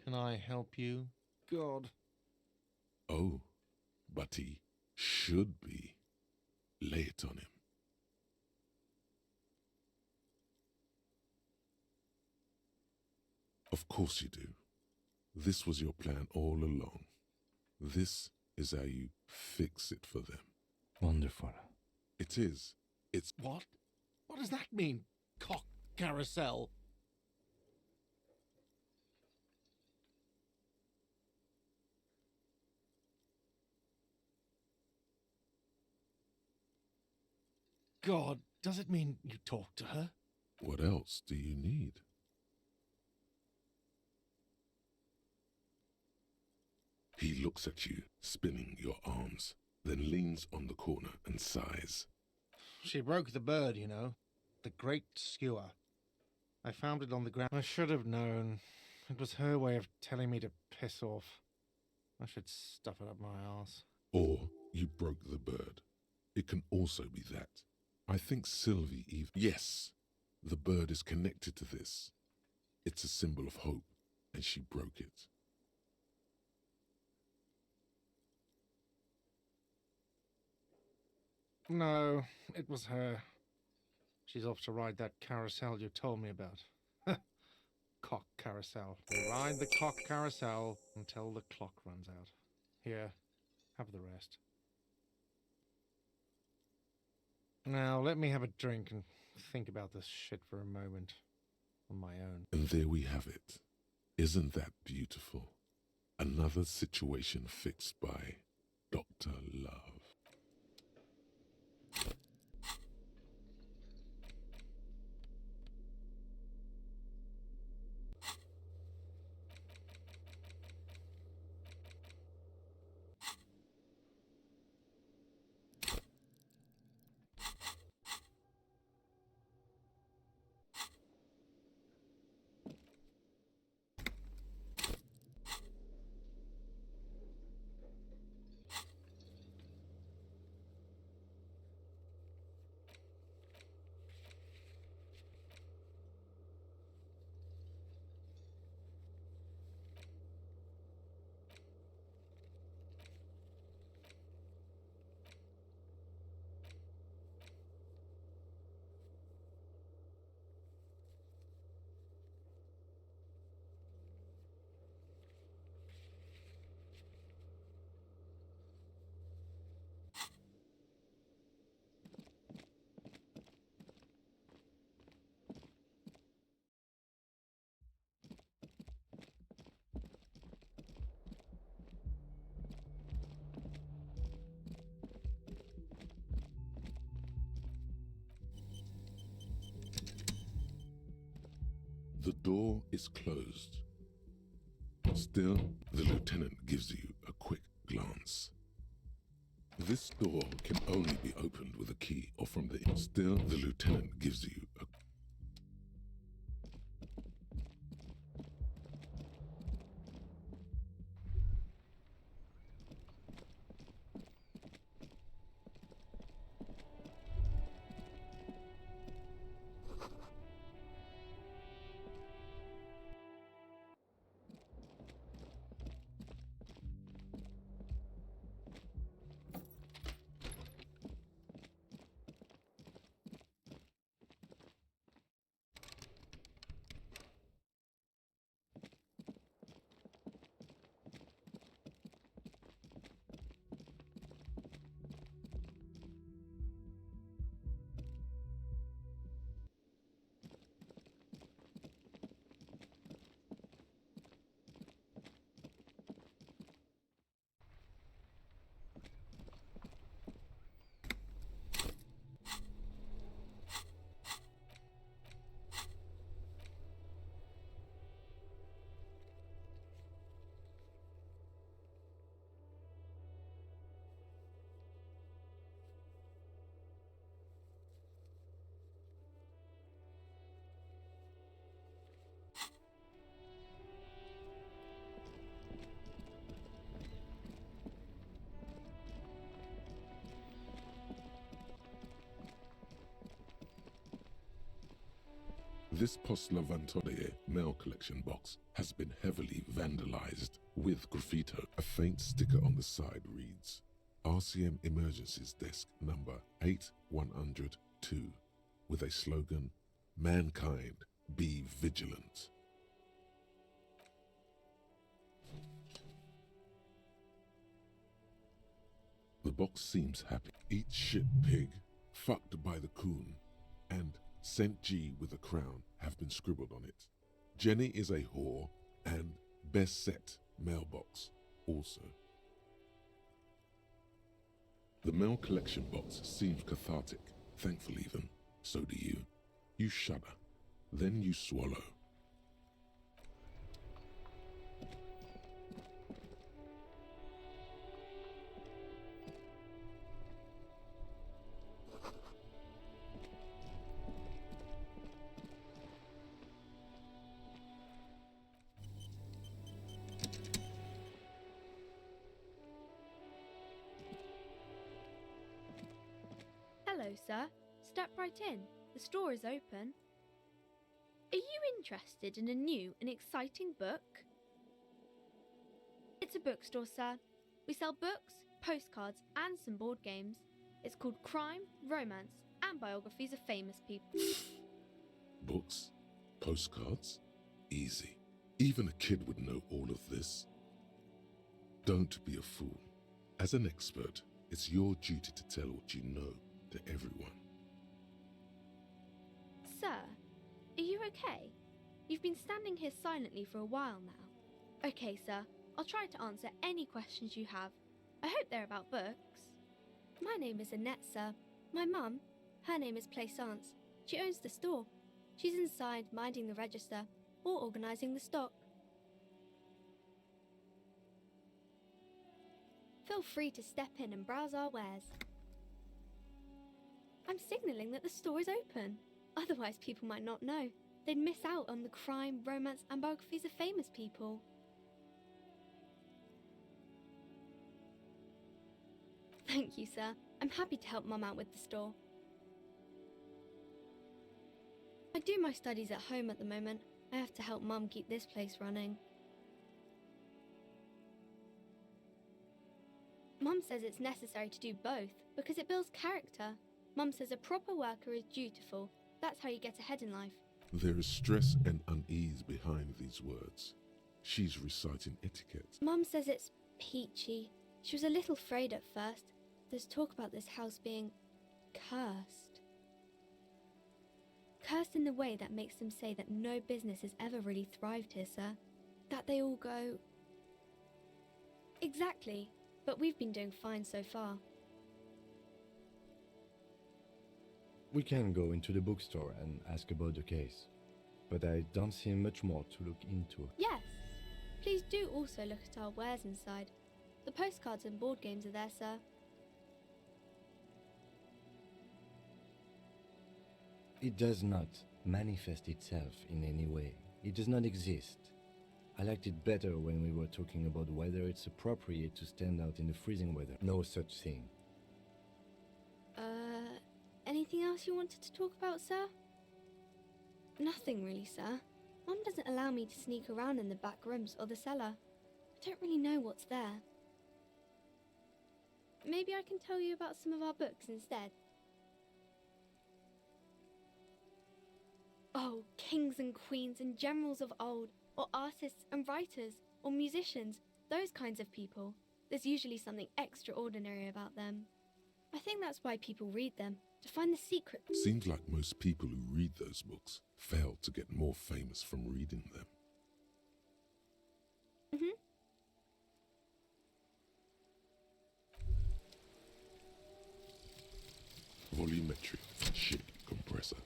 Speaker 4: Can I help you? God.
Speaker 6: Oh, but he should be. Lay it on him. Of course you do. This was your plan all along. This is how you fix it for them.
Speaker 17: Wonderful.
Speaker 6: It is. It's...
Speaker 4: What? What does that mean? Cock carousel? God, does it mean you talked to her?
Speaker 6: What else do you need? He looks at you, spinning your arms, then leans on the corner and sighs.
Speaker 4: She broke the bird, you know. The great skewer. I found it on the ground. I should have known. It was her way of telling me to piss off. I should stuff it up my arse.
Speaker 6: Or you broke the bird. It can also be that. I think Sylvie even... Yes, the bird is connected to this. It's a symbol of hope, and she broke it.
Speaker 4: No, it was her. She's off to ride that carousel you told me about. Cock carousel. They ride the cock carousel until the clock runs out. Here, have the rest. Now, let me have a drink and think about this shit for a moment. On my own.
Speaker 6: And there we have it. Isn't that beautiful? Another situation fixed by Dr. Love. The door is closed. Still, the lieutenant gives you a quick glance. This door can only be opened with a key or from the... Still, the lieutenant gives you a... This Post Lavantolier mail collection box has been heavily vandalized with graffito. A faint sticker on the side reads, RCM Emergencies Desk number 8102, with a slogan, Mankind, be vigilant. The box seems happy. Eat shit pig, fucked by the coon, and St. G with a crown have been scribbled on it. Jenny is a whore, and best set mailbox also. The mail collection box seems cathartic, thankful even. So do you. You shudder, then you swallow.
Speaker 3: Hello, sir. Step right in. The store is open. Are you interested in a new and exciting book? It's a bookstore, sir. We sell books, postcards, and some board games. It's called Crime, Romance, and Biographies of Famous People.
Speaker 6: Books? Postcards? Easy. Even a kid would know all of this. Don't be a fool. As an expert, it's your duty to tell what you know to everyone.
Speaker 3: Sir, are you okay? You've been standing here silently for a while now. Okay, sir, I'll try to answer any questions you have. I hope they're about books. My name is Annette, sir. My mum, her name is Plaisance. She owns the store. She's inside minding the register or organising the stock. Feel free to step in and browse our wares. I'm signalling that the store is open. Otherwise, people might not know. They'd miss out on the crime, romance, and biographies of famous people. Thank you, sir. I'm happy to help Mum out with the store. I do my studies at home at the moment. I have to help Mum keep this place running. Mum says it's necessary to do both because it builds character. Mum says a proper worker is dutiful. That's how you get ahead in life.
Speaker 6: There is stress and unease behind these words. She's reciting etiquette.
Speaker 3: Mum says it's peachy. She was a little afraid at first. There's talk about this house being cursed. Cursed in the way that makes them say that no business has ever really thrived here, sir. That they all go... Exactly. But we've been doing fine so far.
Speaker 17: We can go into the bookstore and ask about the case. but I don't see much more to look into.
Speaker 3: Yes. Please do also look at our wares inside. The postcards and board games are there, sir.
Speaker 17: It does not manifest itself in any way. It does not exist. I liked it better when we were talking about whether it's appropriate to stand out in the freezing weather. No such thing.
Speaker 3: Anything else you wanted to talk about, sir? Nothing really, sir. Mum doesn't allow me to sneak around in the back rooms or the cellar. I don't really know what's there. Maybe I can tell you about some of our books instead. Oh, kings and queens and generals of old, or artists and writers, or musicians, those kinds of people. There's usually something extraordinary about them. I think that's why people read them, to find the secret.
Speaker 6: Seems like most people who read those books fail to get more famous from reading them. Volumetric ship compressor.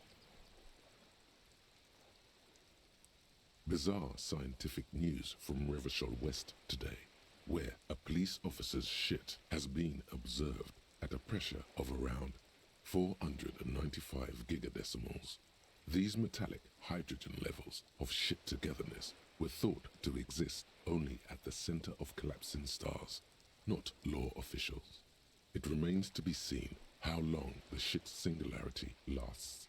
Speaker 6: Bizarre scientific news from Revachol West today, where a police officer's shit has been observed at a pressure of around 495 gigadecimals. These metallic hydrogen levels of shit togetherness were thought to exist only at the center of collapsing stars, not law officials. It remains to be seen how long the shit's singularity lasts.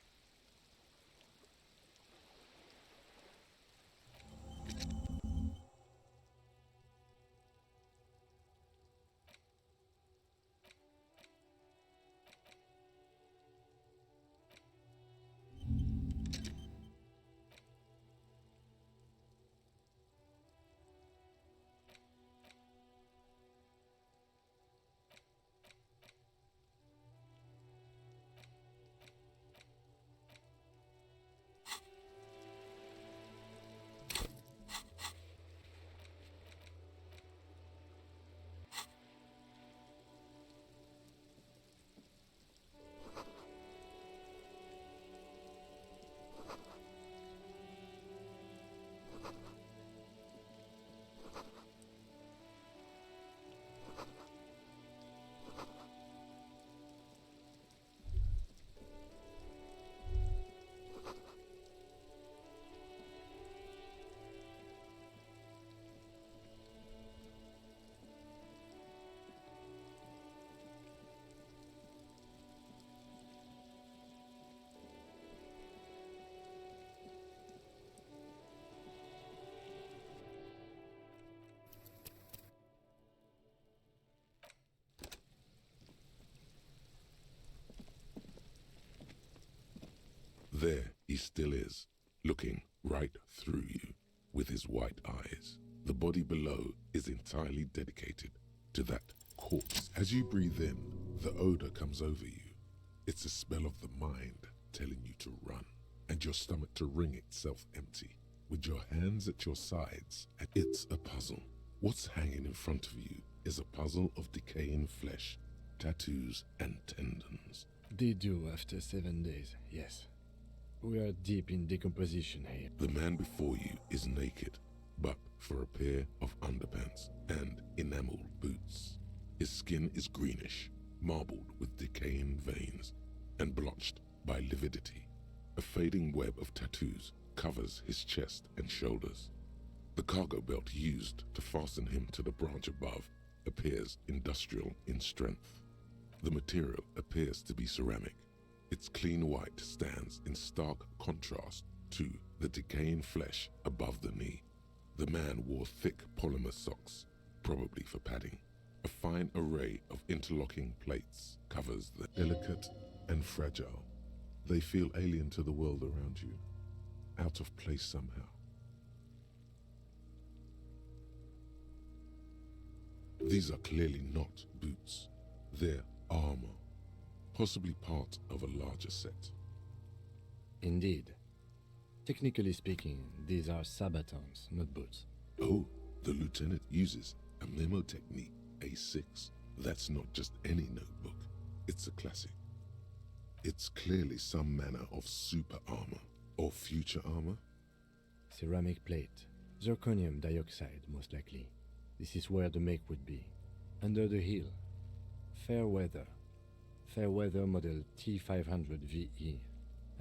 Speaker 6: There he still is, looking right through you with his white eyes. The body below is entirely dedicated to that corpse. As you breathe in, the odor comes over you. It's a smell of the mind telling you to run, and your stomach to wring itself empty. With your hands at your sides, and it's a puzzle. What's hanging in front of you is a puzzle of decaying flesh, tattoos, and tendons.
Speaker 17: They do after 7 days, yes. We are deep in decomposition here.
Speaker 6: The man before you is naked, but for a pair of underpants and enameled boots. His skin is greenish, marbled with decaying veins, and blotched by lividity. A fading web of tattoos covers his chest and shoulders. The cargo belt used to fasten him to the branch above appears industrial in strength. The material appears to be ceramic. Its clean white stands in stark contrast to the decaying flesh above the knee. The man wore thick polymer socks, probably for padding. A fine array of interlocking plates covers the delicate and fragile. They feel alien to the world around you, out of place somehow. These are clearly not boots. They're armor. Possibly part of a larger set.
Speaker 17: Indeed. Technically speaking, these are sabatons, not boots.
Speaker 6: Oh, the lieutenant uses a memo technique A6. That's not just any notebook. It's a classic. It's clearly some manner of super armor or future armor.
Speaker 17: ceramic plate, zirconium dioxide most likely. This is where the make would be. Under the hill, Fairweather. Fairweather model T500 VE.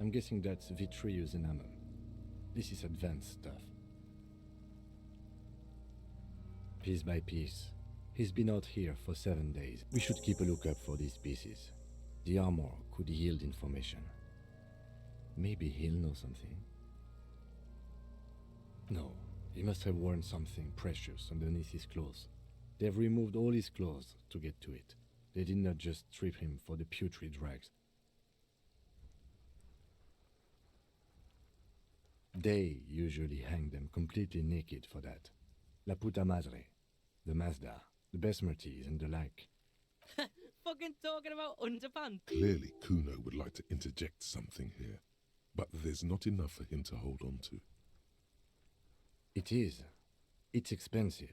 Speaker 17: I'm guessing that's vitreous enamel. This is advanced stuff. Piece by piece. He's been out here for 7 days. We should keep a lookout for these pieces. The armor could yield information. Maybe he'll know something. No, he must have worn something precious underneath his clothes. They've removed all his clothes to get to it. They did not just strip him for the putrid rags. They usually hang them completely naked for that. La puta madre, the Mazda, the Besmerties and the like.
Speaker 18: Fucking talking about underpants.
Speaker 6: Clearly, Kuno would like to interject something here, but there's not enough for him to hold on to.
Speaker 17: It is. It's expensive.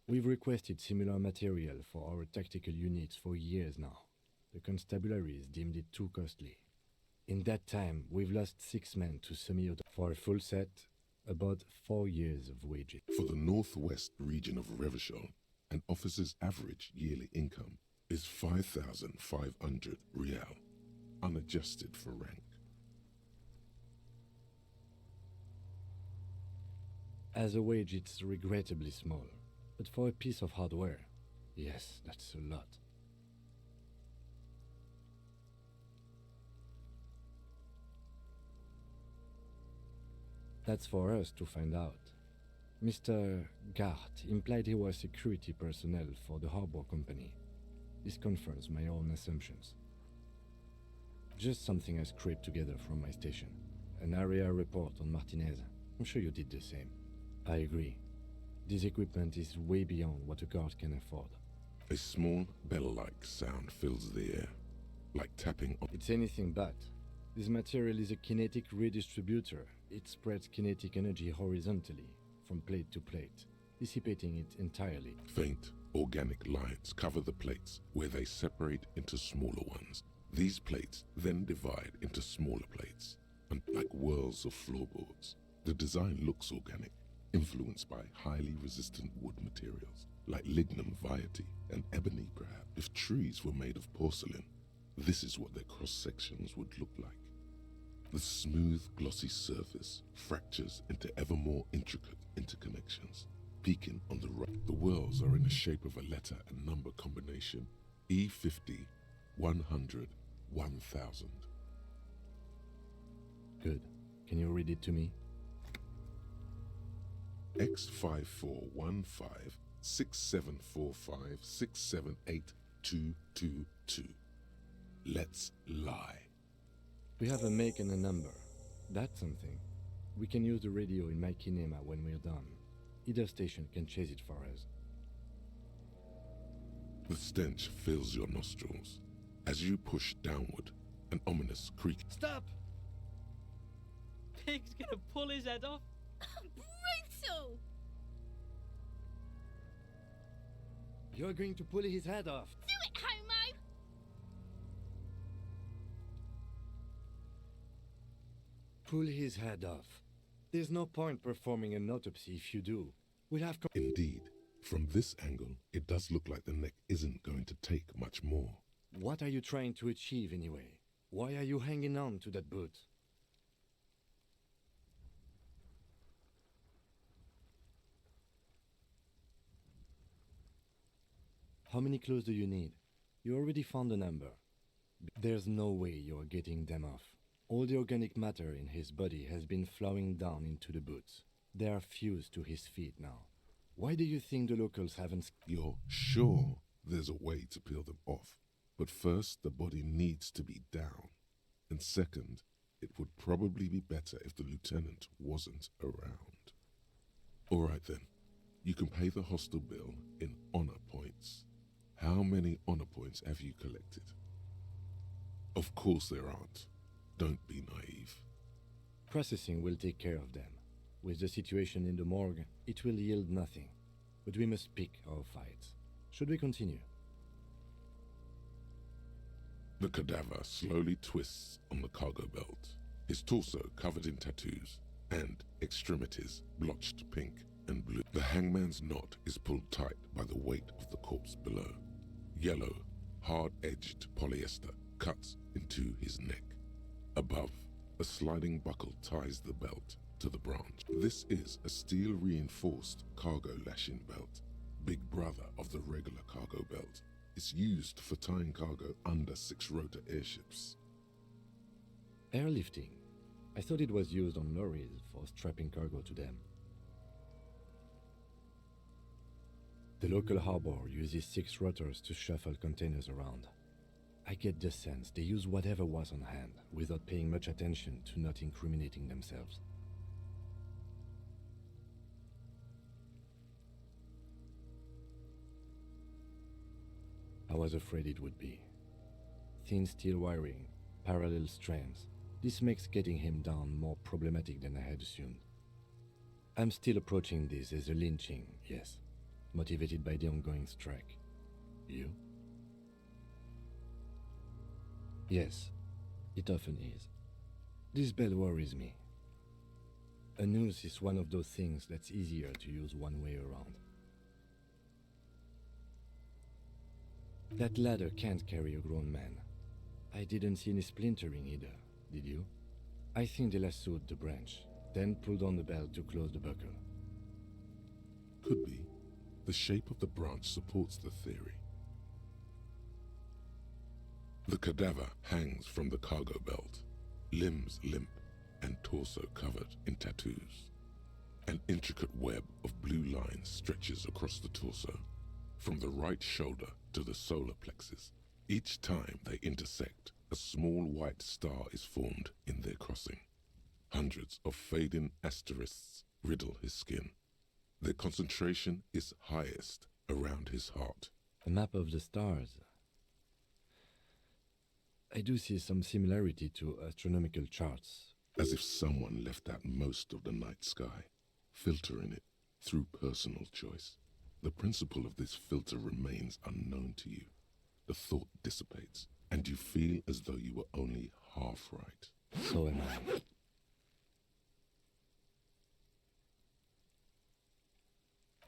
Speaker 17: We've requested similar material for our tactical units for years now. The constabularies deemed it too costly. In that time, we've lost 6 men to semi-auto. For a full set, about 4 years of wages.
Speaker 6: For the northwest region of Revachol, an officer's average yearly income is 5,500 real, unadjusted for rank.
Speaker 17: As a wage, it's regrettably small. But for a piece of hardware, yes, that's a lot. That's for us to find out. Mr. Gart implied he was security personnel for the harbor company. This confirms my own assumptions. Just something I scraped together from my station. An area report on Martinez. I'm sure you did the same. I agree. This equipment is way beyond what a guard can afford.
Speaker 6: A small bell-like sound fills the air, like tapping on...
Speaker 17: It's anything but. This material is a kinetic redistributor. It spreads kinetic energy horizontally, from plate to plate, dissipating it entirely.
Speaker 6: Faint, organic lines cover the plates, where they separate into smaller ones. These plates then divide into smaller plates, and like whirls of floorboards. The design looks organic, influenced by highly resistant wood materials, like lignum vitae and ebony perhaps. If trees were made of porcelain, this is what their cross-sections would look like. The smooth, glossy surface fractures into ever more intricate interconnections, peaking on the right. The whirls are in the shape of a letter and number combination, E50, 100, 1000.
Speaker 17: Good. Can you read it to me?
Speaker 6: X5415 6745 678222. Let's lie.
Speaker 17: We have a make and a number. That's something. We can use the radio in my kinema when we're done. Either station can chase it for us.
Speaker 6: The stench fills your nostrils. As you push downward, an ominous creak.
Speaker 18: Stop! Pig's gonna pull his head off.
Speaker 13: Brutal!
Speaker 17: You're going to pull his head off.
Speaker 13: Do it, homo!
Speaker 17: Pull his head off. There's no point performing an autopsy if you do. We'll have...
Speaker 6: Indeed. From this angle, it does look like the neck isn't going to take much more.
Speaker 17: What are you trying to achieve anyway? Why are you hanging on to that boot? How many clothes do you need? You already found a number. There's no way you're getting them off. All the organic matter in his body has been flowing down into the boots. They are fused to his feet now. Why do you think the locals haven't...
Speaker 6: You're sure there's a way to peel them off. But first, the body needs to be down. And second, it would probably be better if the lieutenant wasn't around. All right then. You can pay the hostel bill in honor points. How many honor points have you collected? Of course there aren't. Don't be naive.
Speaker 17: Processing will take care of them. With the situation in the morgue, it will yield nothing. But we must pick our fights. Should we continue?
Speaker 6: The cadaver slowly twists on the cargo belt, his torso covered in tattoos, and extremities blotched pink and blue. The hangman's knot is pulled tight by the weight of the corpse below. Yellow, hard-edged polyester cuts into his neck. Above, a sliding buckle ties the belt to the branch. This is a steel-reinforced cargo lashing belt, big brother of the regular cargo belt. It's used for tying cargo under six-rotor airships.
Speaker 17: Airlifting. I thought it was used on lorries for strapping cargo to them. The local harbor uses 6 rotors to shuffle containers around. I get the sense they use whatever was on hand without paying much attention to not incriminating themselves. I was afraid it would be. Thin steel wiring, parallel strands. This makes getting him down more problematic than I had assumed. I'm still approaching this as a lynching, yes, motivated by the ongoing strike. You? Yes, it often is. This bell worries me. A noose is one of those things that's easier to use one way around. That ladder can't carry a grown man. I didn't see any splintering either, did you? I think they lassoed the branch, then pulled on the bell to close the buckle.
Speaker 6: Could be. The shape of the branch supports the theory. The cadaver hangs from the cargo belt, limbs limp and torso covered in tattoos. An intricate web of blue lines stretches across the torso, from the right shoulder to the solar plexus. Each time they intersect, a small white star is formed in their crossing. Hundreds of fading asterisks riddle his skin. Their concentration is highest around his heart.
Speaker 17: A map of the stars. I do see some similarity to astronomical charts.
Speaker 6: As if someone left out most of the night sky, filtering it through personal choice. The principle of this filter remains unknown to you. The thought dissipates, and you feel as though you were only half right.
Speaker 17: So am I.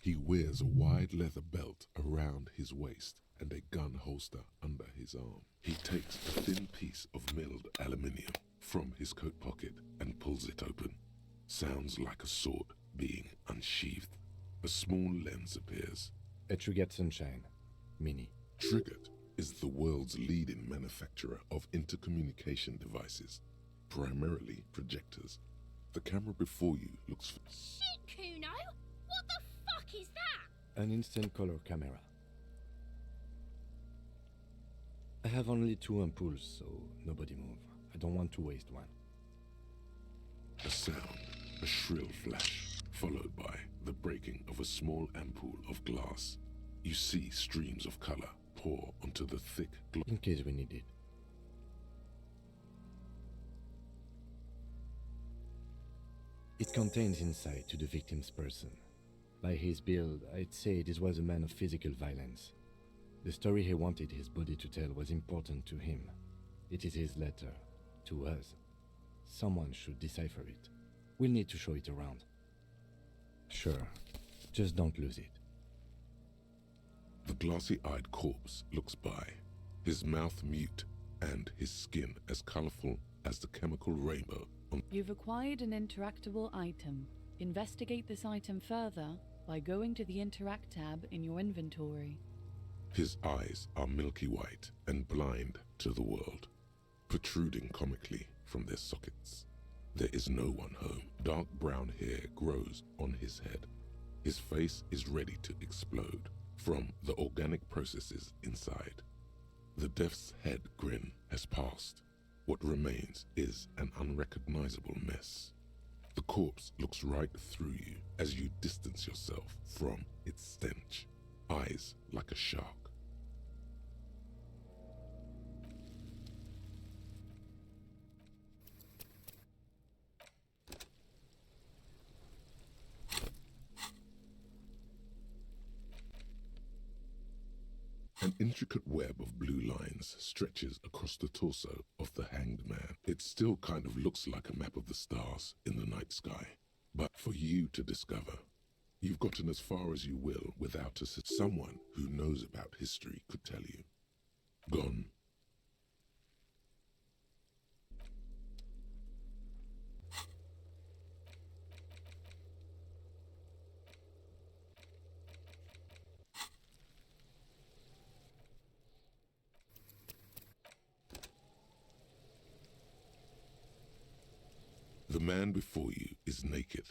Speaker 6: He wears a wide leather belt around his waist and a gun holster under his arm. He takes a thin piece of milled aluminium from his coat pocket and pulls it open. Sounds like a sword being unsheathed. A small lens appears.
Speaker 17: A Trigger Sunshine Mini.
Speaker 6: Triggered is the world's leading manufacturer of intercommunication devices, primarily projectors. The camera before you looks...
Speaker 13: Shit, Kuno! What the fuck is that?
Speaker 17: An instant color camera. I have only 2 ampoules, so nobody move. I don't want to waste one.
Speaker 6: A sound, a shrill flash, followed by the breaking of a small ampoule of glass. You see streams of color pour onto the thick glass.
Speaker 17: In case we need it. It contains insight to the victim's person. By his build, I'd say this was a man of physical violence. The story he wanted his body to tell was important to him. It is his letter. To us. Someone should decipher it. We'll need to show it around. Sure. Just don't lose it.
Speaker 6: The glassy-eyed corpse looks by, his mouth mute and his skin as colorful as the chemical rainbow on...
Speaker 19: You've acquired an interactable item. Investigate this item further by going to the Interact tab in your inventory.
Speaker 6: His eyes are milky white and blind to the world, protruding comically from their sockets. There is no one home. Dark brown hair grows on his head. His face is ready to explode from the organic processes inside. The death's head grin has passed. What remains is an unrecognizable mess. The corpse looks right through you as you distance yourself from its stench, eyes like a shark. An intricate web of blue lines stretches across the torso of the hanged man. It still kind of looks like a map of the stars in the night sky. But for you to discover, you've gotten as far as you will without someone who knows about history could tell you. Gone. The man before you is naked.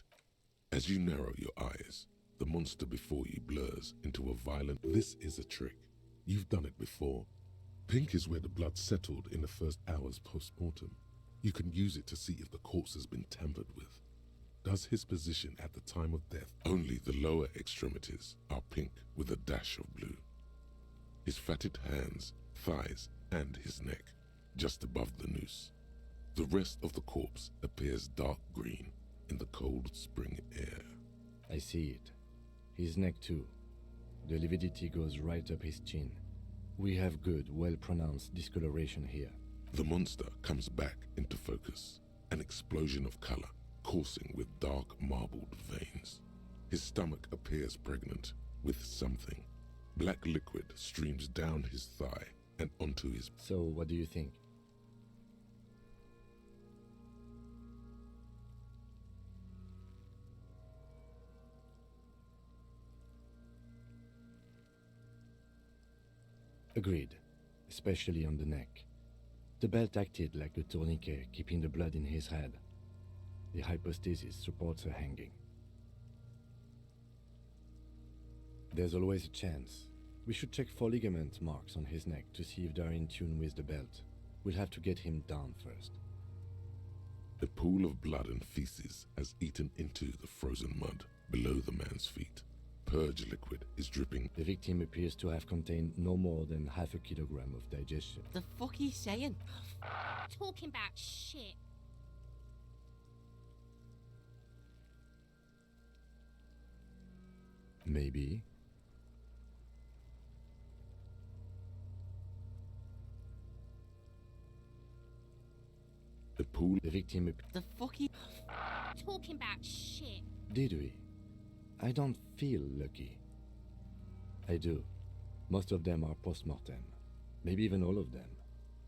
Speaker 6: As you narrow your eyes, the monster before you blurs into a violent... This is a trick. You've done it before. Pink is where the blood settled in the first hours post-mortem. You can use it to see if the corpse has been tampered with. Does his position at the time of death? Only the lower extremities are pink with a dash of blue. His fatted hands, thighs, and his neck, just above the noose. The rest of the corpse appears dark green in the cold spring air.
Speaker 17: I see it. His neck too. The lividity goes right up his chin. We have good, well-pronounced discoloration here.
Speaker 6: The monster comes back into focus, an explosion of color, coursing with dark marbled veins. His stomach appears pregnant with something. Black liquid streams down his thigh and onto his...
Speaker 17: So, what do you think? Agreed, especially on the neck. The belt acted like a tourniquet, keeping the blood in his head. The hypostasis supports a hanging. There's always a chance. We should check for ligament marks on his neck to see if they're in tune with the belt. We'll have to get him down first.
Speaker 6: A pool of blood and feces has eaten into the frozen mud below the man's feet. Purge liquid is dripping.
Speaker 17: The victim appears to have contained no more than half a kilogram of digestion.
Speaker 18: The fuck he's saying?
Speaker 13: Talking about shit.
Speaker 17: Maybe.
Speaker 6: The pool...
Speaker 17: The victim...
Speaker 18: The fuck he...
Speaker 13: Talking about shit.
Speaker 17: Did we? I don't feel lucky. I do. Most of them are post-mortem. Maybe even all of them.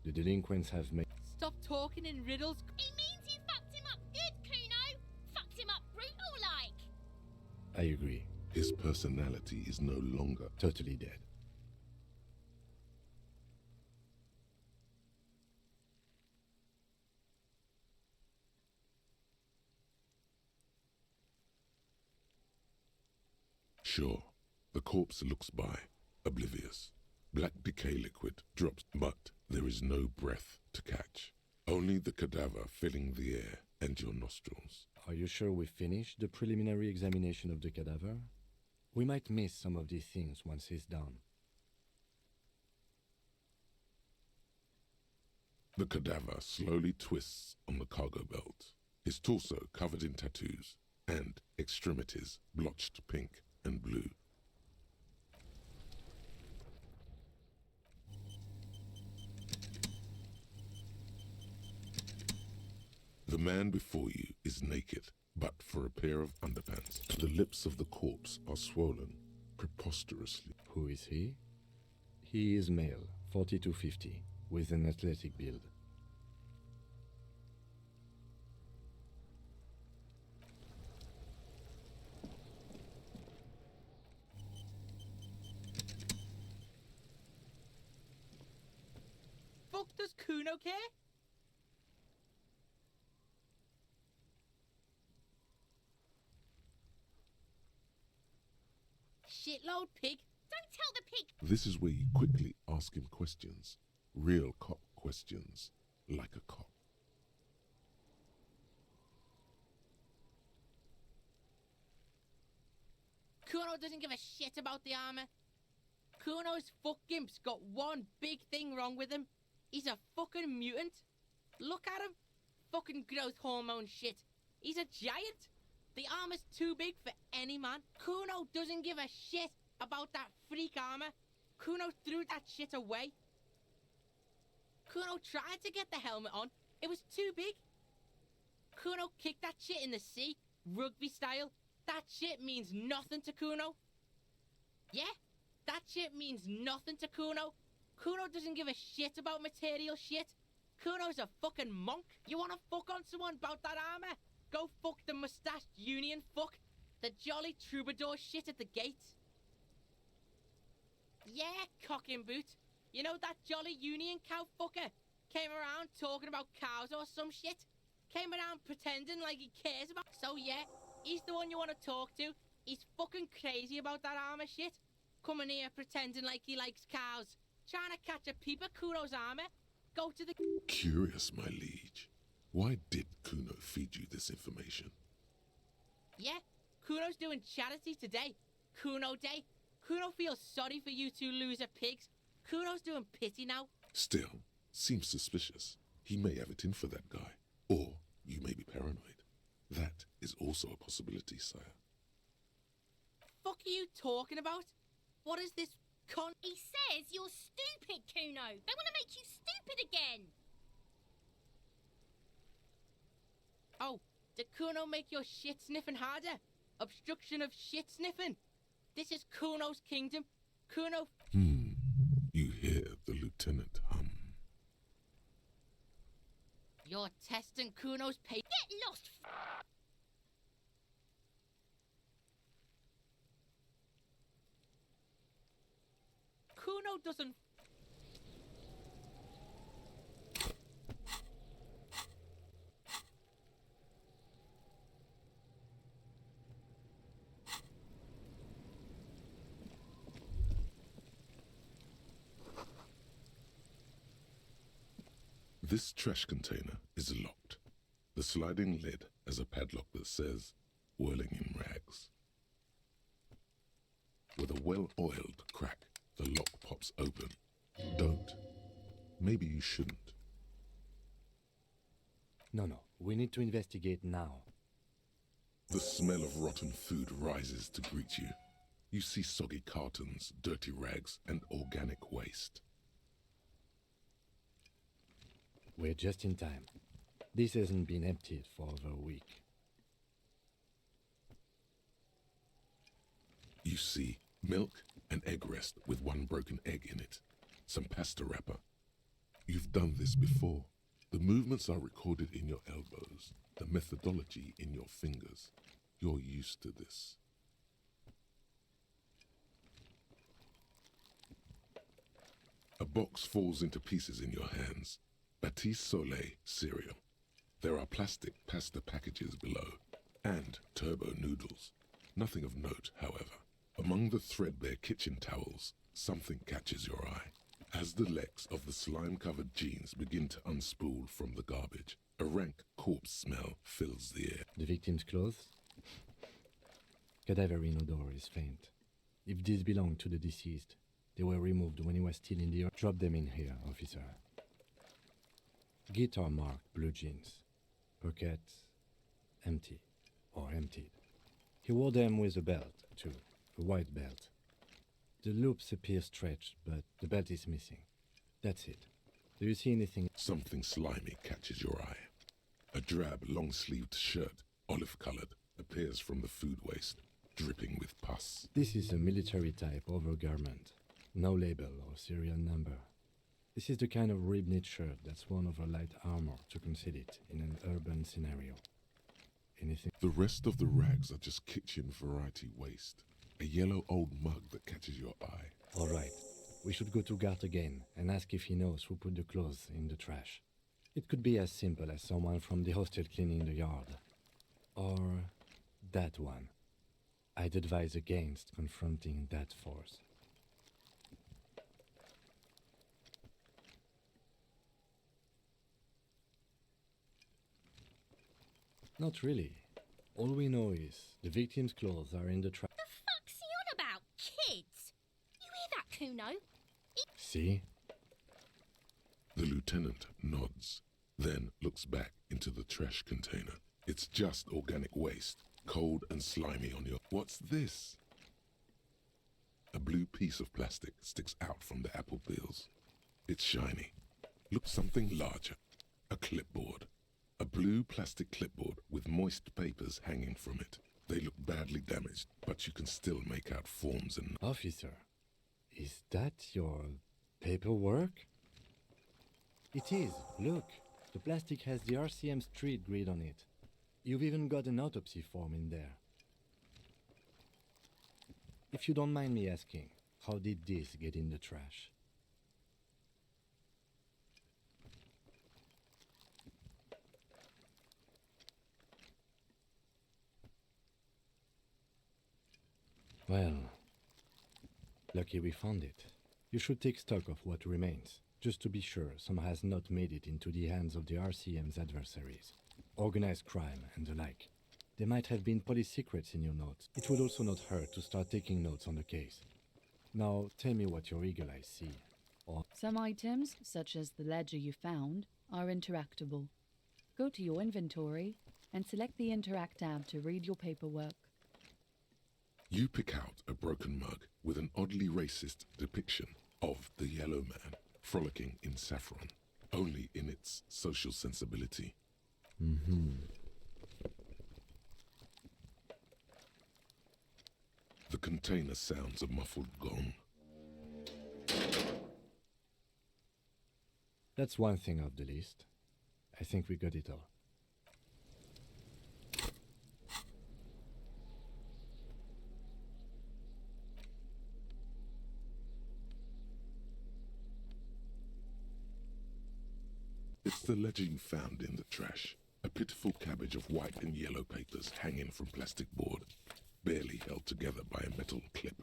Speaker 17: The delinquents have made...
Speaker 18: Stop talking in riddles.
Speaker 13: It means you fucked him up good, Kuno. Fucked him up brutal-like.
Speaker 17: I agree.
Speaker 6: His personality is no longer...
Speaker 17: Totally dead.
Speaker 6: Sure, the corpse looks by, oblivious. Black decay liquid drops, but there is no breath to catch. Only the cadaver filling the air and your nostrils.
Speaker 17: Are you sure we finished the preliminary examination of the cadaver? We might miss some of these things once he's done.
Speaker 6: The cadaver slowly twists on the cargo belt, his torso covered in tattoos, and extremities blotched pink and blue. The man before you is naked, but for a pair of underpants. The lips of the corpse are swollen, preposterously.
Speaker 17: Who is he? He is male, 40 to 50, with an athletic build.
Speaker 18: Fuck does Kuno care? Shitload pig.
Speaker 13: Don't tell the pig.
Speaker 6: This is where you quickly ask him questions. Real cop questions, like a cop.
Speaker 18: Kuno doesn't give a shit about the armor. Kuno's fuckgimp's got one big thing wrong with him. He's a fucking mutant. Look at him. Fucking growth hormone shit. He's a giant. The armor's too big for any man. Kuno doesn't give a shit about that freak armor. Kuno threw that shit away. Kuno tried to get the helmet on. It was too big. Kuno kicked that shit in the sea, rugby style. That shit means nothing to Kuno. Yeah, that shit means nothing to Kuno. Kuno doesn't give a shit about material shit. Kuno's a fucking monk. You wanna fuck on someone about that armor? Go fuck the mustached union fuck. The jolly troubadour shit at the gate. Yeah, cock and boot. You know that jolly union cow fucker? Came around talking about cows or some shit. Came around pretending like he cares about. So yeah, he's the one you want to talk to. He's fucking crazy about that armor shit. Coming here pretending like he likes cows. Trying to catch a peep at Kuno's armor. Go to the...
Speaker 6: Curious, my liege. Why did Kuno feed you this information?
Speaker 18: Yeah, Kuno's doing charity today. Kuno Day. Kuno feels sorry for you two loser pigs. Kuno's doing pity now.
Speaker 6: Still, seems suspicious. He may have it in for that guy. Or you may be paranoid. That is also a possibility, sire.
Speaker 18: Fuck are you talking about? What is this con...
Speaker 13: He says you're stupid, Kuno. They want to make you stupid again.
Speaker 18: Oh, did Kuno make your shit sniffing harder? Obstruction of shit sniffing. This is Kuno's kingdom. Kuno...
Speaker 6: You hear the lieutenant hum.
Speaker 18: You're testing Kuno's pay...
Speaker 13: Get lost!
Speaker 18: Kuno doesn't...
Speaker 6: This trash container is locked. The sliding lid has a padlock that says, whirling in rags. With a well-oiled crack, the lock pops open. Don't. Maybe you shouldn't.
Speaker 17: No, we need to investigate now.
Speaker 6: The smell of rotten food rises to greet you. You see soggy cartons, dirty rags, and organic waste.
Speaker 17: We're just in time. This hasn't been emptied for over a week.
Speaker 6: You see milk and egg rest with one broken egg in it. Some pasta wrapper. You've done this before. The movements are recorded in your elbows, the methodology in your fingers. You're used to this. A box falls into pieces in your hands. Batiste Soleil cereal. There are plastic pasta packages below, and turbo noodles. Nothing of note, however. Among the threadbare kitchen towels, something catches your eye. As the legs of the slime-covered jeans begin to unspool from the garbage, a rank corpse smell fills the air.
Speaker 17: The victim's clothes? Cadaverine odor is faint. If these belong to the deceased, they were removed when he was still in the earth. Drop them in here, officer. Guitar marked blue jeans. Pockets empty or emptied. He wore them with a belt, too. A white belt. The loops appear stretched, but the belt is missing. That's it. Do you see anything?
Speaker 6: Something slimy catches your eye. A drab, long-sleeved shirt, olive-colored, appears from the food waste, dripping with pus.
Speaker 17: This is a military-type overgarment. No label or serial number. This is the kind of rib-knit shirt that's worn over light armor to conceal it in an urban scenario. Anything?
Speaker 6: The rest of the rags are just kitchen variety waste. A yellow old mug that catches your eye.
Speaker 17: All right. We should go to Gart again and ask if he knows who put the clothes in the trash. It could be as simple as someone from the hostel cleaning the yard. Or that one. I'd advise against confronting that force. Not really. All we know is the victim's clothes are in the trash.
Speaker 13: The fuck's he on about, kids? You hear that, Kuno?
Speaker 17: See?
Speaker 6: The lieutenant nods, then looks back into the trash container. It's just organic waste, cold and slimy on your... What's this? A blue piece of plastic sticks out from the apple peels. It's shiny. Looks something larger. A clipboard. A blue plastic clipboard with moist papers hanging from it. They look badly damaged, but you can still make out forms and...
Speaker 17: Officer, is that your paperwork? It is. Look, the plastic has the RCM street grid on it. You've even got an autopsy form in there. If you don't mind me asking, how did this get in the trash? Well, lucky we found it. You should take stock of what remains, just to be sure some has not made it into the hands of the RCM's adversaries. Organized crime and the like. There might have been police secrets in your notes. It would also not hurt to start taking notes on the case. Now, tell me what your eagle eyes see. Or
Speaker 19: Some items, such as the ledger you found, are interactable. Go to your inventory and select the Interact tab to read your paperwork.
Speaker 6: You pick out a broken mug with an oddly racist depiction of the yellow man frolicking in saffron, only in its social sensibility. The container sounds a muffled gong.
Speaker 17: that's one thing off the list. I think we got it all.
Speaker 6: It's the ledger you found in the trash. A pitiful cabbage of white and yellow papers hanging from plastic board, barely held together by a metal clip.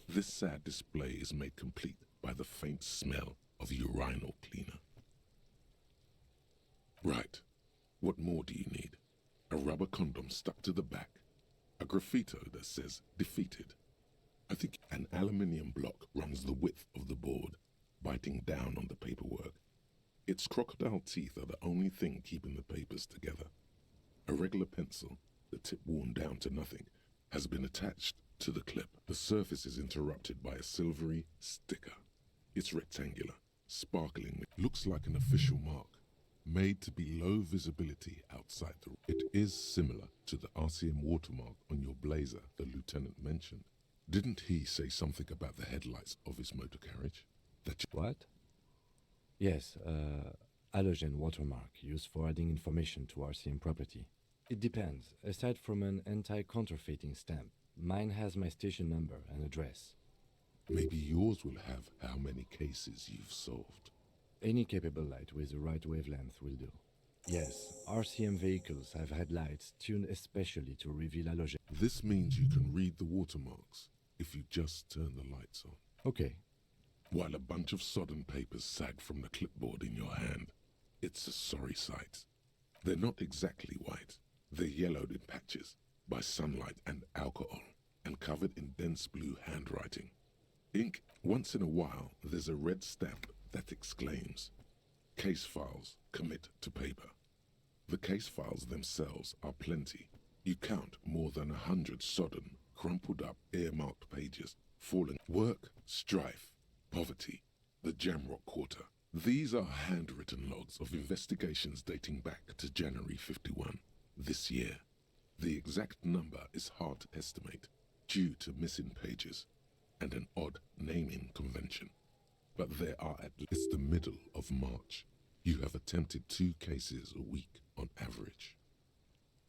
Speaker 6: This sad display is made complete by the faint smell of urinal cleaner. Right. What more do you need? A rubber condom stuck to the back. A graffito that says defeated. I think an aluminium block runs the width of the board, biting down on the paperwork. Its crocodile teeth are the only thing keeping the papers together. A regular pencil, the tip worn down to nothing, has been attached to the clip. The surface is interrupted by a silvery sticker. It's rectangular, sparkling. Looks like an official mark, made to be low visibility outside the... It is similar to the RCM watermark on your blazer the lieutenant mentioned. Didn't he say something about the headlights of his motor carriage?
Speaker 17: What? Yes, halogen watermark used for adding information to RCM property. It depends. Aside from an anti-counterfeiting stamp, mine has my station number and address.
Speaker 6: Maybe yours will have how many cases you've solved.
Speaker 17: Any capable light with the right wavelength will do. Yes, RCM vehicles have had lights tuned especially to reveal halogen.
Speaker 6: This means you can read the watermarks if you just turn the lights on.
Speaker 17: Okay.
Speaker 6: While a bunch of sodden papers sag from the clipboard in your hand, it's a sorry sight. They're not exactly white. They're yellowed in patches by sunlight and alcohol, and covered in dense blue handwriting. Ink, once in a while, there's a red stamp that exclaims, "Case files, commit to paper." The case files themselves are plenty. You count more than 100 sodden, crumpled up, earmarked pages, falling work, strife, poverty, the Jamrock Quarter. These are handwritten logs of investigations dating back to January 51, this year. The exact number is hard to estimate due to missing pages and an odd naming convention. But there are at least the middle of March. You have attempted 2 cases a week on average.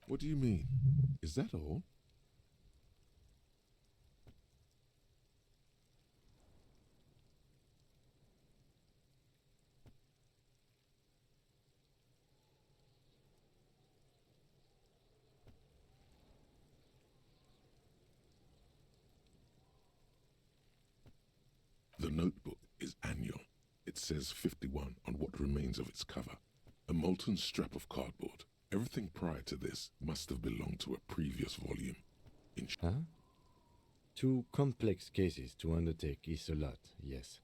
Speaker 6: What do you mean? Is that all? The notebook is annual. It says 51 on what remains of its cover. A molten strap of cardboard. Everything prior to this must have belonged to a previous volume.
Speaker 17: Huh? 2 complex cases to undertake is a lot, yes.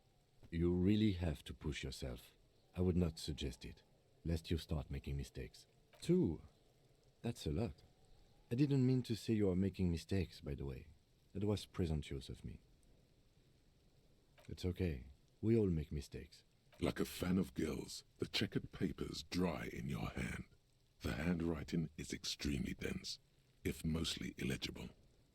Speaker 17: You really have to push yourself. I would not suggest it, lest you start making mistakes. 2? That's a lot. I didn't mean to say you are making mistakes, by the way. That was presumptuous of me. It's okay. We all make mistakes.
Speaker 6: Like a fan of gills, the checkered papers dry in your hand. The handwriting is extremely dense, if mostly illegible.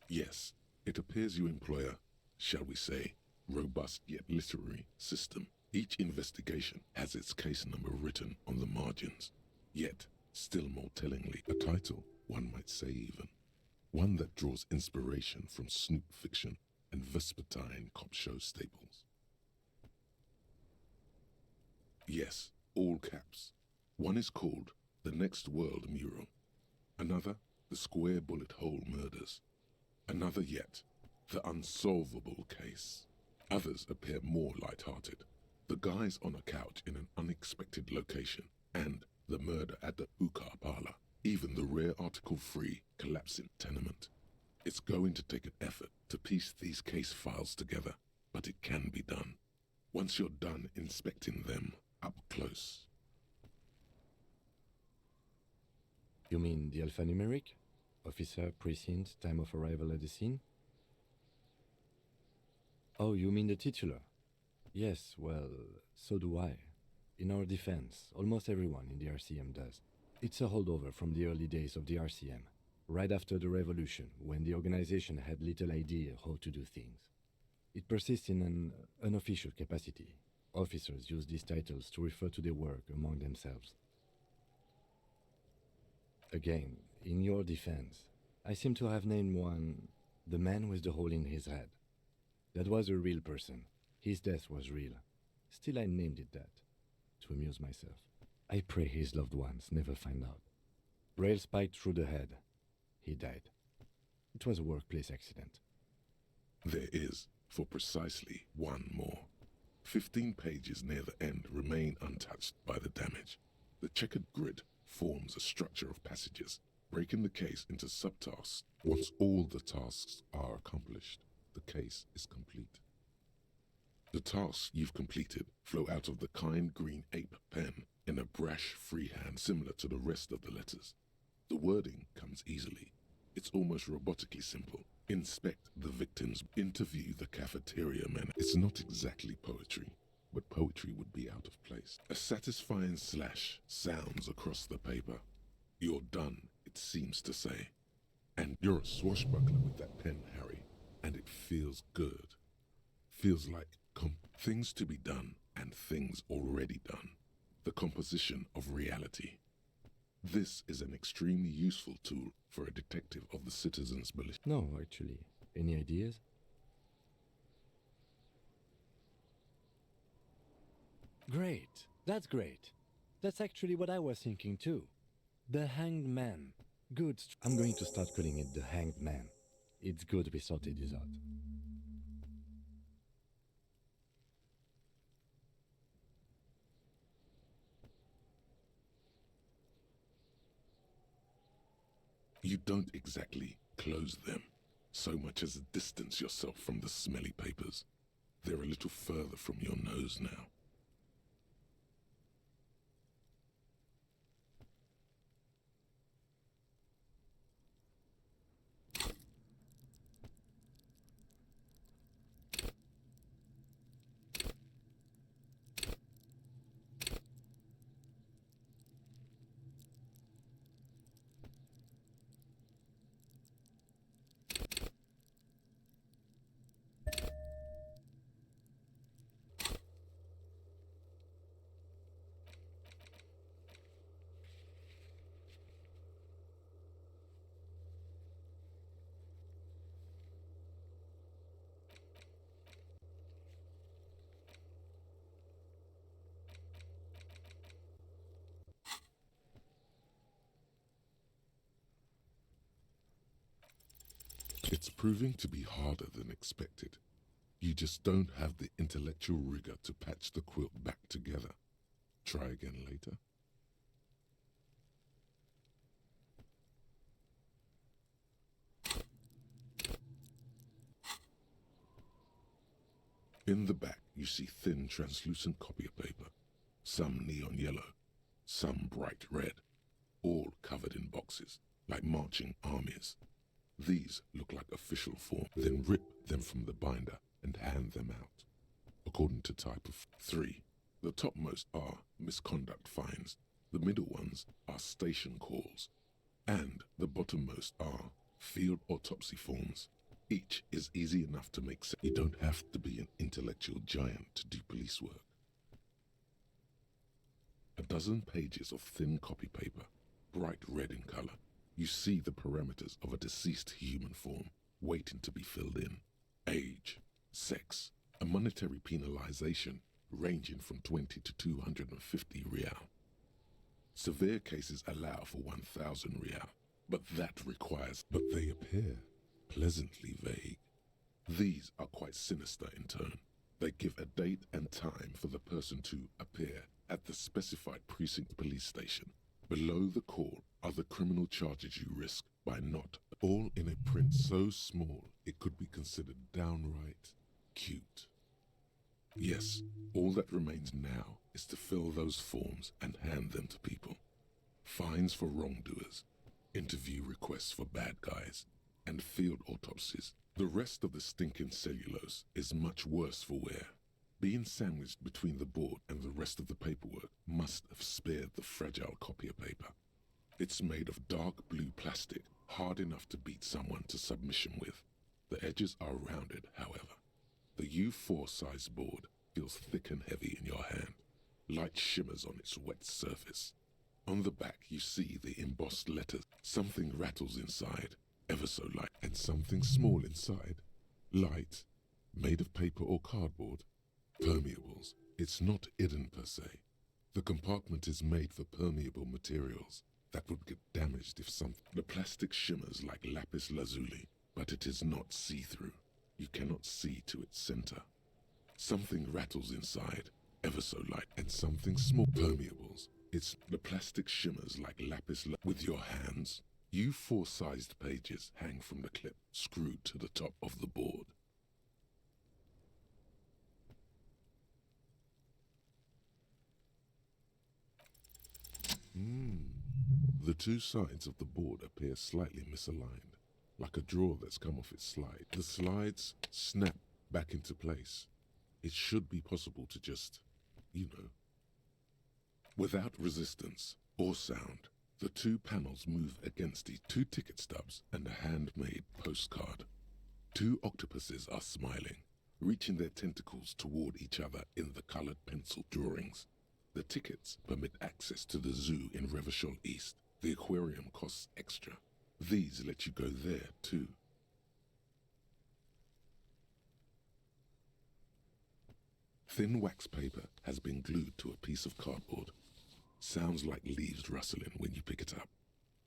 Speaker 6: Yes, it appears you employ a, shall we say, robust yet literary system. Each investigation has its case number written on the margins. Yet, still more tellingly, a title, one might say even. One that draws inspiration from snoop fiction and vespertine cop show staples. Yes, all caps. One is called The Next World Mural. Another, The Square Bullet Hole Murders. Another yet, The Unsolvable Case. Others appear more light-hearted. The guys on a couch in an unexpected location, and the murder at the hookah parlor. Even the rare article-free collapsing tenement. It's going to take an effort to piece these case files together, but it can be done. Once you're done inspecting them up close.
Speaker 17: You mean the alphanumeric? Officer, precinct, time of arrival at the scene? Oh, you mean the titular? Yes, well, so do I. In our defense, almost everyone in the RCM does. It's a holdover from the early days of the RCM, right after the revolution, when the organization had little idea how to do things. It persists in an unofficial capacity. Officers use these titles to refer to their work among themselves. Again, in your defense, I seem to have named one the man with the hole in his head. That was a real person. His death was real. Still, I named it that, to amuse myself. I pray his loved ones never find out. Rail spiked through the head. He died. It was a workplace accident.
Speaker 6: There is, for precisely one more. 15 pages near the end remain untouched by the damage. The checkered grid forms a structure of passages, breaking the case into subtasks. Once all the tasks are accomplished, the case is complete. The tasks you've completed flow out of the kind green ape pen in a brash freehand similar to the rest of the letters. The wording comes easily. It's almost robotically simple. Inspect the victims, interview the cafeteria man. It's not exactly poetry, but poetry would be out of place. A satisfying slash sounds across the paper. You're done, it seems to say. And you're a swashbuckler with that pen, Harry, and it feels good. Feels like things to be done and things already done. The composition of reality. This is an extremely useful tool for a detective of the Citizens Militia.
Speaker 17: No, actually. Any ideas? Great. That's great. That's actually what I was thinking too. The Hanged Man. Good. I'm going to start calling it the Hanged Man. It's good we sorted this out.
Speaker 6: You don't exactly close them, so much as distance yourself from the smelly papers. They're a little further from your nose now. It's proving to be harder than expected. You just don't have the intellectual rigor to patch the quilt back together. Try again later. In the back, you see thin, translucent copy paper. Some neon yellow, some bright red, all covered in boxes, like marching armies. These look like official form. Then rip them from the binder and hand them out. A according to type of 3. The topmost are misconduct fines, the middle ones are station calls, and the bottommost are field autopsy forms. Each is easy enough to make sense. You don't have to be an intellectual giant to do police work. A dozen pages of thin copy paper, bright red in color. You see the parameters of a deceased human form waiting to be filled in. Age, sex, a monetary penalization ranging from 20 to 250 real. Severe cases allow for 1,000 real, but they appear pleasantly vague. These are quite sinister in turn. They give a date and time for the person to appear at the specified precinct police station. Below the call are the criminal charges you risk by not, all in a print so small it could be considered downright cute. Yes, all that remains now is to fill those forms and hand them to people. Fines for wrongdoers, interview requests for bad guys, and field autopsies. The rest of the stinking cellulose is much worse for wear. Being sandwiched between the board and the rest of the paperwork must have spared the fragile copier paper. It's made of dark blue plastic, hard enough to beat someone to submission with. The edges are rounded, however. The U4 size board feels thick and heavy in your hand. Light shimmers on its wet surface. On the back you see the embossed letters. Something rattles inside, ever so light, and something small inside. Light, made of paper or cardboard. Permeables. It's not hidden per se. The compartment is made for permeable materials that would get damaged if something. The plastic shimmers like lapis lazuli, but it is not see-through. You cannot see to its center. Something rattles inside, ever so light, and something small. Permeables. It's the plastic shimmers like lapis lazuli. With your hands, U4 sized pages hang from the clip screwed to the top of the board. The two sides of the board appear slightly misaligned, like a drawer that's come off its slide. The slides snap back into place. It should be possible to just, without resistance or sound, the two panels move against each. 2 ticket stubs and a handmade postcard. 2 octopuses are smiling, reaching their tentacles toward each other in the colored pencil drawings. The tickets permit access to the zoo in Revachol East. The aquarium costs extra. These let you go there, too. Thin wax paper has been glued to a piece of cardboard. Sounds like leaves rustling when you pick it up.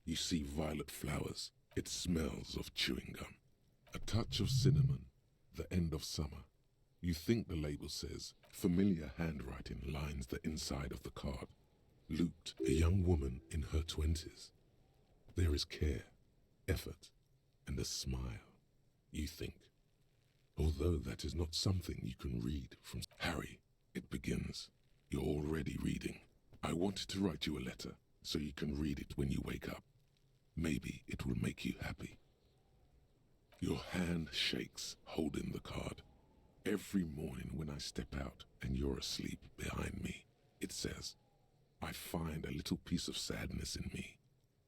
Speaker 6: You see violet flowers. It smells of chewing gum. A touch of cinnamon, the end of summer. You think the label says, familiar handwriting lines the inside of the card. Looped, a young woman in her 20s. There is care, effort, and a smile, you think. Although that is not something you can read from Harry, it begins. You're already reading. I wanted to write you a letter so you can read it when you wake up. Maybe it will make you happy. Your hand shakes, holding the card. Every morning when I step out and you're asleep behind me, it says, I find a little piece of sadness in me.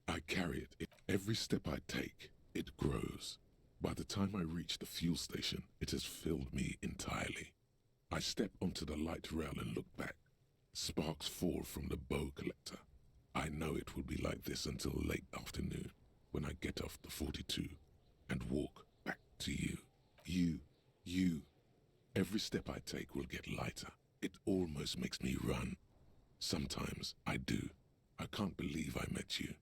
Speaker 6: I carry it. Every step I take, it grows. By the time I reach the fuel station, it has filled me entirely. I step onto the light rail and look back. Sparks fall from the bow collector. I know it will be like this until late afternoon, when I get off the 42 and walk back to you. You. Every step I take will get lighter. It almost makes me run. Sometimes I do. I can't believe I met you.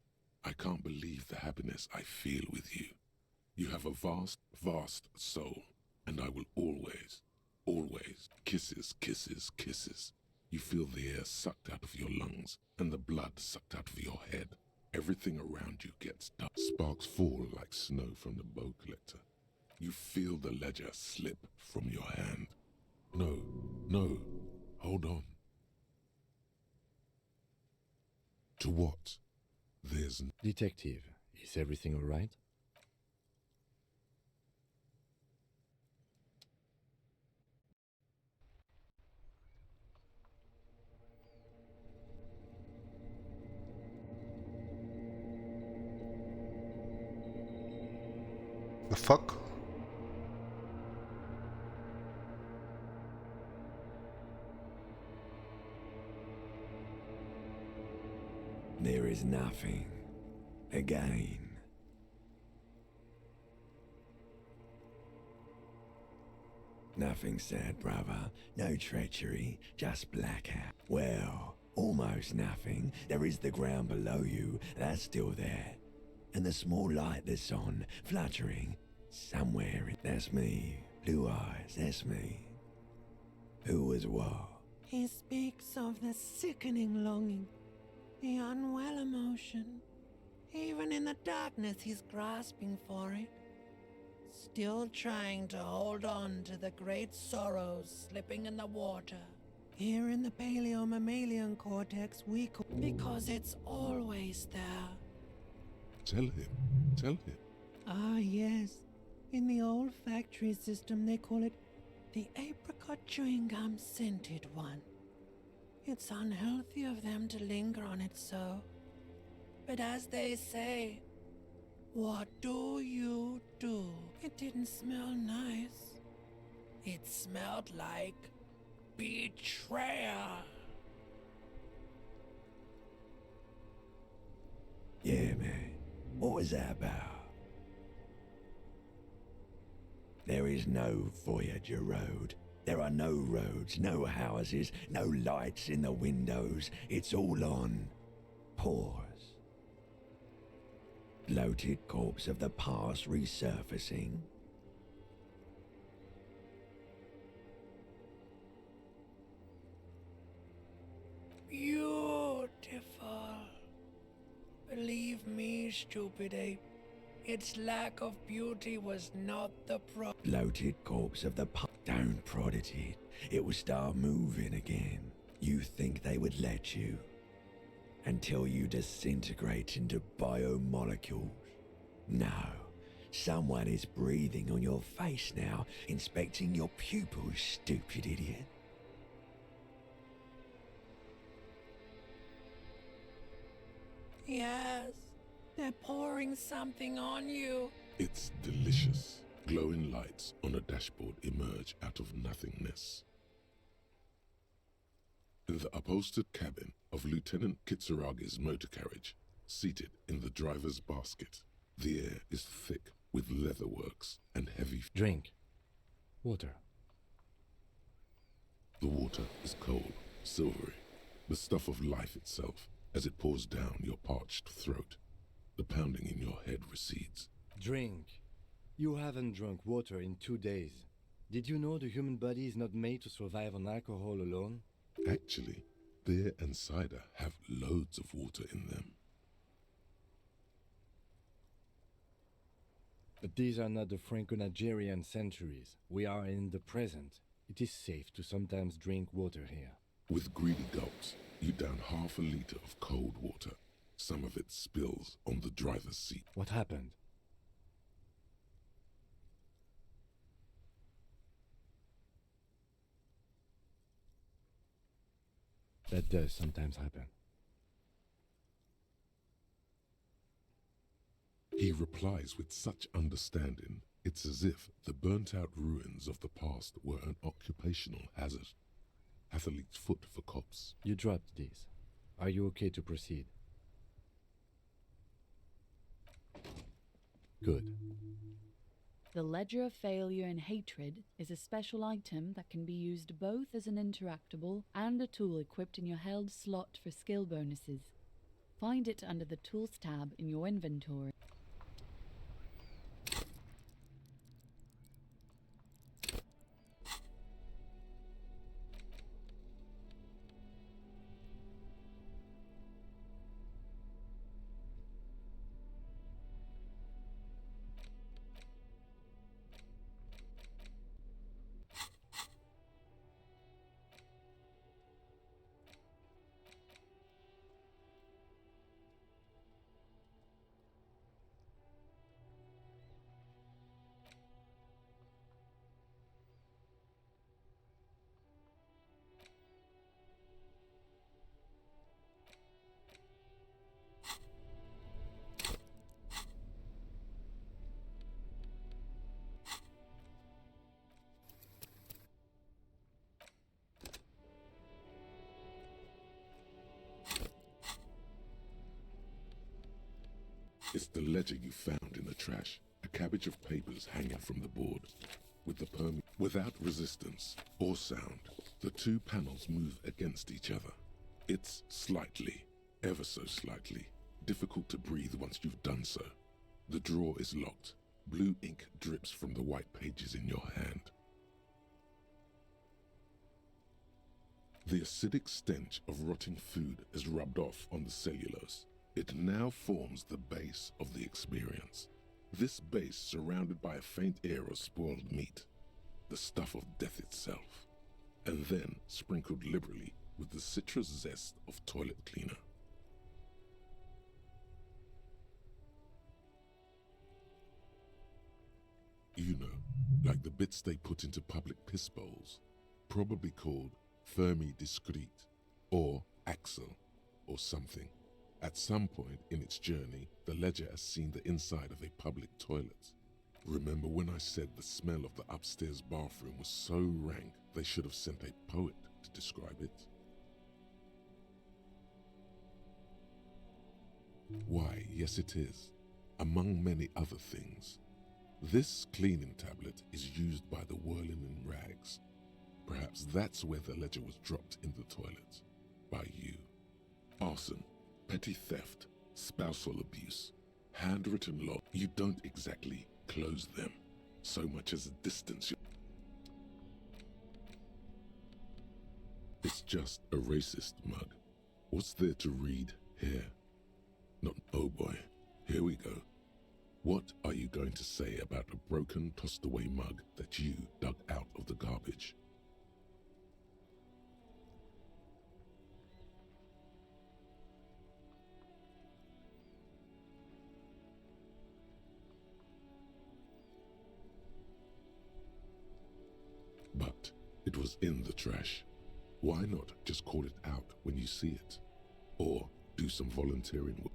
Speaker 6: I can't believe the happiness I feel with you. You have a vast, vast soul, and I will always, kisses, kisses, kisses. You feel the air sucked out of your lungs and the blood sucked out of your head. Everything around you gets dark. Sparks fall like snow from the bow collector. You feel the ledger slip from your hand. No, hold on. To what? There's...
Speaker 17: Detective, is everything all right?
Speaker 1: The fuck?
Speaker 9: There is nothing. Again. Nothing sad, brother. No treachery, just blackout. Well, almost nothing. There is the ground below you, that's still there. And the small light that's on, fluttering, somewhere. That's me. Blue eyes, that's me. Who was what?
Speaker 10: He speaks of the sickening longing, the unwell emotion. Even in the darkness, he's grasping for it. Still trying to hold on to the great sorrows slipping in the water. Here in the paleo-mammalian cortex, we call because it's always there.
Speaker 6: Tell him. Tell him.
Speaker 10: Ah, yes. In the olfactory system, they call it the apricot chewing gum scented one. It's unhealthy of them to linger on it so. But as they say, what do you do? It didn't smell nice. It smelled like betrayal.
Speaker 9: Yeah, man. What was that about? There is no Voyager Road. There are no roads, no houses, no lights in the windows. It's all on pause. Bloated corpse of the past resurfacing.
Speaker 10: Beautiful. Believe me, stupid ape. Its lack of beauty was not the problem.
Speaker 9: Bloated corpse of the past. Don't prod at it. It will start moving again. You think they would let you? Until you disintegrate into biomolecules. No. Someone is breathing on your face now, inspecting your pupils, stupid idiot.
Speaker 10: Yes, they're pouring something on you.
Speaker 6: It's delicious. Glowing lights on a dashboard emerge out of nothingness. In the upholstered cabin of Lieutenant Kitsuragi's motor carriage, seated in the driver's basket, the air is thick with leatherworks and heavy...
Speaker 17: Drink. Water.
Speaker 6: The water is cold, silvery, the stuff of life itself, as it pours down your parched throat. The pounding in your head recedes.
Speaker 17: Drink. You haven't drunk water in 2 days. Did you know the human body is not made to survive on alcohol alone?
Speaker 6: Actually, beer and cider have loads of water in them.
Speaker 17: But these are not the Franco-Nigerian centuries. We are in the present. It is safe to sometimes drink water here.
Speaker 6: With greedy gulps, you down half a liter of cold water. Some of it spills on the driver's seat.
Speaker 17: What happened? That does sometimes happen.
Speaker 6: He replies with such understanding, it's as if the burnt-out ruins of the past were an occupational hazard. Athlete's foot for cops.
Speaker 17: You dropped these. Are you okay to proceed? Good.
Speaker 19: The Ledger of Failure and Hatred is a special item that can be used both as an interactable and a tool equipped in your held slot for skill bonuses. Find it under the Tools tab in your inventory.
Speaker 6: It's the ledger you found in the trash. A cabbage of papers hanging from the board. With the permit, without resistance or sound, the two panels move against each other. It's slightly, ever so slightly, difficult to breathe once you've done so. The drawer is locked. Blue ink drips from the white pages in your hand. The acidic stench of rotting food is rubbed off on the cellulose. It now forms the base of the experience. This base surrounded by a faint air of spoiled meat, the stuff of death itself, and then sprinkled liberally with the citrus zest of toilet cleaner. You know, like the bits they put into public piss bowls, probably called Fermi Discrete, or Axel, or something. At some point in its journey, the ledger has seen the inside of a public toilet. Remember when I said the smell of the upstairs bathroom was so rank they should have sent a poet to describe it? Why, yes it is, among many other things. This cleaning tablet is used by the whirling in rags. Perhaps that's where the ledger was dropped in the toilet. By you. Arson, petty theft, spousal abuse, handwritten law. You don't exactly close them, so much as distance you. It's just a racist mug. What's there to read here? Not, oh boy, here we go. What are you going to say about a broken, tossed away mug that you dug out of the garbage? But it was in the trash. Why not just call it out when you see it? Or do some volunteering work?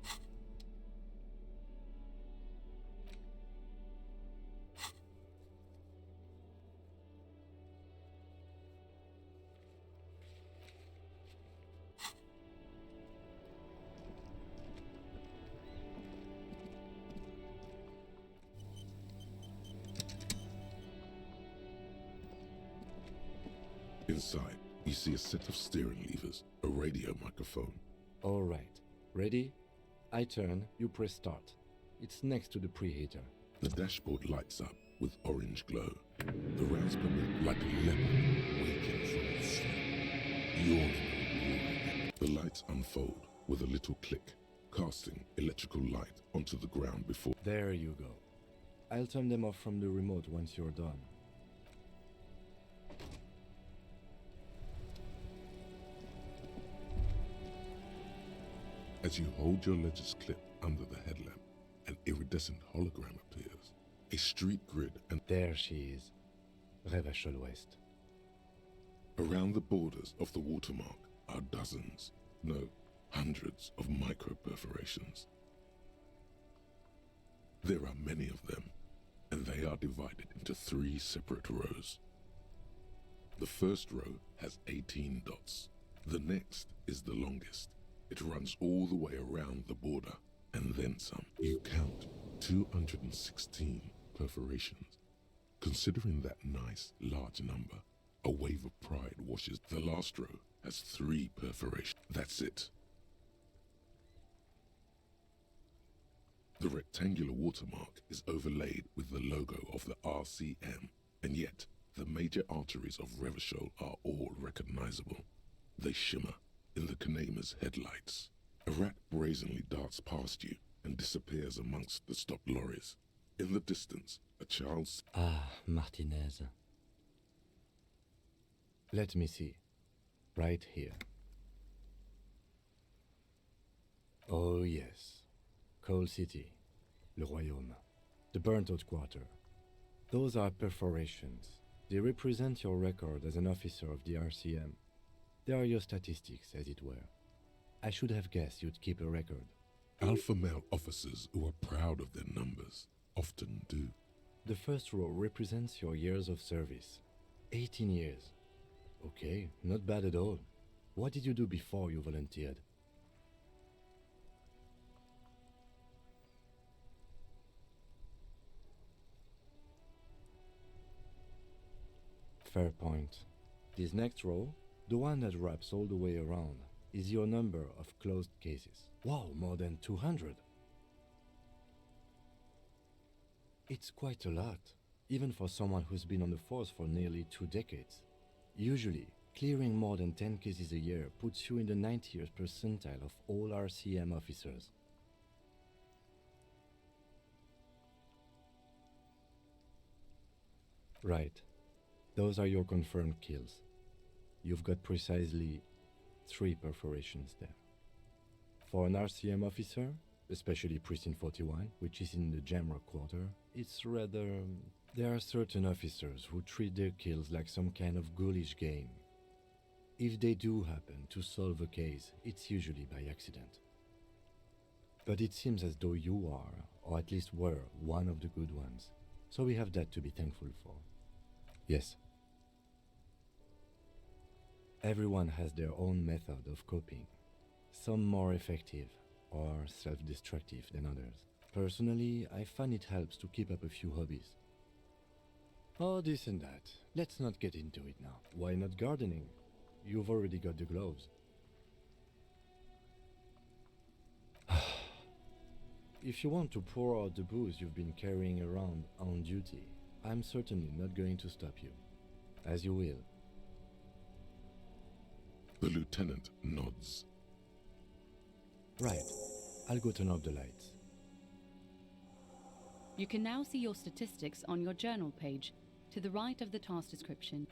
Speaker 6: Inside, you see a set of steering levers, a radio microphone.
Speaker 17: All right. Ready? I turn, you press start. It's next to the preheater.
Speaker 6: The dashboard lights up with orange glow. The rounds permit like a leopard waking from its sleep. Yawning and roaring. The lights unfold with a little click, casting electrical light onto the ground before.
Speaker 17: There you go. I'll turn them off from the remote once you're done.
Speaker 6: As you hold your ledger's clip under the headlamp, an iridescent hologram appears. A street grid and...
Speaker 17: There she is. Revachol West.
Speaker 6: Around the borders of the watermark are dozens, no, hundreds of micro-perforations. There are many of them, and they are divided into 3 separate rows. The first row has 18 dots. The next is the longest. It runs all the way around the border, and then some. You count 216 perforations. Considering that nice, large number, a wave of pride washes. The last row has 3 perforations. That's it. The rectangular watermark is overlaid with the logo of the RCM, and yet the major arteries of Revachol are all recognizable. They shimmer in the Kanema's headlights. A rat brazenly darts past you and disappears amongst the stopped lorries. In the distance, a child's...
Speaker 17: Ah, Martinez. Let me see. Right here. Oh yes. Coal City. Le Royaume. The burnt-out quarter. Those are perforations. They represent your record as an officer of the RCM. They are your statistics, as it were. I should have guessed you'd keep a record.
Speaker 6: Alpha male officers who are proud of their numbers often do.
Speaker 17: The first row represents your years of service. 18 years. Okay, not bad at all. What did you do before you volunteered? Fair point. This next row, the one that wraps all the way around, is your number of closed cases. Wow, more than 200! It's quite a lot, even for someone who's been on the force for nearly 2 decades. Usually, clearing more than 10 cases a year puts you in the 90th percentile of all RCM officers. Right. Those are your confirmed kills. You've got precisely 3 perforations there. For an RCM officer, especially Precinct 41, which is in the Jamrock quarter, it's rather... There are certain officers who treat their kills like some kind of ghoulish game. If they do happen to solve a case, it's usually by accident. But it seems as though you are, or at least were, one of the good ones. So we have that to be thankful for. Yes. Everyone has their own method of coping. Some more effective or self-destructive than others. Personally, I find it helps to keep up a few hobbies. Oh, this and that. Let's not get into it now. Why not gardening? You've already got the gloves. If you want to pour out the booze you've been carrying around on duty, I'm certainly not going to stop you. As you will.
Speaker 6: The lieutenant nods.
Speaker 19: Right. I'll go turn off the lights. You can now see your statistics on your journal page, to the right of the task description.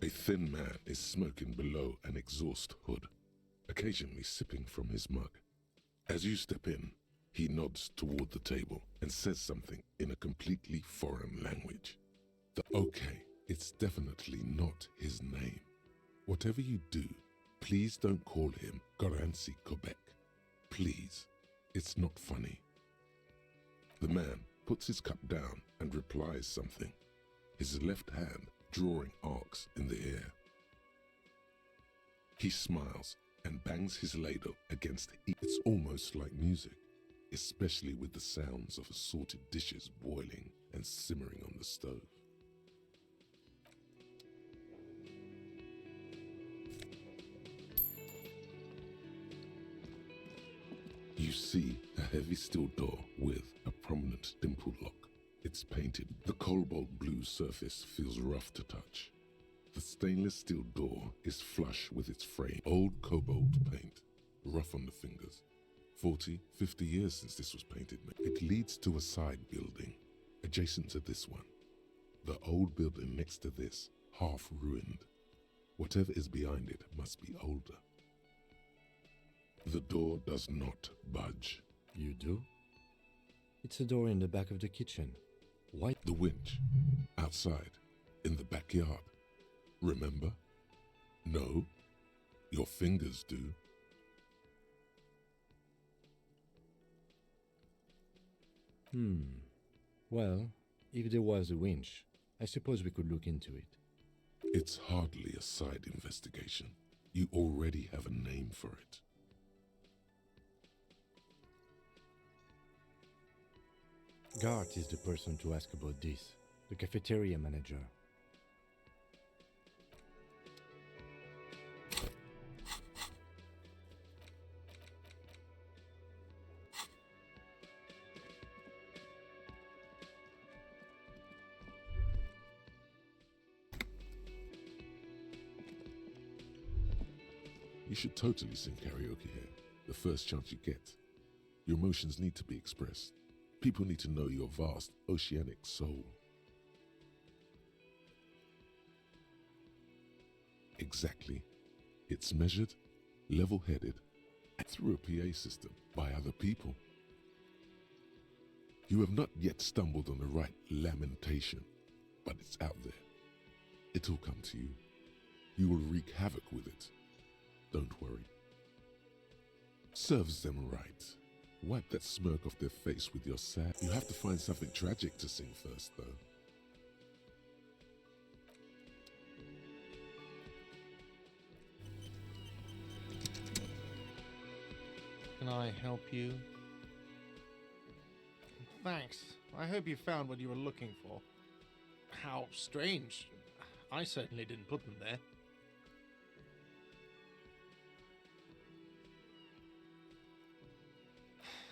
Speaker 6: A thin man is smoking below an exhaust hood, occasionally sipping from his mug. As you step in, he nods toward the table and says something in a completely foreign language. Okay, it's definitely not his name. Whatever you do, please don't call him Goransi Kobek. Please, it's not funny. The man puts his cup down and replies something, his left hand drawing arcs in the air. He smiles and bangs his ladle against it. It's almost like music, especially with the sounds of assorted dishes boiling and simmering on the stove. You see a heavy steel door with a prominent dimple lock. It's painted. The cobalt blue surface feels rough to touch. The stainless steel door is flush with its frame. Old cobalt paint, rough on the fingers. 40, 50 years since this was painted. It leads to a side building, adjacent to this one. The old building next to this, half ruined. Whatever is behind it must be older. The door does not budge.
Speaker 17: You do? It's a door in the back of the kitchen. Why?
Speaker 6: The winch. Outside. In the backyard. Remember? No. Your fingers do.
Speaker 17: Well, if there was a winch, I suppose we could look into it.
Speaker 6: It's hardly a side investigation. You already have a name for it.
Speaker 17: Gart is the person to ask about this, the cafeteria manager.
Speaker 6: You should totally sing karaoke here, the first chance you get. Your emotions need to be expressed. People need to know your vast, oceanic soul. Exactly. It's measured, level-headed, and through a PA system by other people. You have not yet stumbled on the right lamentation, but it's out there. It'll come to you. You will wreak havoc with it. Don't worry. Serves them right. Wipe that smirk off their face with your sad. You have to find something tragic to sing first, though.
Speaker 4: Can I help you? Thanks. I hope you found what you were looking for. How strange. I certainly didn't put them there.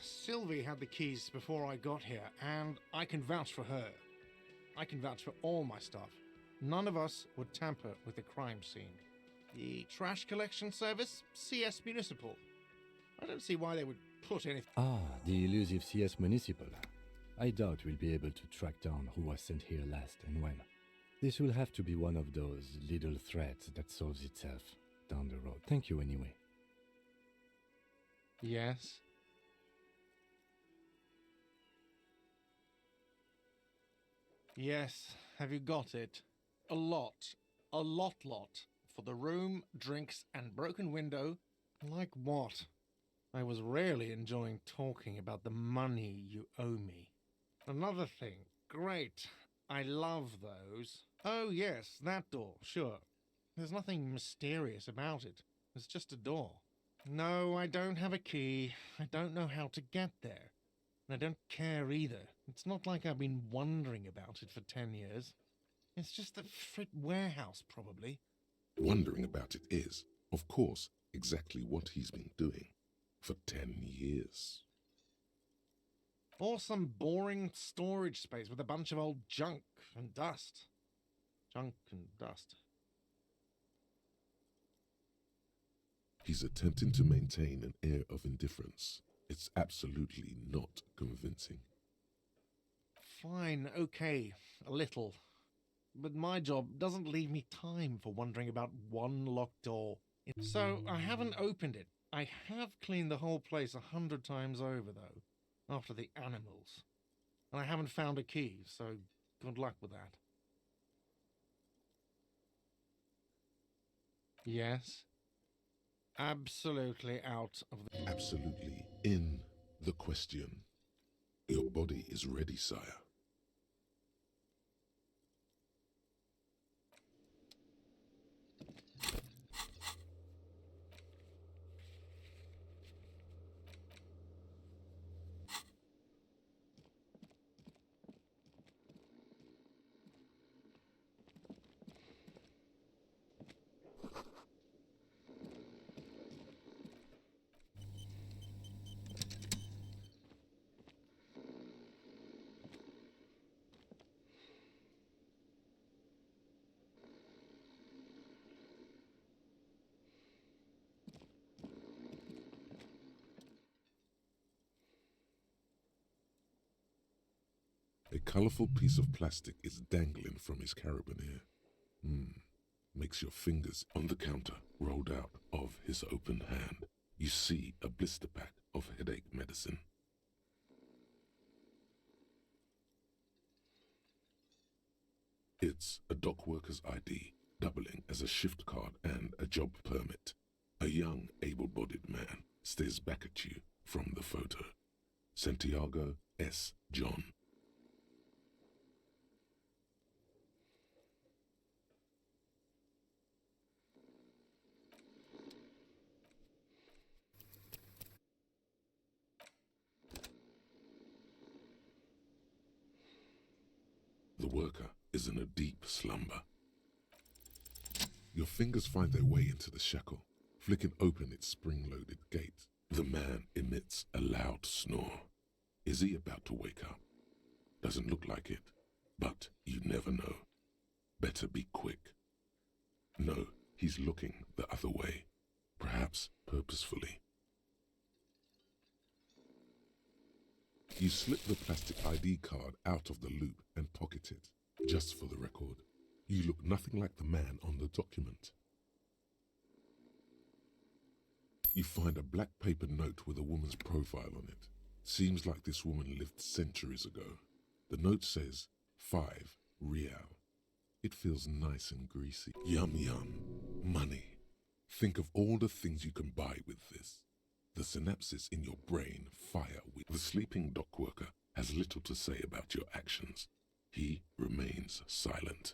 Speaker 4: Sylvie had the keys before I got here, and I can vouch for her. I can vouch for all my stuff. None of us would tamper with the crime scene. The trash collection service, CS Municipal. I don't see why they would put anything.
Speaker 17: Ah, the elusive CS Municipal. I doubt we'll be able to track down who was sent here last and when. This will have to be one of those little threats that solves itself down the road. Thank you anyway.
Speaker 4: Yes? Yes, have you got it? A lot. A lot. For the room, drinks, and broken window. Like what? I was rarely enjoying talking about the money you owe me. Another thing. Great. I love those. Oh yes, that door, sure. There's nothing mysterious about it. It's just a door. No, I don't have a key. I don't know how to get there. And I don't care either. It's not like I've been wondering about it for 10 years. It's just the frit warehouse, probably.
Speaker 6: Wondering about it is, of course, exactly what he's been doing for 10 years.
Speaker 4: Or some boring storage space with a bunch of old junk and dust. Junk and dust.
Speaker 6: He's attempting to maintain an air of indifference. It's absolutely not convincing.
Speaker 4: Fine, okay, a little. But my job doesn't leave me time for wondering about one locked door. So I haven't opened it. I have cleaned the whole place 100 times over, though, after the animals. And I haven't found a key, so good luck with that. Yes? Absolutely out of the...
Speaker 6: Absolutely in the question. Your body is ready, sire. A colourful piece of plastic is dangling from his carabiner. Makes your fingers on the counter rolled out of his open hand. You see a blister pack of headache medicine. It's a dock worker's ID, doubling as a shift card and a job permit. A young, able-bodied man stares back at you from the photo. Santiago S. John. The worker is in a deep slumber. Your fingers find their way into the shackle, flicking open its spring-loaded gate. The man emits a loud snore. Is he about to wake up? Doesn't look like it, but you never know. Better be quick. No, he's looking the other way, perhaps purposefully. You slip the plastic ID card out of the loop and pocket it. Just for the record, you look nothing like the man on the document. You find a black paper note with a woman's profile on it. Seems like this woman lived centuries ago. The note says, 5 real. It feels nice and greasy. Yum yum. Money. Think of all the things you can buy with this. The synapses in your brain fire with. The sleeping dock worker has little to say about your actions. He remains silent.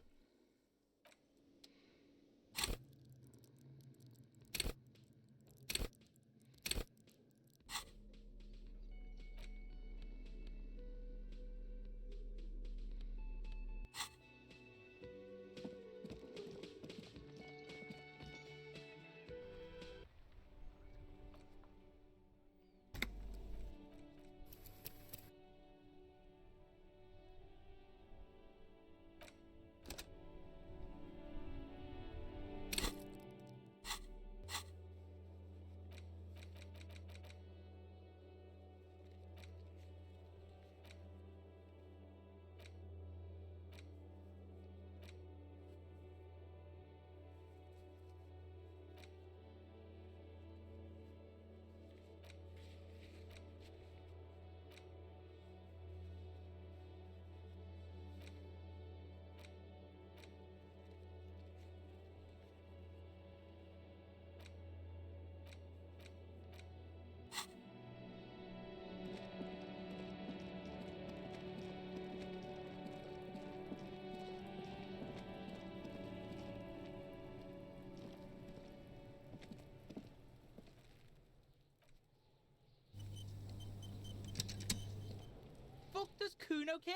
Speaker 18: Fuck does Kuno care?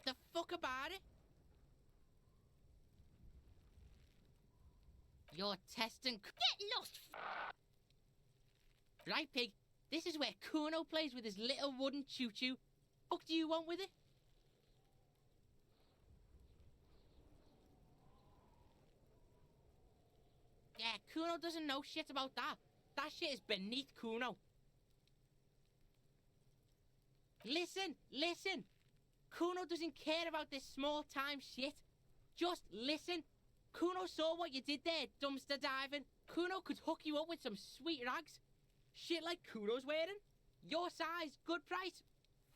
Speaker 18: The fuck about it? You're testing.
Speaker 13: Get lost!
Speaker 18: Right, pig. This is where Kuno plays with his little wooden choo-choo. Fuck do you want with it? Yeah, Kuno doesn't know shit about that. That shit is beneath Kuno. Listen, listen. Kuno doesn't care about this small-time shit. Just listen. Kuno saw what you did there, dumpster diving. Kuno could hook you up with some sweet rags. Shit like Kuno's wearing. Your size, good price.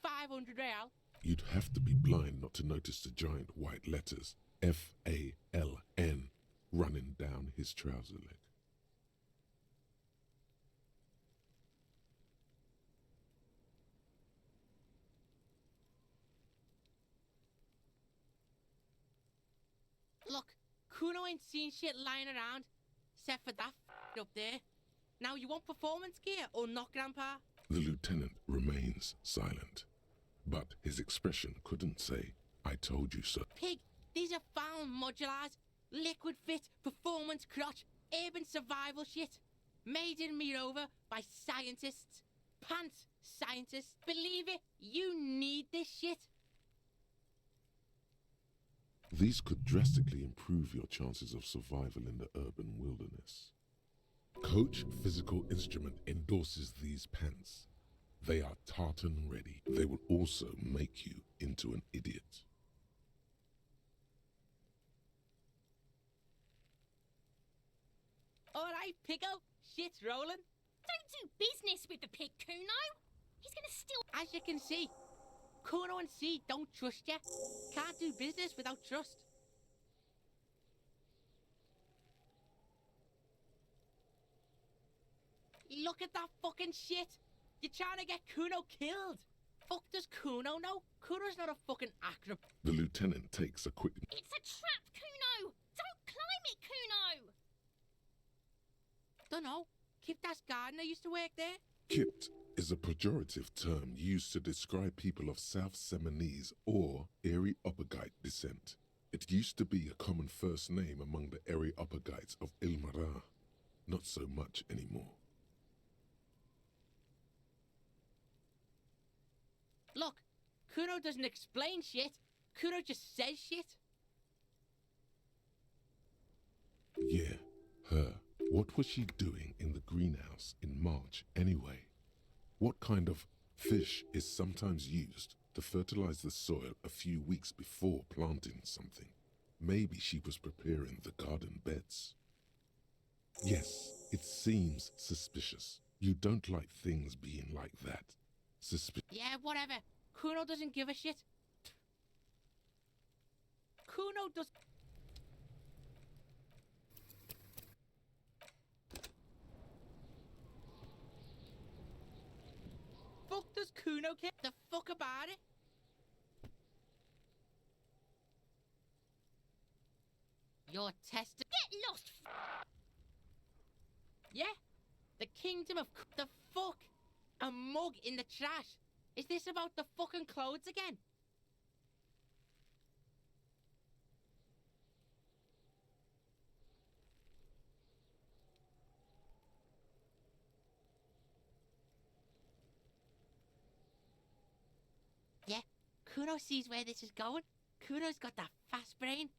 Speaker 18: 500 real.
Speaker 6: You'd have to be blind not to notice the giant white letters F-A-L-N running down his trouser leg.
Speaker 18: Look, Kuno ain't seen shit lying around, except for that up there. Now you want performance gear or not, Grandpa?
Speaker 6: The lieutenant remains silent, but his expression couldn't say, I told you so.
Speaker 18: Pig, these are found modulars, liquid fit, performance crotch, urban survival shit. Made in Mirova by scientists. Pants scientists. Believe it, you need this shit.
Speaker 6: These could drastically improve your chances of survival in the urban wilderness. Coach Physical Instrument endorses these pants. They are tartan ready. They will also make you into an idiot.
Speaker 18: Alright, Pico, shit's rolling.
Speaker 13: Don't do business with the pig, Kuno. He's gonna steal.
Speaker 18: As you can see, Kuno and C don't trust you. Can't do business without trust. Look at that fucking shit. You're trying to get Kuno killed. Fuck does Kuno know? Kuno's not a fucking acrobat.
Speaker 6: The lieutenant takes a quick...
Speaker 13: It's a trap, Kuno. Don't climb it, Kuno.
Speaker 18: Dunno. Kip das gardener used to work there.
Speaker 6: Kip is a pejorative term used to describe people of South Seminese or Areopagite descent. It used to be a common first name among the Areopagites of Ilmarar. Not so much anymore.
Speaker 18: Look, Kuno doesn't explain shit. Kuno just says shit.
Speaker 6: Yeah, her. What was she doing in the greenhouse in March anyway? What kind of fish is sometimes used to fertilize the soil a few weeks before planting something? Maybe she was preparing the garden beds. Yes, it seems suspicious. You don't like things being like that.
Speaker 18: Yeah, whatever. Kuno doesn't give a shit. Kuno does... Fuck does Kuno care? The fuck about it? You're testing...
Speaker 13: Get lost!
Speaker 18: Yeah? The kingdom of... The fuck? A mug in the trash? Is this about the fucking clothes again? Yeah, Kuno sees where this is going. Kuno's got that fast brain.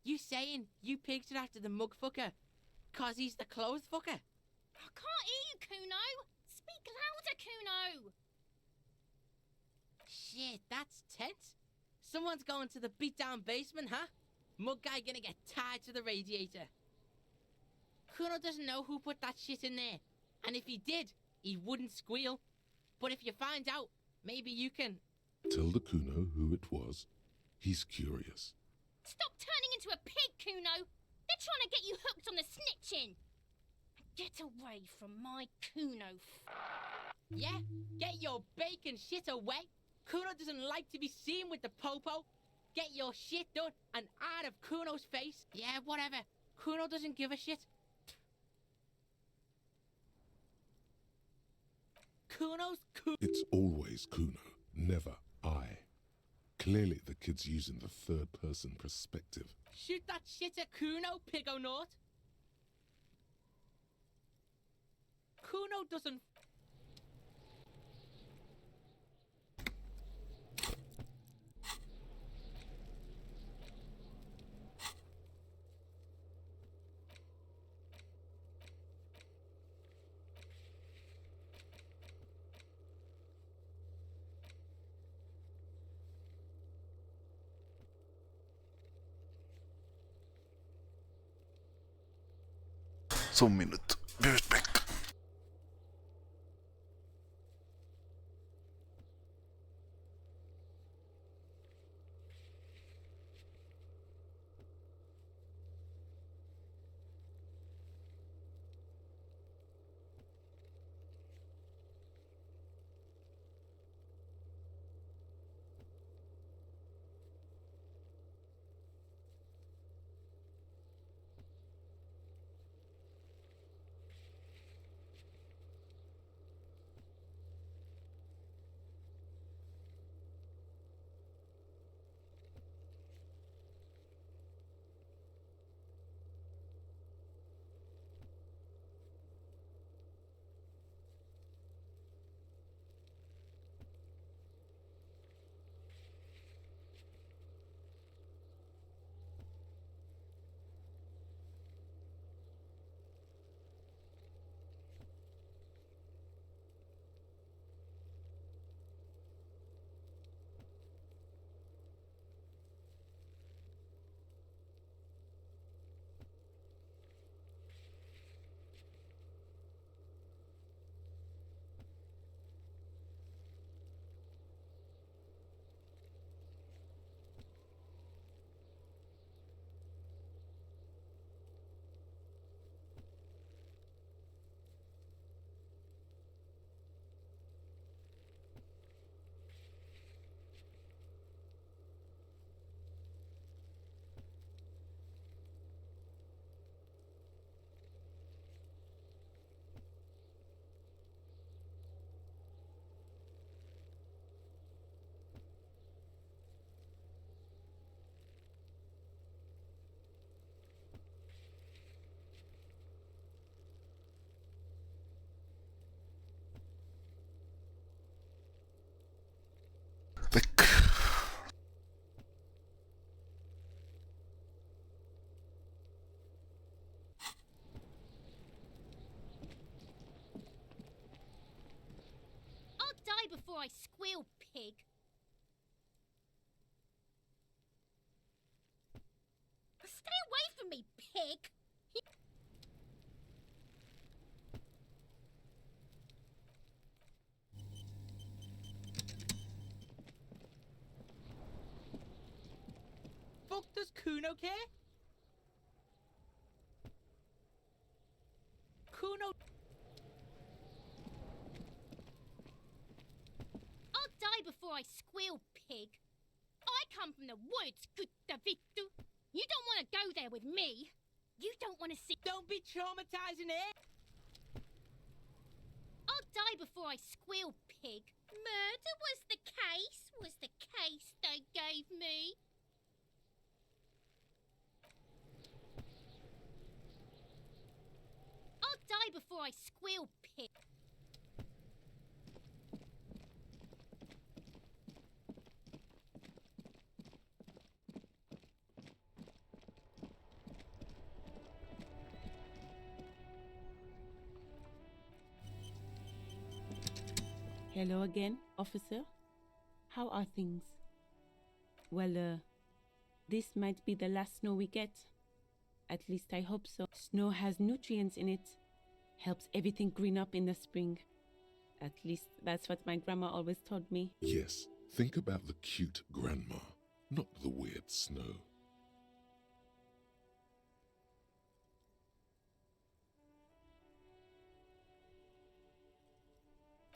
Speaker 18: You saying you pigs are after the mug fucker 'cause he's the clothes fucker?
Speaker 13: I can't hear you, Kuno! Speak louder, Kuno!
Speaker 18: Shit, that's tense. Someone's going to the beat-down basement, huh? Mug guy gonna get tied to the radiator. Kuno doesn't know who put that shit in there. And if he did, he wouldn't squeal. But if you find out, maybe you can...
Speaker 6: Tell the Kuno who it was. He's curious.
Speaker 13: Stop turning into a pig, Kuno! They're trying to get you hooked on the snitching! Get away from my Kuno.
Speaker 18: Yeah? Get your bacon shit away! Kuno doesn't like to be seen with the popo. Get your shit done and out of Kuno's face. Yeah, whatever. Kuno doesn't give a shit.
Speaker 6: It's always Kuno, never I. Clearly the kid's using the third-person perspective.
Speaker 18: Shoot that shit at Kuno, Pigonaught. Kuno doesn't...
Speaker 1: Só um minuto. Be right back. Thick.
Speaker 13: I'll die before I squeal, pig. Stay away from me, pig!
Speaker 18: Fuck does Kuno care? Kuno...
Speaker 13: I'll die before I squeal, pig. I come from the woods, good Davidu. You don't want to go there with me. You don't want to see...
Speaker 18: Don't be traumatizing it!
Speaker 13: I'll die before I squeal, pig. Murder was the case they gave me. I'll die before I squeal, pig.
Speaker 7: Hello again, officer. How are things? Well, this might be the last snow we get. At least I hope so. Snow has nutrients in it. Helps everything green up in the spring. At least that's what my grandma always told me.
Speaker 6: Yes, think about the cute grandma, not the weird snow.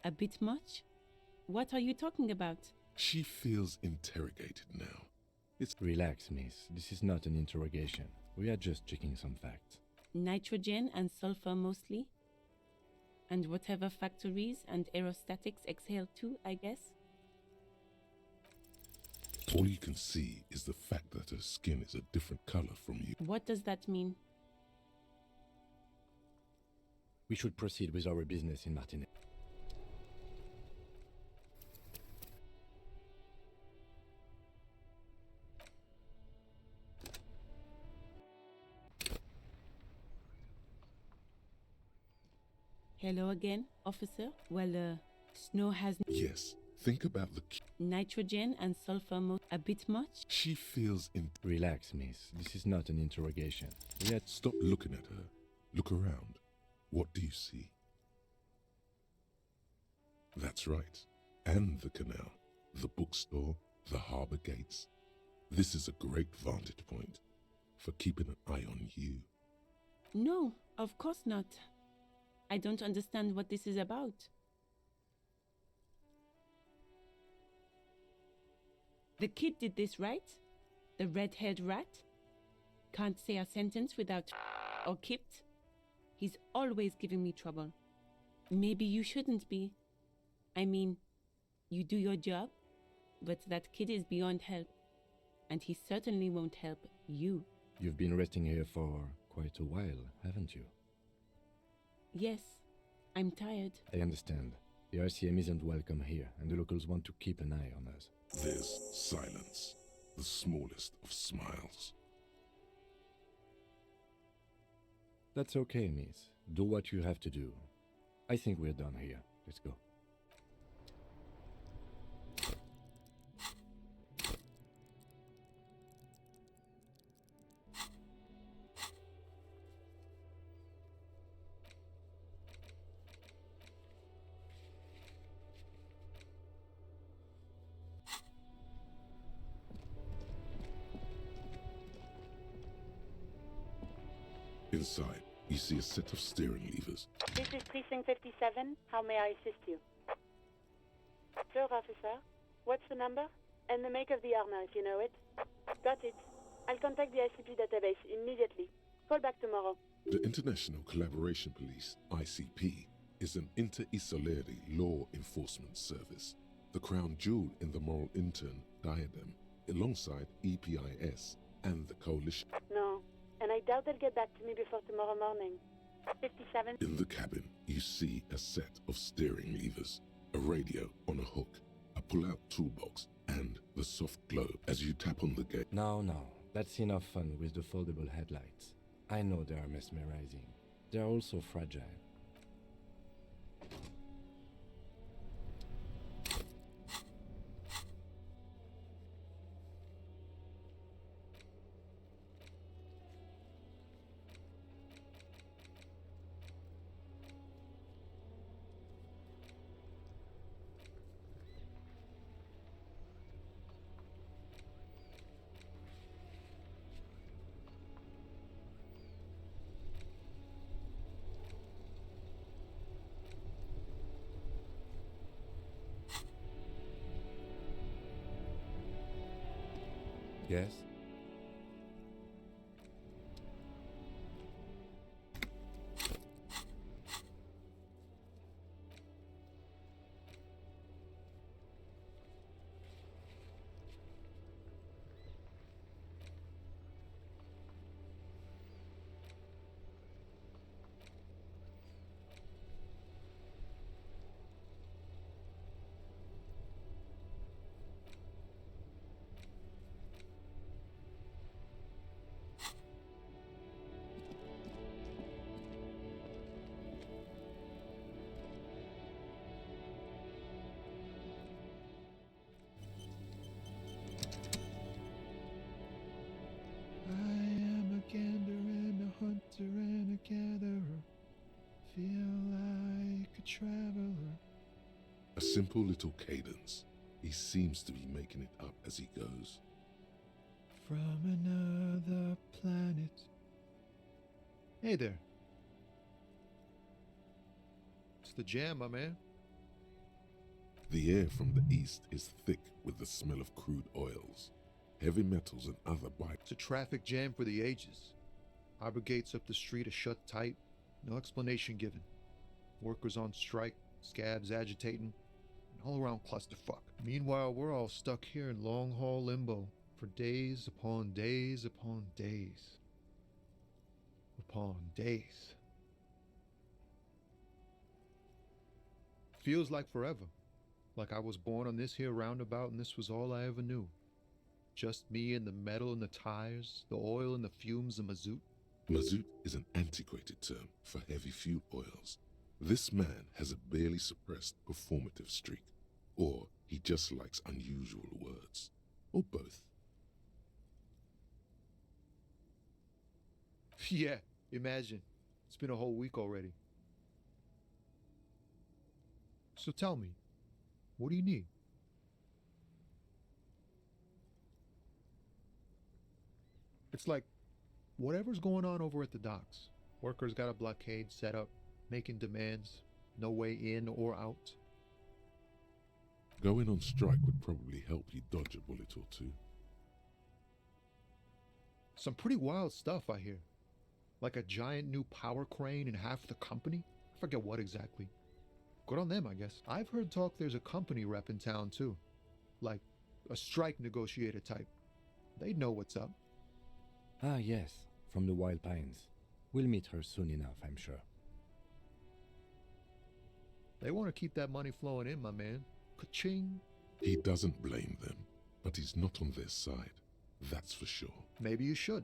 Speaker 7: A bit much? What are you talking about?
Speaker 6: She feels interrogated now.
Speaker 17: Relax, miss. This is not an interrogation. We are just checking some facts.
Speaker 7: Nitrogen and sulfur mostly? And whatever factories and aerostatics exhale too, I guess?
Speaker 6: All you can see is the fact that her skin is a different color from you.
Speaker 7: What does that mean?
Speaker 17: We should proceed with our business in Martinet.
Speaker 7: Hello again, officer. Well, snow has...
Speaker 6: Yes, think about the...
Speaker 7: Nitrogen and sulfur a bit much?
Speaker 6: She feels
Speaker 17: Relax, miss. This is not an interrogation.
Speaker 6: Stop looking at her. Look around. What do you see? That's right. And the canal, the bookstore, the harbour gates. This is a great vantage point for keeping an eye on you.
Speaker 7: No, of course not. I don't understand what this is about. The kid did this, right? The red-haired rat? Can't say a sentence without or kipped. He's always giving me trouble. Maybe you shouldn't be. I mean, you do your job, but that kid is beyond help. And he certainly won't help you.
Speaker 17: You've been resting here for quite a while, haven't you?
Speaker 7: Yes, I'm tired.
Speaker 17: I understand. The RCM isn't welcome here, and the locals want to keep an eye on us.
Speaker 6: There's silence, the smallest of smiles.
Speaker 17: That's okay, miss. Do what you have to do. I think we're done here. Let's go.
Speaker 6: Inside, you see a set of steering levers.
Speaker 20: This is Precinct 57. How may I assist you? Sir, officer. What's the number? And the make of the armor, if you know it. Got it. I'll contact the ICP database immediately. Call back tomorrow.
Speaker 6: The International Collaboration Police, ICP, is an inter-Isolari law enforcement service, the crown jewel in the moral intern diadem, alongside EPIS and the coalition.
Speaker 20: No, and I doubt they'll get back to me before tomorrow morning. 57.
Speaker 6: In the cabin, you see a set of steering levers, a radio on a hook, a pull-out toolbox, and the soft glow as you tap on the gate.
Speaker 17: No, that's enough fun with the foldable headlights. I know they are mesmerizing. They are also fragile. Yes?
Speaker 8: I am a gander and a hunter and a gatherer. Feel like a traveler.
Speaker 6: A simple little cadence. He seems to be making it up as he goes.
Speaker 8: From another planet. Hey there. It's the jam, my man.
Speaker 6: The air from the east is thick with the smell of crude oils, heavy metals and other
Speaker 8: It's a traffic jam for the ages. Harbor gates up the street are shut tight, no explanation given. Workers on strike, scabs agitating, an all-around clusterfuck. Meanwhile, we're all stuck here in long-haul limbo for days upon days upon days. Upon days. Feels like forever. Like I was born on this here roundabout and this was all I ever knew. Just me and the metal and the tires, the oil and the fumes of mazout.
Speaker 6: Mazout is an antiquated term for heavy fuel oils. This man has a barely suppressed performative streak, or he just likes unusual words, or both.
Speaker 8: Yeah, imagine. It's been a whole week already. So tell me, what do you need? It's like, whatever's going on over at the docks. Workers got a blockade set up, making demands, no way in or out.
Speaker 6: Going on strike would probably help you dodge a bullet or two.
Speaker 8: Some pretty wild stuff, I hear. Like a giant new power crane in half the company? I forget what exactly. Good on them, I guess. I've heard talk there's a company rep in town, too. Like, a strike negotiator type. They'd know what's up.
Speaker 17: Ah, yes, from the Wild Pines. We'll meet her soon enough, I'm sure.
Speaker 8: They want to keep that money flowing in, my man. Ka-ching.
Speaker 6: He doesn't blame them, but he's not on their side. That's for sure.
Speaker 8: Maybe you should.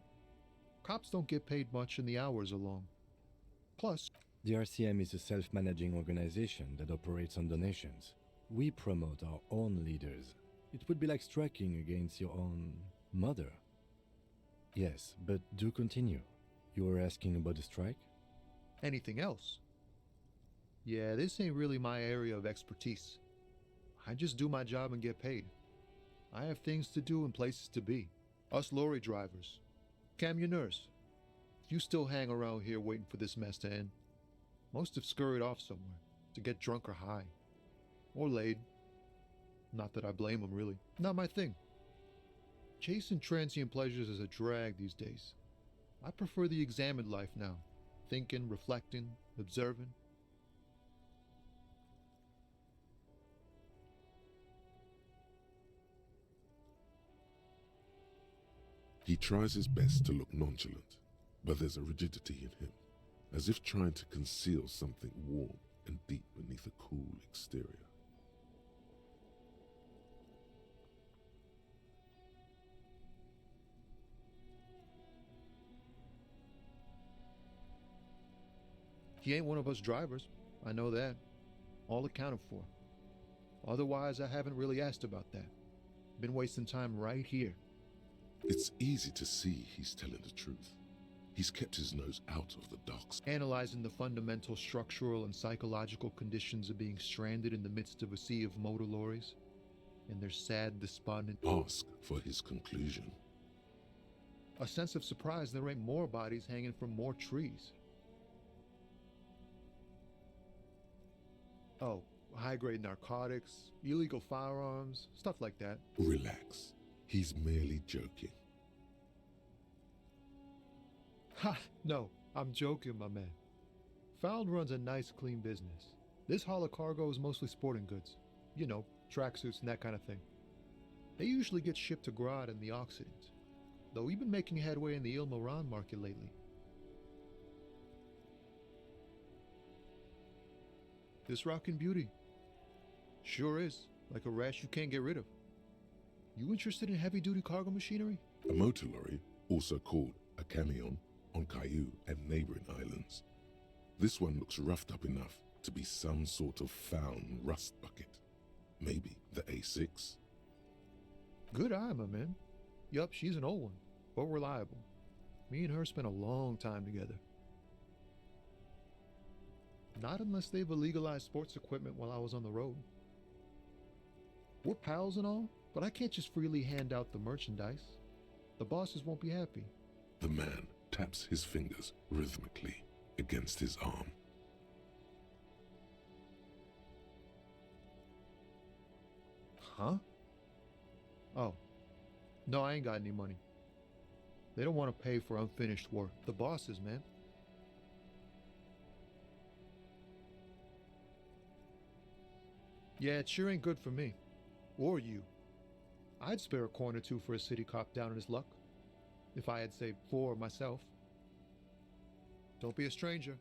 Speaker 8: Cops don't get paid much and the hours are long. Plus,
Speaker 17: The RCM is a self-managing organization that operates on donations. We promote our own leaders. It would be like striking against your own mother. Yes, but do continue. You were asking about the strike?
Speaker 8: anything else. Yeah, this ain't really my area of expertise. I just do my job and get paid. I have things to do and places to be. Us lorry drivers, camionneurs, you still hang around here waiting for this mess to end. Most have scurried off somewhere to get drunk or high. Or laid. Not that I blame them, really. Not my thing. Chasing transient pleasures is a drag these days. I prefer the examined life now. Thinking, reflecting, observing.
Speaker 6: He tries his best to look nonchalant, but there's a rigidity in him, as if trying to conceal something warm and deep beneath a cool exterior.
Speaker 8: He ain't one of us drivers. I know that. All accounted for. Otherwise, I haven't really asked about that. Been wasting time right here.
Speaker 6: It's easy to see he's telling the truth. He's kept his nose out of the docks.
Speaker 8: Analyzing the fundamental structural and psychological conditions of being stranded in the midst of a sea of motor lorries and their sad, despondent...
Speaker 6: Ask for his conclusion.
Speaker 8: A sense of surprise there ain't more bodies hanging from more trees. Oh, high-grade narcotics, illegal firearms, stuff like that.
Speaker 6: Relax. He's merely joking.
Speaker 8: Ha! No, I'm joking, my man. Found runs a nice, clean business. This haul of cargo is mostly sporting goods. You know, tracksuits and that kind of thing. They usually get shipped to Grodd and the Occident, though we've been making headway in the Il Moran market lately. This rockin' beauty. Sure is, like a rash you can't get rid of. You interested in heavy-duty cargo machinery?
Speaker 6: A motor lorry, also called a camion, on Caillou and neighboring islands. This one looks roughed up enough to be some sort of found rust bucket. Maybe the A6?
Speaker 8: Good eye, my man. Yup, she's an old one, but reliable. Me and her spent a long time together. Not unless they've illegalized sports equipment while I was on the road. We're pals and all, but I can't just freely hand out the merchandise. The bosses won't be happy.
Speaker 6: The man taps his fingers rhythmically against his arm.
Speaker 8: Huh? Oh. No, I ain't got any money. They don't want to pay for unfinished work. The bosses, man. Yeah, it sure ain't good for me. Or you. I'd spare a coin or two for a city cop down in his luck. If I had, say, 4 myself. Don't be a stranger.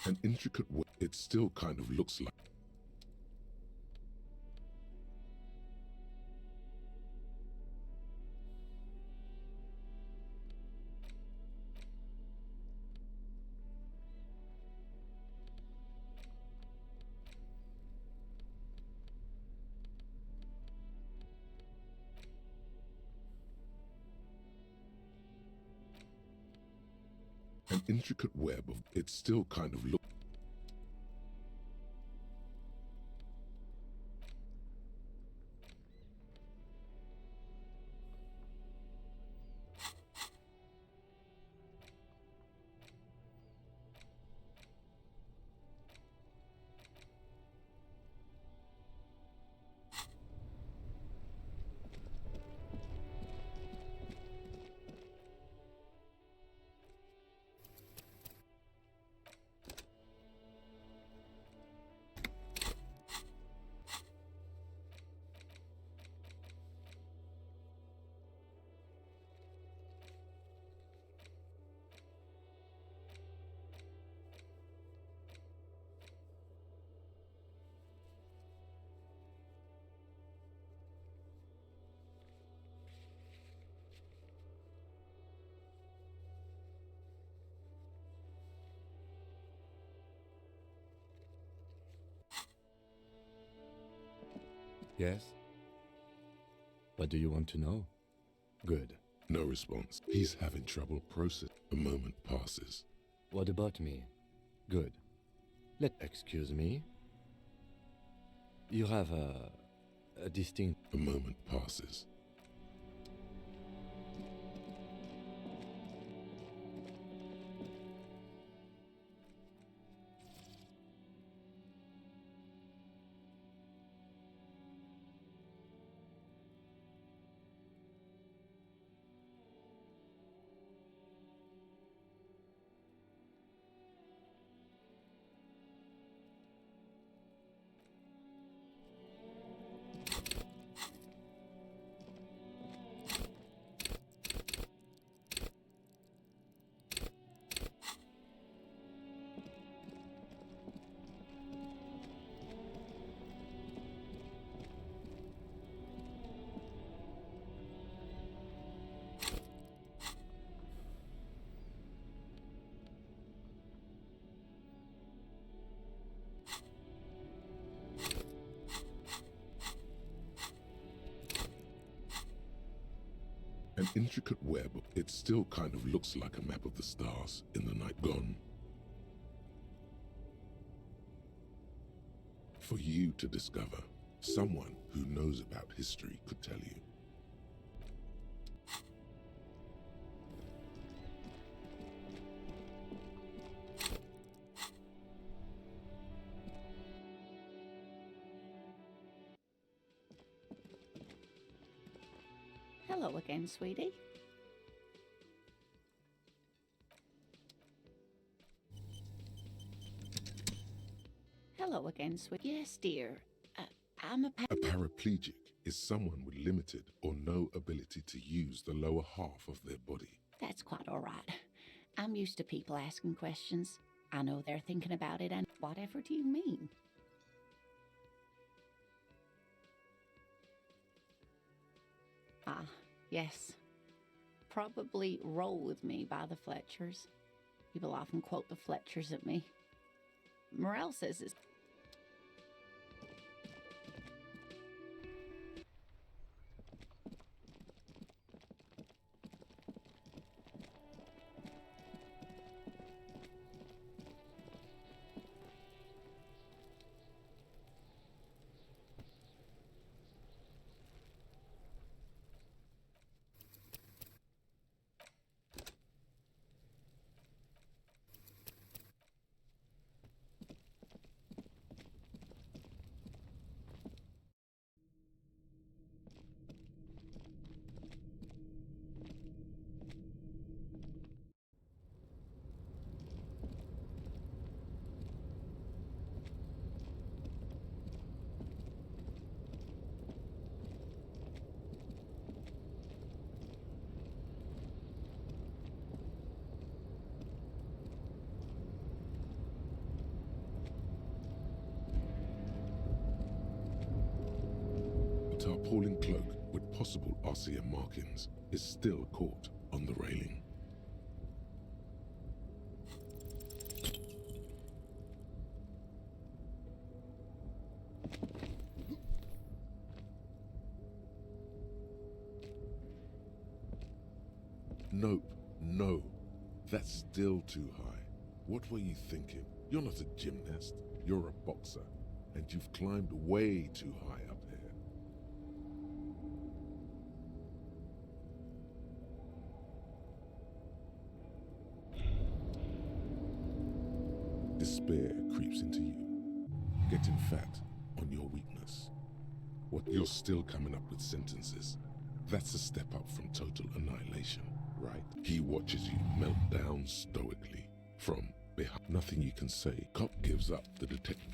Speaker 6: An intricate way it still kind of looks like. An intricate web of it still kind of looks.
Speaker 17: Yes? What do you want to know? Good.
Speaker 6: No response. He's having trouble processing. A moment passes.
Speaker 17: What about me? Good. Excuse me? You have a distinct...
Speaker 6: A moment passes. An intricate web, it still kind of looks like a map of the stars in the night gone. For you to discover, someone who knows about history could tell you.
Speaker 11: Hello again, sweetie. Hello again, sweetie. Yes, dear. I'm
Speaker 6: A paraplegic is someone with limited or no ability to use the lower half of their body.
Speaker 11: That's quite all right. I'm used to people asking questions. I know they're thinking about it, and whatever do you mean? Ah, yes. Probably Roll With Me by the Fletchers. People often quote the Fletchers at me. Morel says it's...
Speaker 6: A tarpaulin cloak with possible RCM markings is still caught on the railing. Nope, no, that's still too high. What were you thinking? You're not a gymnast, you're a boxer, and you've climbed way too high up here. Despair creeps into you, getting fat on your weakness. What you're still coming up with sentences. That's a step up from total annihilation, right? He watches you melt down stoically from behind. Nothing you can say. Cop gives up the detective.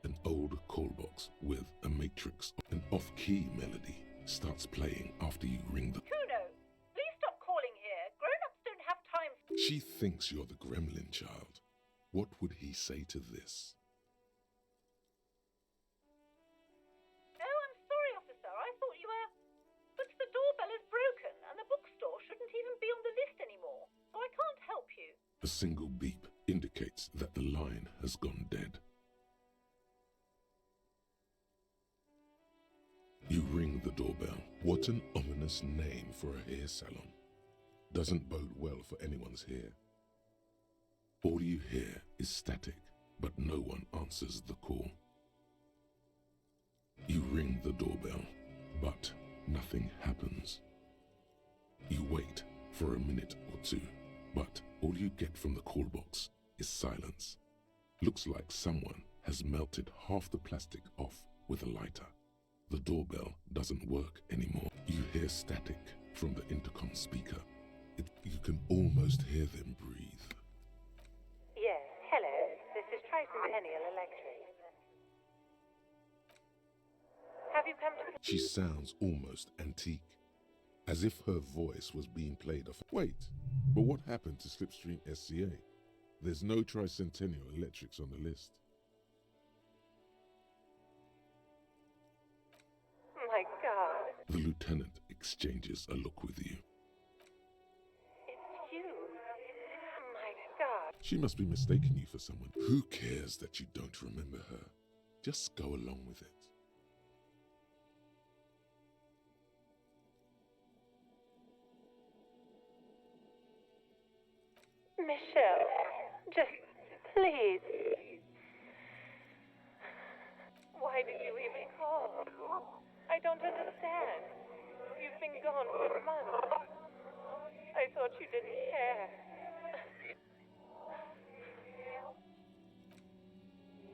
Speaker 6: An old call box with a matrix, an off-key melody starts playing after you ring the...
Speaker 12: Kuno, please stop calling here. Grown-ups don't have time.
Speaker 6: She thinks you're the gremlin child. What would he say to this?
Speaker 12: Oh, I'm sorry, officer. I thought you were... But the doorbell is broken, and the bookstore shouldn't even be on the list anymore, so I can't help you.
Speaker 6: A single beep indicates that the line has gone dead. You ring the doorbell. What an ominous name for a hair salon. Doesn't bode well for anyone's hair. All you hear is static, but no one answers the call. You ring the doorbell, but nothing happens. You wait for a minute or two, but all you get from the call box is silence. Looks like someone has melted half the plastic off with a lighter. The doorbell doesn't work anymore. You hear static from the intercom speaker. You can almost hear them breathe.
Speaker 12: Yes, hello. This is Tricentennial Electric. Have you come to...
Speaker 6: She sounds almost antique, as if her voice was being played off. Wait, but what happened to Slipstream SCA? There's no Tricentennial Electrics on the list.
Speaker 12: My God.
Speaker 6: The lieutenant exchanges a look with you.
Speaker 12: It's you. My God.
Speaker 6: She must be mistaking you for someone. Who cares that you don't remember her? Just go along with it.
Speaker 12: Michelle, just please. Why did you even call? I don't understand. You've been gone for months. I thought you didn't care.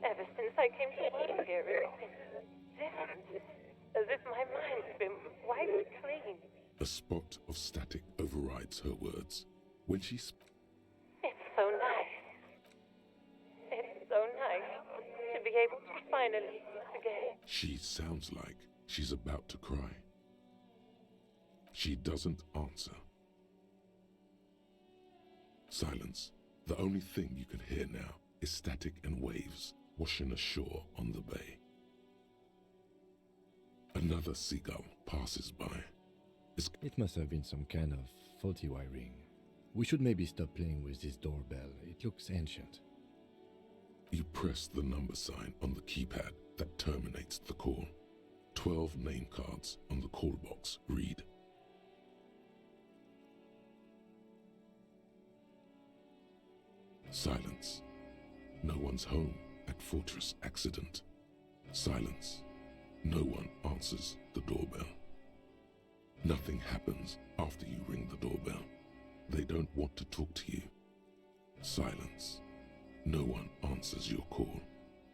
Speaker 12: Ever since I came to work here, it's been different. As if my mind's been wiped clean.
Speaker 6: A spot of static overrides her words. When she
Speaker 12: It's so nice. It's so nice to be able to finally meet again.
Speaker 6: She sounds like she's about to cry. She doesn't answer. Silence. The only thing you can hear now is static and waves washing ashore on the bay. Another seagull passes by.
Speaker 17: It must have been some kind of faulty wiring. We should maybe stop playing with this doorbell. It looks ancient.
Speaker 6: You press the number sign on the keypad that terminates the call. 12 name cards on the call box read. Silence. No one's home at Fortress Accident. Silence. No one answers the doorbell. Nothing happens after you ring the doorbell. They don't want to talk to you. Silence. No one answers your call.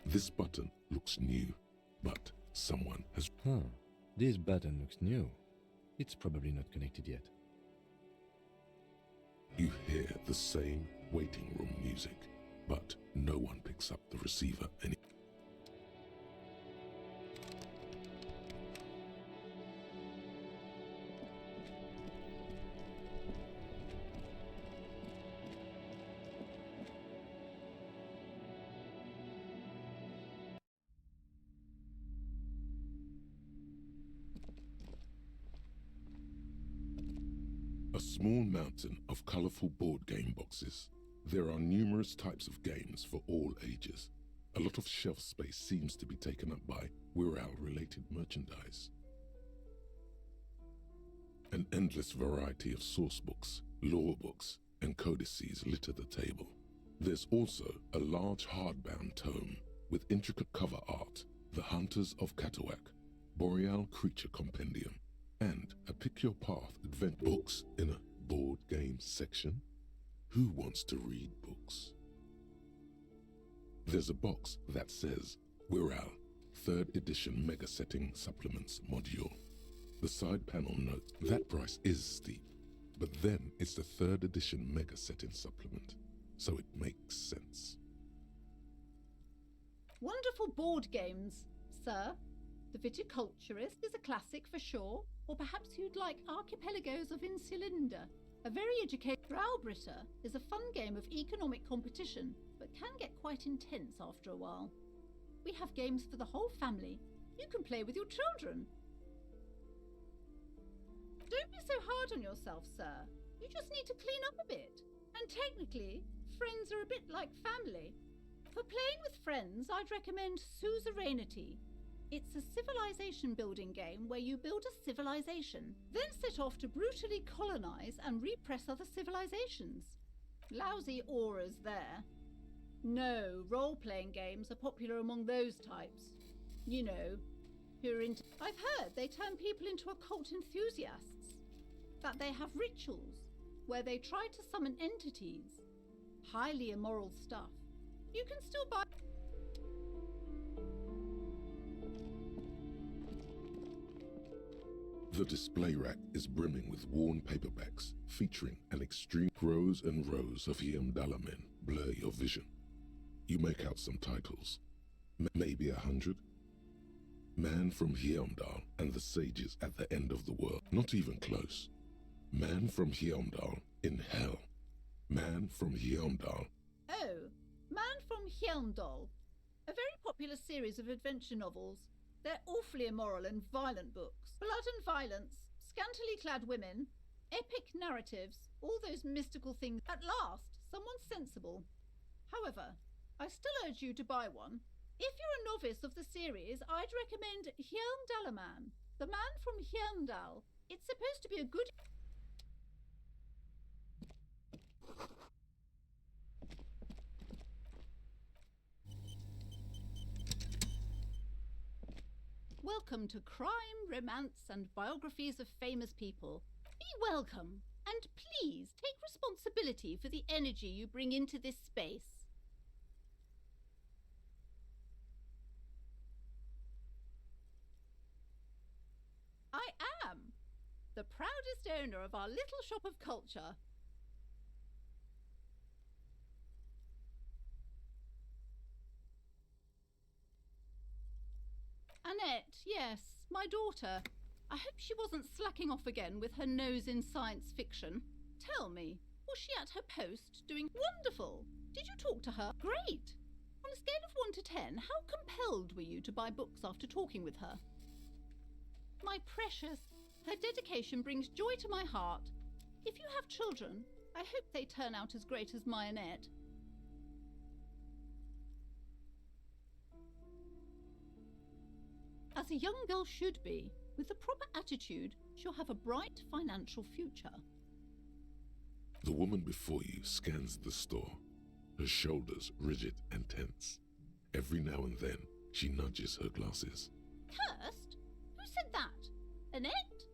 Speaker 6: This button looks new, but someone has...
Speaker 17: This button looks new. It's probably not connected yet.
Speaker 6: You hear the same waiting room music, but no one picks up the receiver any... A small mountain of colorful board game boxes. There are numerous types of games for all ages. A lot of shelf space seems to be taken up by Wirral-related merchandise. An endless variety of source books, lore books, and codices litter the table. There's also a large hardbound tome with intricate cover art, The Hunters of Catawak, Boreal Creature Compendium, and a Pick Your Path adventure books in a board game section. Who wants to read books? There's a box that says Wirral 3rd edition Mega Setting Supplements Module. The side panel notes that price is steep, but then it's the 3rd edition Mega Setting Supplement, so it makes sense.
Speaker 14: Wonderful board games, sir. The Viticulturist is a classic for sure, or perhaps you'd like Archipelagos of Insulinda. A very educated Browbritter is a fun game of economic competition, but can get quite intense after a while. We have games for the whole family. You can play with your children. Don't be so hard on yourself, sir. You just need to clean up a bit. And technically, friends are a bit like family. For playing with friends, I'd recommend Suzerainty. It's a civilization building game where you build a civilization, then set off to brutally colonize and repress other civilizations. Lousy auras there. No, role-playing games are popular among those types. You know, who are into... I've heard they turn people into occult enthusiasts. That they have rituals where they try to summon entities. Highly immoral stuff. You can still buy...
Speaker 6: The display rack is brimming with worn paperbacks featuring an extreme rows and rows of Yamdala men blur your vision. You make out some titles, maybe 100. Man from Heimdall and the sages at the end of the world, not even close. Man from Heimdall in hell. Man from Heimdall.
Speaker 14: Oh, Man from Heimdall. A very popular series of adventure novels. They're awfully immoral and violent books. Blood and violence, scantily clad women, epic narratives, all those mystical things. At last, someone sensible. However, I still urge you to buy one. If you're a novice of the series, I'd recommend Heimdallaman, the Man from Heimdall. It's supposed to be a good... Welcome to Crime, Romance and Biographies of Famous People. Be welcome, and please take responsibility for the energy you bring into this space. I am the proudest owner of our little shop of culture. Annette, yes, my daughter. I hope she wasn't slacking off again with her nose in science fiction. Tell me, was she at her post doing wonderful? Did you talk to her? Great! On a scale of 1 to 10, how compelled were you to buy books after talking with her? My precious, her dedication brings joy to my heart. If you have children, I hope they turn out as great as my Annette. As a young girl should be, with the proper attitude, she'll have a bright financial future.
Speaker 6: The woman before you scans the store, her shoulders rigid and tense. Every now and then, she nudges her glasses.
Speaker 14: Cursed? Who said that? Annette?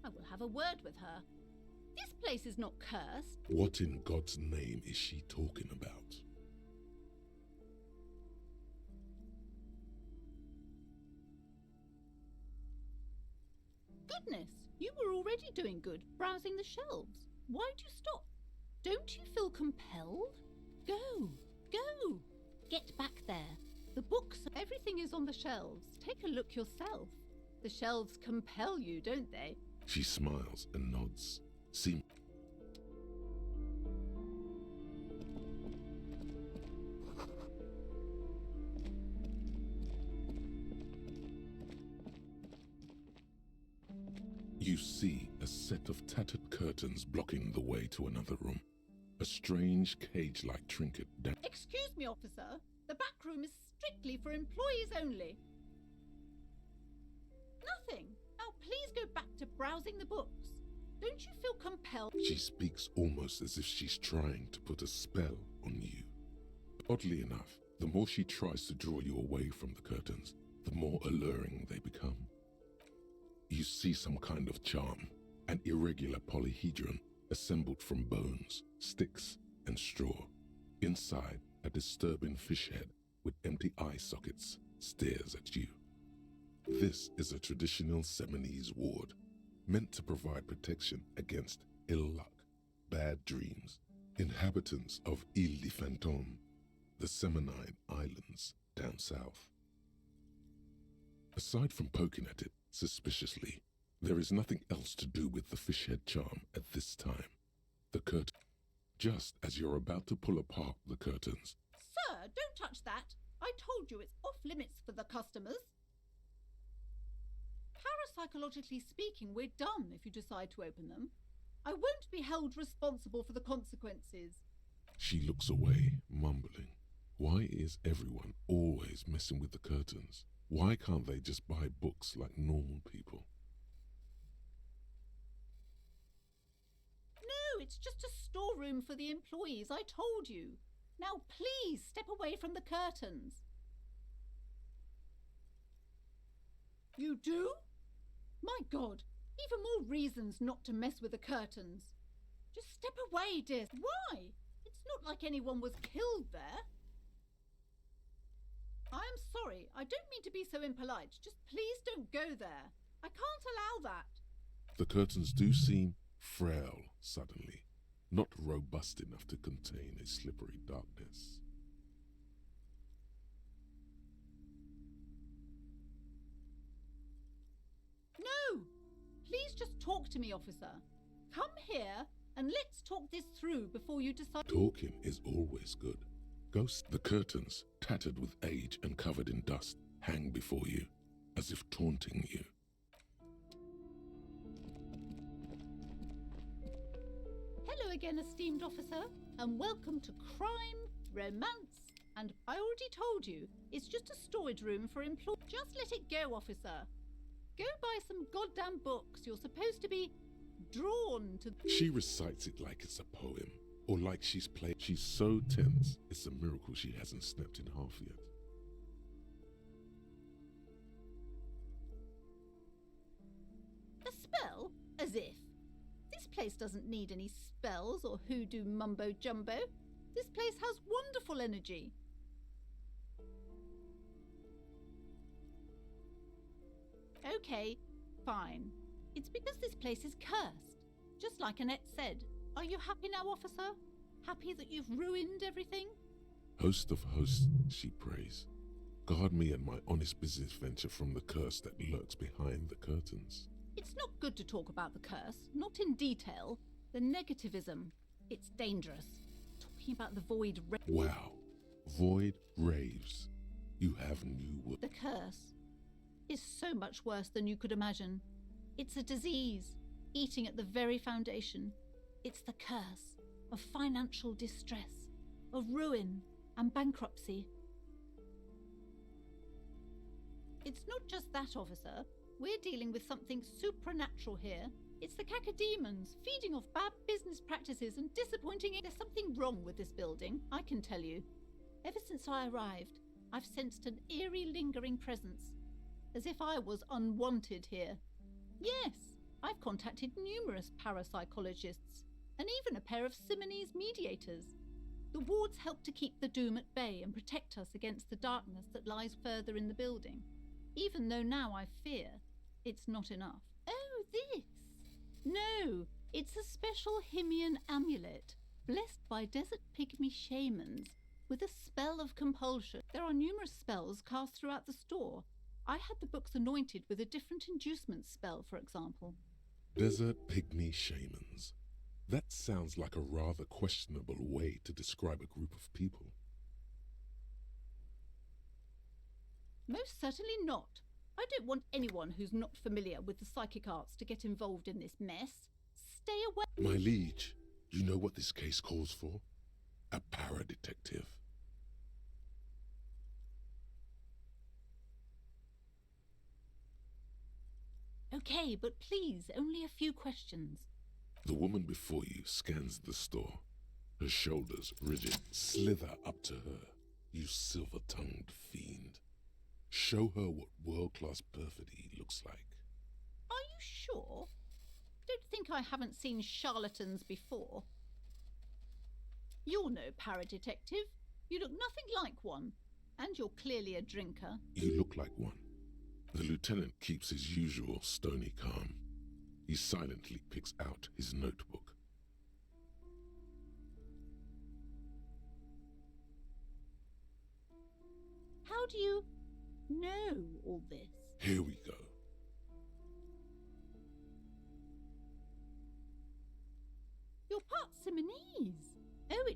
Speaker 14: I will have a word with her. This place is not cursed.
Speaker 6: What in God's name is she talking about?
Speaker 14: Goodness, you were already doing good, browsing the shelves. Why'd you stop? Don't you feel compelled? Go, go, get back there. The books, everything is on the shelves. Take a look yourself. The shelves compel you, don't they?
Speaker 6: She smiles and nods. Seem You see a set of tattered curtains blocking the way to another room. A strange cage-like trinket.
Speaker 14: Excuse me, officer. The back room is strictly for employees only. Nothing. Now please go back to browsing the books. Don't you feel compelled?
Speaker 6: She speaks almost as if she's trying to put a spell on you. Oddly enough, the more she tries to draw you away from the curtains, the more alluring they become. You see some kind of charm, an irregular polyhedron assembled from bones, sticks, and straw. Inside, a disturbing fish head with empty eye sockets stares at you. This is a traditional Seminese ward, meant to provide protection against ill luck, bad dreams. Inhabitants of Ile de Fantôme, the Seminine Islands down south. Aside from poking at it suspiciously, There is nothing else to do with the fish head charm at this time. The curtain. Just as you're about to pull apart the curtains,
Speaker 14: Sir, don't touch that. I told you it's off limits for the customers. Parapsychologically speaking, we're done if you decide to open them. I won't be held responsible for the consequences.
Speaker 6: she looks away, mumbling. Why is everyone always messing with the curtains? Why can't they just buy books like normal people?
Speaker 14: No, it's just a storeroom for the employees, I told you. Now please step away from the curtains. You do? My God, even more reasons not to mess with the curtains. Just step away, dear. Why? It's not like anyone was killed there. I am sorry, I don't mean to be so impolite. Just please don't go there. I can't allow that.
Speaker 6: The curtains do seem frail suddenly, not robust enough to contain a slippery darkness.
Speaker 14: No! Please just talk to me, officer. Come here and let's talk this through before you decide.
Speaker 6: Talking is always good. Ghost, the curtains, tattered with age and covered in dust, hang before you, as if taunting you.
Speaker 14: Hello again, esteemed officer, and welcome to Crime, Romance, and I already told you, it's just a storage room for employees. Just let it go, officer. Go buy some goddamn books. You're supposed to be drawn to...
Speaker 6: She recites it like it's a poem, or like she's played. She's so tense, it's a miracle she hasn't snapped in half yet.
Speaker 14: A spell? As if. This place doesn't need any spells or hoodoo mumbo jumbo. This place has wonderful energy. Okay, fine. It's because this place is cursed. Just like Annette said. Are you happy now, officer? Happy that you've ruined everything?
Speaker 6: Host of hosts, she prays. Guard me and my honest business venture from the curse that lurks behind the curtains.
Speaker 14: It's not good to talk about the curse, not in detail. The negativism. It's dangerous. Talking about the void...
Speaker 6: Wow. Void raves. You have new wood.
Speaker 14: The curse is so much worse than you could imagine. It's a disease, eating at the very foundation. It's the curse of financial distress, of ruin and bankruptcy. It's not just that, officer. We're dealing with something supernatural here. It's the cacodemons feeding off bad business practices and disappointing. There's something wrong with this building, I can tell you. Ever since I arrived, I've sensed an eerie lingering presence, as if I was unwanted here. Yes, I've contacted numerous parapsychologists, and even a pair of Simonese mediators. The wards help to keep the doom at bay and protect us against the darkness that lies further in the building, even though now I fear it's not enough. Oh, this? No, it's a special Himian amulet, blessed by desert pygmy shamans, with a spell of compulsion. There are numerous spells cast throughout the store. I had the books anointed with a different inducement spell, for example.
Speaker 6: Desert pygmy shamans. That sounds like a rather questionable way to describe a group of people.
Speaker 14: Most certainly not. I don't want anyone who's not familiar with the psychic arts to get involved in this mess. Stay away.
Speaker 6: My liege, you know what this case calls for? A para-detective.
Speaker 14: Okay, but please, only a few questions.
Speaker 6: The woman before you scans the store. Her shoulders rigid. Slither up to her, you silver-tongued fiend. Show her what world-class perfidy looks like.
Speaker 14: Are you sure? Don't think I haven't seen charlatans before. You're no para-detective. You look nothing like one. And you're clearly a drinker.
Speaker 6: You look like one. The lieutenant keeps his usual stony calm. He silently picks out his notebook.
Speaker 14: How do you know all this?
Speaker 6: Here we go.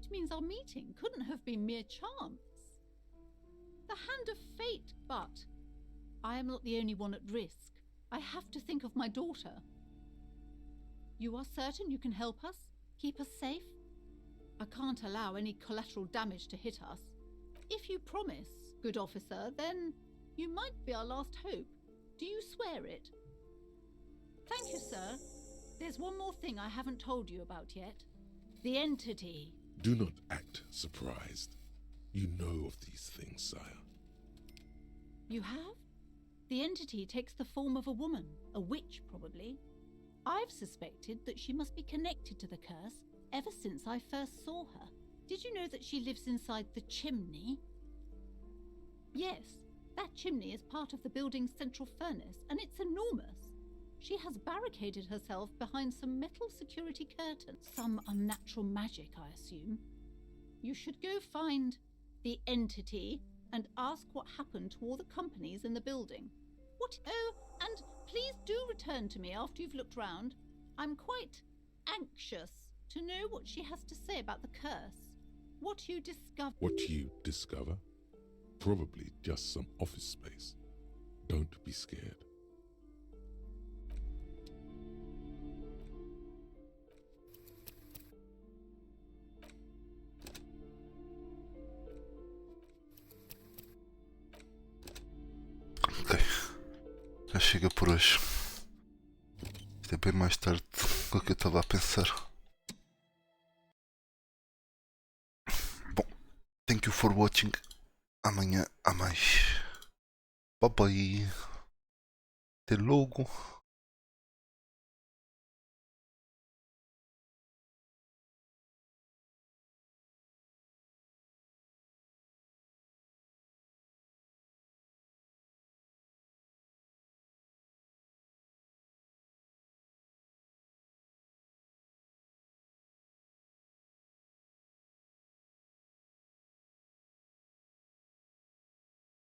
Speaker 14: That means our meeting couldn't have been mere chance. The hand of fate, but I am not the only one at risk. I have to think of my daughter. You are certain you can help us? Keep us safe? I can't allow any collateral damage to hit us. If you promise, good officer, then you might be our last hope. Do you swear it? Thank you, sir. There's one more thing I haven't told you about yet. The entity.
Speaker 6: Do not act surprised. You know of these things, sire.
Speaker 14: You have? The entity takes the form of a woman, a witch probably. I've suspected that she must be connected to the curse ever since I first saw her. Did you know that she lives inside the chimney? Yes, that chimney is part of the building's central furnace, and it's enormous. She has barricaded herself behind some metal security curtains. Some unnatural magic, I assume. You should go find the entity and ask what happened to all the companies in the building. What? Oh, and please do return to me after you've looked round. I'm quite anxious to know what she has to say about the curse. What you discover.
Speaker 6: What you discover? Probably just some office space. Don't be scared.
Speaker 1: Ok, já chega por hoje. Isto é bem mais tarde do que eu estava a pensar. Bom, thank you for watching. Amanhã há mais. Bye bye. Até logo.